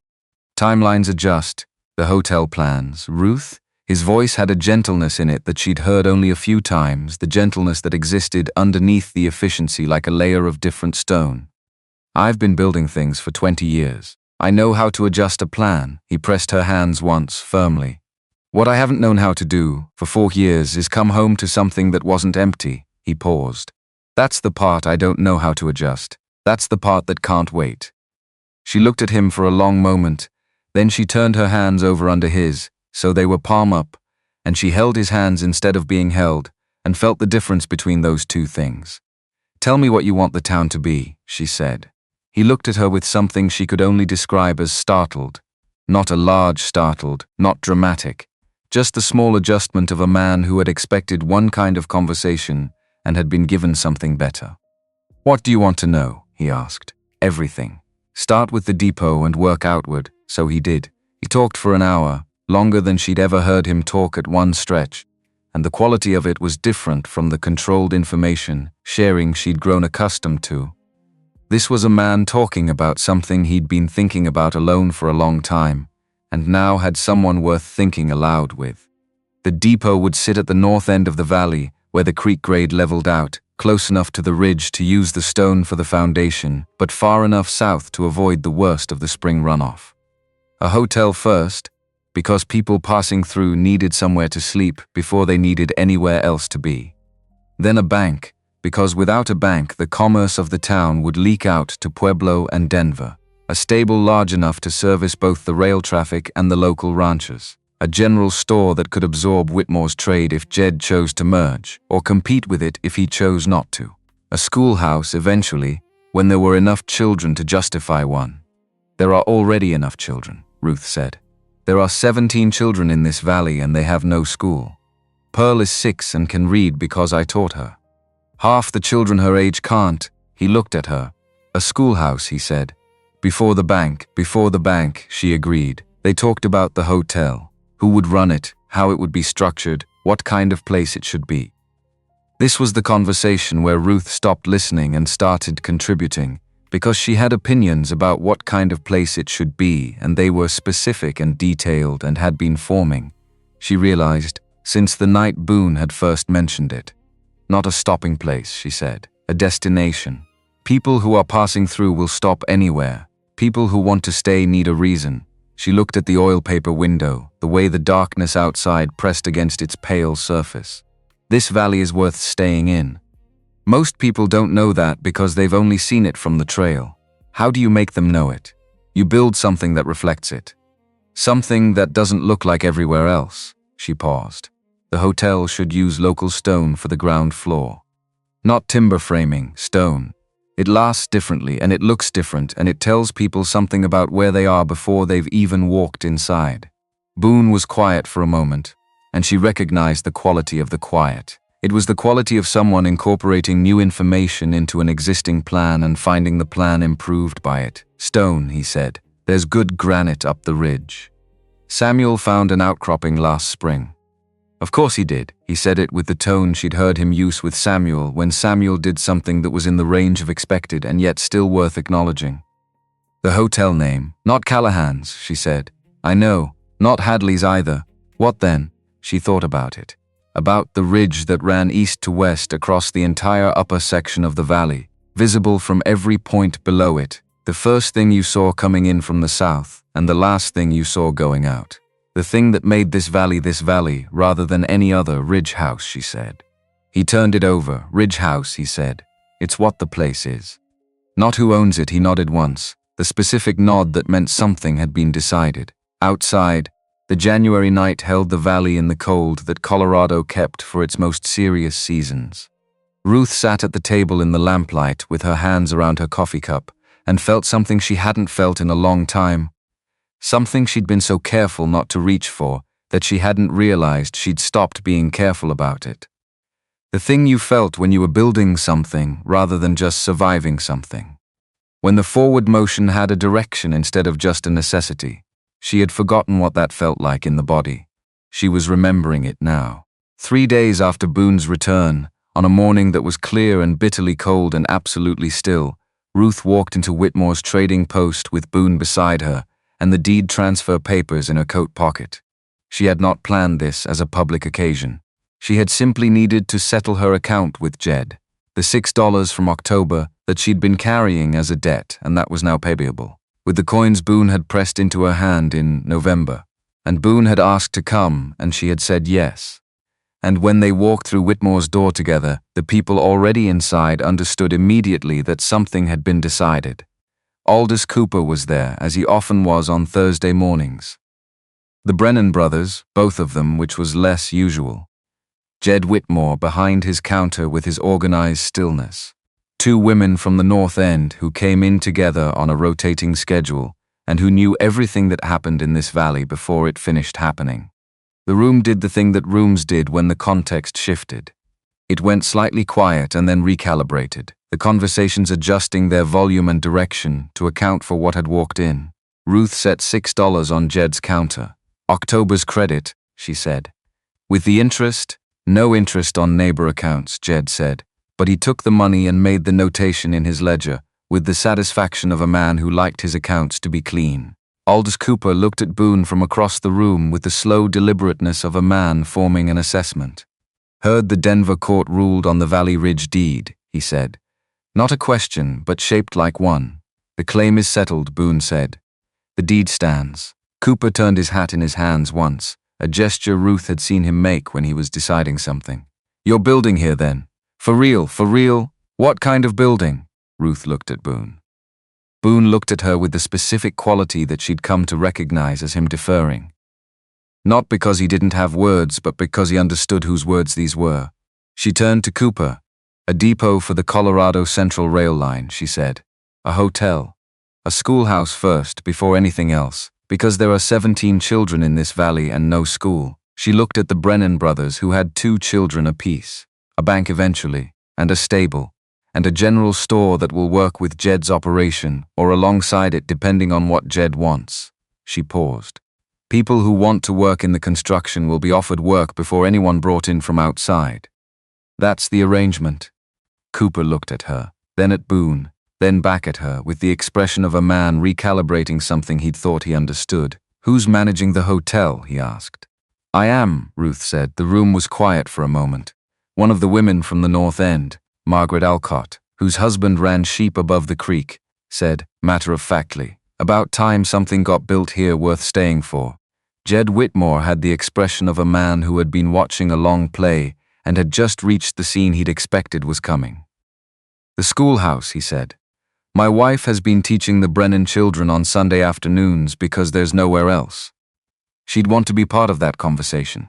Timelines adjust, the hotel plans. Ruth? His voice had a gentleness in it that she'd heard only a few times, the gentleness that existed underneath the efficiency like a layer of different stone. I've been building things for 20 years. I know how to adjust a plan. He pressed her hands once, firmly. What I haven't known how to do, for 4 years, is come home to something that wasn't empty. He paused. That's the part I don't know how to adjust. That's the part that can't wait. She looked at him for a long moment, then she turned her hands over under his, so they were palm up, and she held his hands instead of being held, and felt the difference between those two things. Tell me what you want the town to be, she said. He looked at her with something she could only describe as startled. Not a large startled, not dramatic. Just the small adjustment of a man who had expected one kind of conversation and had been given something better. What do you want to know? He asked. Everything. Start with the depot and work outward, so he did. He talked for an hour, longer than she'd ever heard him talk at one stretch, and the quality of it was different from the controlled information sharing she'd grown accustomed to. This was a man talking about something he'd been thinking about alone for a long time, and now had someone worth thinking aloud with. The depot would sit at the north end of the valley, where the creek grade leveled out, close enough to the ridge to use the stone for the foundation, but far enough south to avoid the worst of the spring runoff. A hotel first, because people passing through needed somewhere to sleep before they needed anywhere else to be. Then a bank, because without a bank the commerce of the town would leak out to Pueblo and Denver. A stable large enough to service both the rail traffic and the local ranchers. A general store that could absorb Whitmore's trade if Jed chose to merge, or compete with it if he chose not to. A schoolhouse eventually, when there were enough children to justify one. There are already enough children, Ruth said. There are 17 children in this valley and they have no school. Pearl is 6 and can read because I taught her. Half the children her age can't. He looked at her. A schoolhouse, he said. Before the bank, she agreed. They talked about the hotel. Who would run it, how it would be structured, what kind of place it should be. This was the conversation where Ruth stopped listening and started contributing, because she had opinions about what kind of place it should be, and they were specific and detailed and had been forming, she realized, since the night Boone had first mentioned it. Not a stopping place, she said, a destination. People who are passing through will stop anywhere. People who want to stay need a reason. She looked at the oil paper window, the way the darkness outside pressed against its pale surface. This valley is worth staying in. Most people don't know that because they've only seen it from the trail. How do you make them know it? You build something that reflects it. Something that doesn't look like everywhere else. She paused. The hotel should use local stone for the ground floor. Not timber framing, stone. It lasts differently and it looks different and it tells people something about where they are before they've even walked inside. Boone was quiet for a moment, and she recognized the quality of the quiet. It was the quality of someone incorporating new information into an existing plan and finding the plan improved by it. Stone, he said. There's good granite up the ridge. Samuel found an outcropping last spring. Of course he did. He said it with the tone she'd heard him use with Samuel when Samuel did something that was in the range of expected and yet still worth acknowledging. The hotel name. Not Callahan's, she said. I know. Not Hadley's either. What then? She thought about it. About the ridge that ran east to west across the entire upper section of the valley, visible from every point below it. The first thing you saw coming in from the south, and the last thing you saw going out. The thing that made this valley, rather than any other ridge house, she said. He turned it over. Ridge house, he said. It's what the place is. Not who owns it, he nodded once. The specific nod that meant something had been decided. Outside, the January night held the valley in the cold that Colorado kept for its most serious seasons. Ruth sat at the table in the lamplight with her hands around her coffee cup and felt something she hadn't felt in a long time. Something she'd been so careful not to reach for that she hadn't realized she'd stopped being careful about it. The thing you felt when you were building something rather than just surviving something. When the forward motion had a direction instead of just a necessity. She had forgotten what that felt like in the body. She was remembering it now. 3 days after Boone's return, on a morning that was clear and bitterly cold and absolutely still, Ruth walked into Whitmore's trading post with Boone beside her and the deed transfer papers in her coat pocket. She had not planned this as a public occasion. She had simply needed to settle her account with Jed. The $6 from October, that she'd been carrying as a debt, and that was now payable. With the coins Boone had pressed into her hand in November, and Boone had asked to come, and she had said yes. And when they walked through Whitmore's door together, the people already inside understood immediately that something had been decided. Aldous Cooper was there, as he often was on Thursday mornings. The Brennan brothers, both of them, which was less usual. Jed Whitmore behind his counter with his organized stillness. Two women from the North End who came in together on a rotating schedule and who knew everything that happened in this valley before it finished happening. The room did the thing that rooms did when the context shifted. It went slightly quiet and then recalibrated, the conversations adjusting their volume and direction to account for what had walked in. Ruth set $6 on Jed's counter. October's credit, she said. With the interest, no interest on neighbor accounts, Jed said. But he took the money and made the notation in his ledger, with the satisfaction of a man who liked his accounts to be clean. Aldous Cooper looked at Boone from across the room with the slow deliberateness of a man forming an assessment. Heard the Denver court ruled on the Valley Ridge deed, he said. Not a question, but shaped like one. The claim is settled, Boone said. The deed stands. Cooper turned his hat in his hands once, a gesture Ruth had seen him make when he was deciding something. You're building here then? For real, for real? What kind of building? Ruth looked at Boone. Boone looked at her with the specific quality that she'd come to recognize as him deferring. Not because he didn't have words, but because he understood whose words these were. She turned to Cooper. A depot for the Colorado Central Rail Line, she said. A hotel. A schoolhouse first, before anything else, because there are 17 children in this valley and no school. She looked at the Brennan brothers who had 2 children apiece. A bank eventually, and a stable, and a general store that will work with Jed's operation or alongside it depending on what Jed wants. She paused. People who want to work in the construction will be offered work before anyone brought in from outside. That's the arrangement. Cooper looked at her, then at Boone, then back at her with the expression of a man recalibrating something he'd thought he understood. Who's managing the hotel? He asked. I am, Ruth said. The room was quiet for a moment. One of the women from the North End, Margaret Alcott, whose husband ran sheep above the creek, said, matter-of-factly, about time something got built here worth staying for. Jed Whitmore had the expression of a man who had been watching a long play and had just reached the scene he'd expected was coming. The schoolhouse, he said. My wife has been teaching the Brennan children on Sunday afternoons because there's nowhere else. She'd want to be part of that conversation.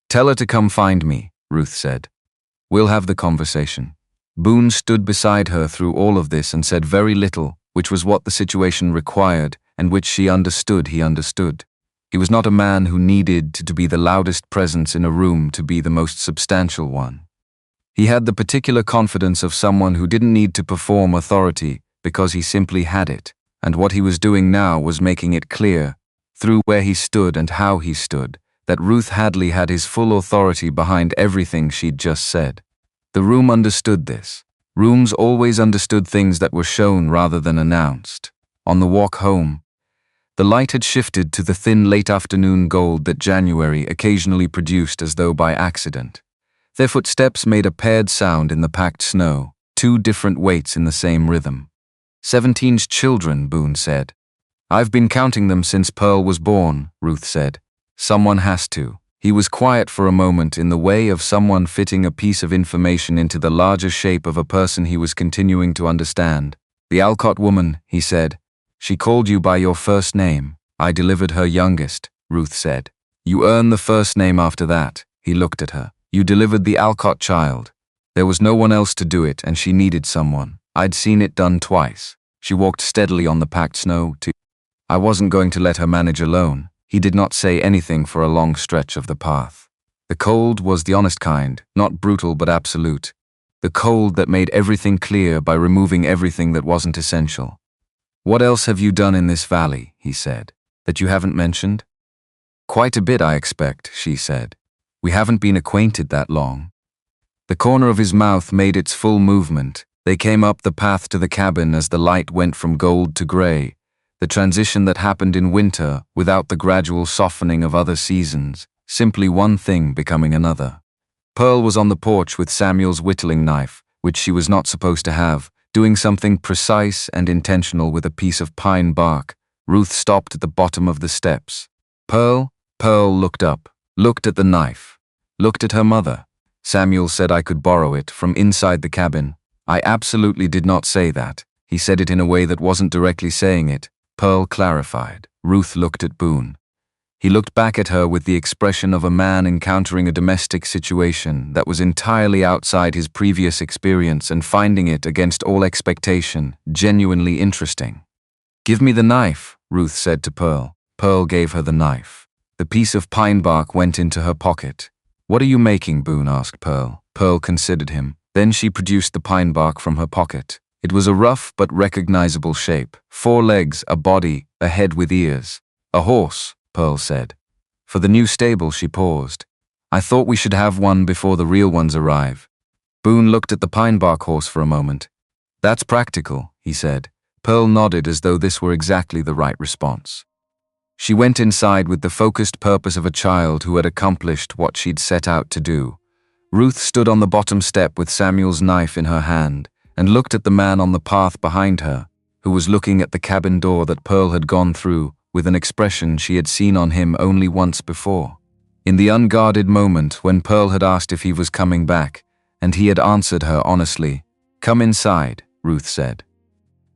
Tell her to come find me, Ruth said. We'll have the conversation. Boone stood beside her through all of this and said very little, which was what the situation required and which she understood he understood. He was not a man who needed to be the loudest presence in a room to be the most substantial one. He had the particular confidence of someone who didn't need to perform authority because he simply had it, and what he was doing now was making it clear, through where he stood and how he stood, that Ruth Hadley had his full authority behind everything she'd just said. The room understood this. Rooms always understood things that were shown rather than announced. On the walk home, the light had shifted to the thin late-afternoon gold that January occasionally produced as though by accident. Their footsteps made a paired sound in the packed snow, 2 different weights in the same rhythm. 17's children, Boone said. I've been counting them since Pearl was born, Ruth said. Someone has to. He was quiet for a moment in the way of someone fitting a piece of information into the larger shape of a person he was continuing to understand. The Alcott woman, he said. She called you by your first name. I delivered her youngest, Ruth said. You earn the first name after that. He looked at her. You delivered the Alcott child. There was no one else to do it and she needed someone. I'd seen it done twice. She walked steadily on the packed snow too. I wasn't going to let her manage alone. He did not say anything for a long stretch of the path. The cold was the honest kind, not brutal but absolute. The cold that made everything clear by removing everything that wasn't essential. What else have you done in this valley, he said, that you haven't mentioned? Quite a bit, I expect, she said. We haven't been acquainted that long. The corner of his mouth made its full movement. They came up the path to the cabin as the light went from gold to gray. The transition that happened in winter without the gradual softening of other seasons, simply one thing becoming another. Pearl was on the porch with Samuel's whittling knife, which she was not supposed to have, doing something precise and intentional with a piece of pine bark. Ruth stopped at the bottom of the steps. Pearl looked up, looked at the knife, looked at her mother. Samuel said I could borrow it from inside the cabin. I absolutely did not say that. He said it in a way that wasn't directly saying it. Pearl clarified. Ruth looked at Boone. He looked back at her with the expression of a man encountering a domestic situation that was entirely outside his previous experience and finding it, against all expectation, genuinely interesting. "Give me the knife," Ruth said to Pearl. Pearl gave her the knife. The piece of pine bark went into her pocket. "What are you making?" Boone asked Pearl. Pearl considered him. Then she produced the pine bark from her pocket. It was a rough but recognizable shape. 4 legs, a body, a head with ears. "A horse," Pearl said. "For the new stable," she paused. "I thought we should have one before the real ones arrive." Boone looked at the pine bark horse for a moment. "That's practical," he said. Pearl nodded as though this were exactly the right response. She went inside with the focused purpose of a child who had accomplished what she'd set out to do. Ruth stood on the bottom step with Samuel's knife in her hand and looked at the man on the path behind her, who was looking at the cabin door that Pearl had gone through with an expression she had seen on him only once before. In the unguarded moment when Pearl had asked if he was coming back, and he had answered her honestly, "Come inside," Ruth said.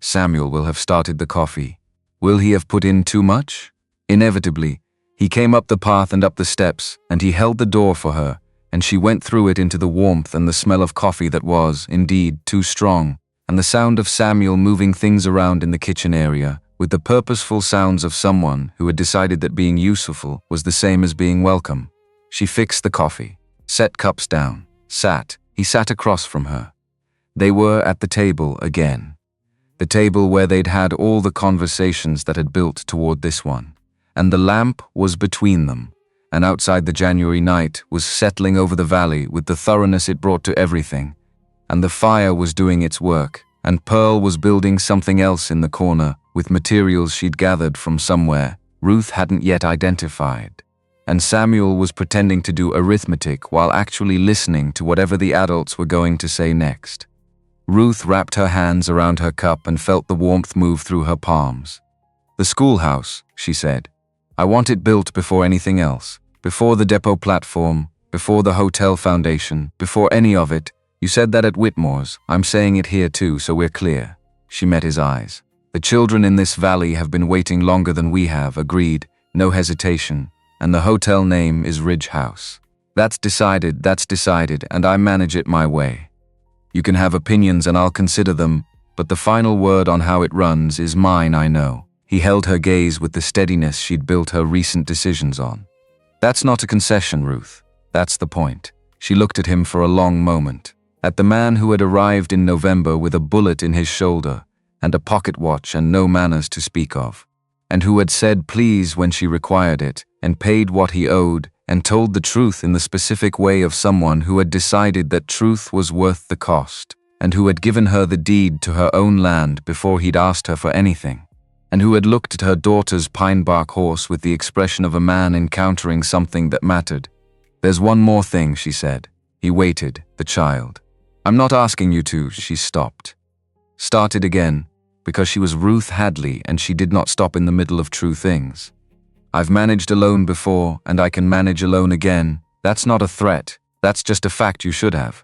"Samuel will have started the coffee. Will he have put in too much?" Inevitably, he came up the path and up the steps, and he held the door for her, and she went through it into the warmth and the smell of coffee that was, indeed, too strong, and the sound of Samuel moving things around in the kitchen area, with the purposeful sounds of someone who had decided that being useful was the same as being welcome. She fixed the coffee, set cups down, he sat across from her. They were at the table again. The table where they'd had all the conversations that had built toward this one. And the lamp was between them, and outside the January night was settling over the valley with the thoroughness it brought to everything. And the fire was doing its work, and Pearl was building something else in the corner with materials she'd gathered from somewhere Ruth hadn't yet identified. And Samuel was pretending to do arithmetic while actually listening to whatever the adults were going to say next. Ruth wrapped her hands around her cup and felt the warmth move through her palms. "The schoolhouse," she said. "I want it built before anything else, before the depot platform, before the hotel foundation, before any of it. You said that at Whitmore's. I'm saying it here too, so we're clear." She met his eyes. "The children in this valley have been waiting longer than we have," agreed, no hesitation, "and the hotel name is Ridge House. That's decided, and I manage it my way. You can have opinions and I'll consider them, but the final word on how it runs is mine, I know." He held her gaze with the steadiness she'd built her recent decisions on. "That's not a concession, Ruth. That's the point." She looked at him for a long moment, at the man who had arrived in November with a bullet in his shoulder and a pocket watch and no manners to speak of, and who had said please when she required it and paid what he owed and told the truth in the specific way of someone who had decided that truth was worth the cost, and who had given her the deed to her own land before he'd asked her for anything, and who had looked at her daughter's pine bark horse with the expression of a man encountering something that mattered. "There's one more thing," she said. He waited, the child. "I'm not asking you to," she stopped. Started again, because she was Ruth Hadley and she did not stop in the middle of true things. "I've managed alone before, and I can manage alone again. That's not a threat. That's just a fact you should have.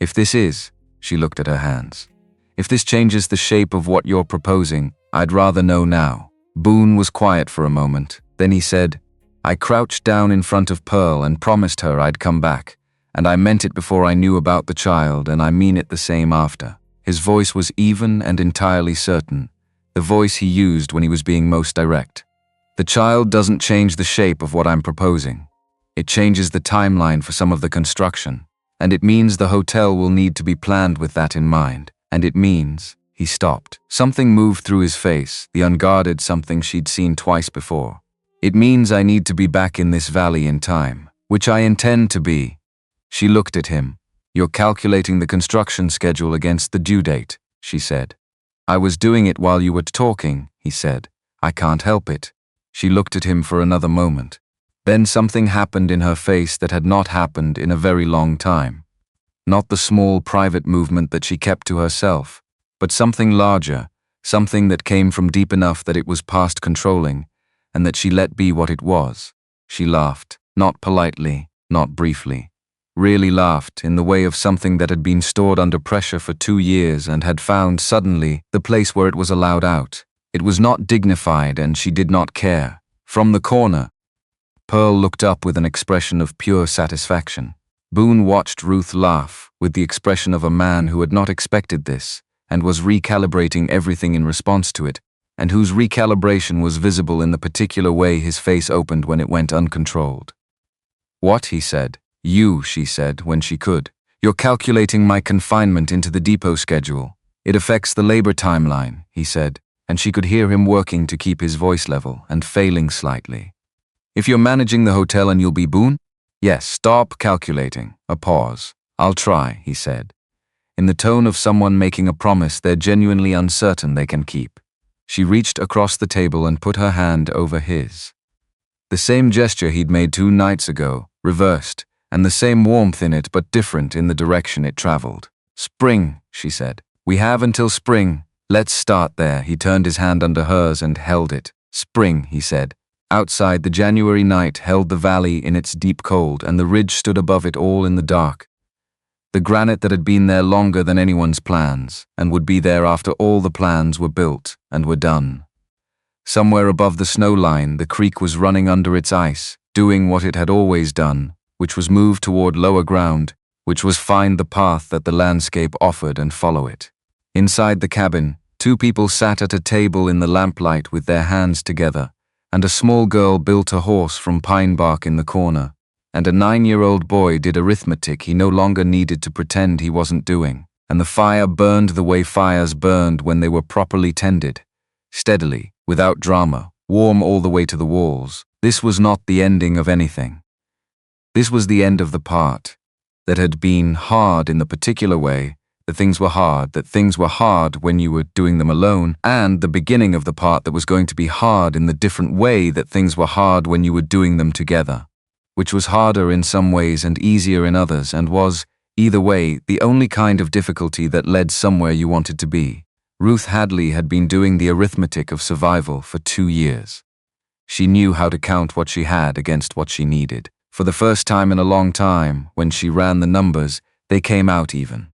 If this is," she looked at her hands, "if this changes the shape of what you're proposing, I'd rather know now." Boone was quiet for a moment. Then he said, "I crouched down in front of Pearl and promised her I'd come back, and I meant it before I knew about the child, and I mean it the same after." His voice was even and entirely certain, the voice he used when he was being most direct. "The child doesn't change the shape of what I'm proposing. It changes the timeline for some of the construction, and it means the hotel will need to be planned with that in mind, and it means..." He stopped. Something moved through his face, the unguarded something she'd seen twice before. "It means I need to be back in this valley in time, which I intend to be." She looked at him. "You're calculating the construction schedule against the due date," she said. "I was doing it while you were talking," he said. "I can't help it." She looked at him for another moment. Then something happened in her face that had not happened in a very long time. Not the small private movement that she kept to herself, but something larger, something that came from deep enough that it was past controlling, and that she let be what it was. She laughed, not politely, not briefly. Really laughed in the way of something that had been stored under pressure for 2 years and had found, suddenly, the place where it was allowed out. It was not dignified and she did not care. From the corner, Pearl looked up with an expression of pure satisfaction. Boone watched Ruth laugh with the expression of a man who had not expected this and was recalibrating everything in response to it, and whose recalibration was visible in the particular way his face opened when it went uncontrolled. "What?" he said. "You," she said, when she could. "You're calculating my confinement into the depot schedule. It affects the labor timeline," he said, and she could hear him working to keep his voice level and failing slightly. "If you're managing the hotel and you'll be Boone?" "Yes, stop calculating." A pause. "I'll try," he said, in the tone of someone making a promise they're genuinely uncertain they can keep. She reached across the table and put her hand over his. The same gesture he'd made 2 nights ago, reversed, and the same warmth in it but different in the direction it traveled. "Spring," she said. "We have until spring. Let's start there." He turned his hand under hers and held it. "Spring," he said. Outside, the January night held the valley in its deep cold, and the ridge stood above it all in the dark. The granite that had been there longer than anyone's plans, and would be there after all the plans were built and were done. Somewhere above the snow line, the creek was running under its ice, doing what it had always done, which was move toward lower ground, which was find the path that the landscape offered and follow it. Inside the cabin, 2 people sat at a table in the lamplight with their hands together, and a small girl built a horse from pine bark in the corner, and a 9-year-old boy did arithmetic he no longer needed to pretend he wasn't doing, and the fire burned the way fires burned when they were properly tended, steadily, without drama, warm all the way to the walls. This was not the ending of anything. This was the end of the part that had been hard in the particular way that things were hard when you were doing them alone, and the beginning of the part that was going to be hard in the different way that things were hard when you were doing them together, which was harder in some ways and easier in others, and was, either way, the only kind of difficulty that led somewhere you wanted to be. Ruth Hadley had been doing the arithmetic of survival for 2 years. She knew how to count what she had against what she needed. For the first time in a long time, when she ran the numbers, they came out even.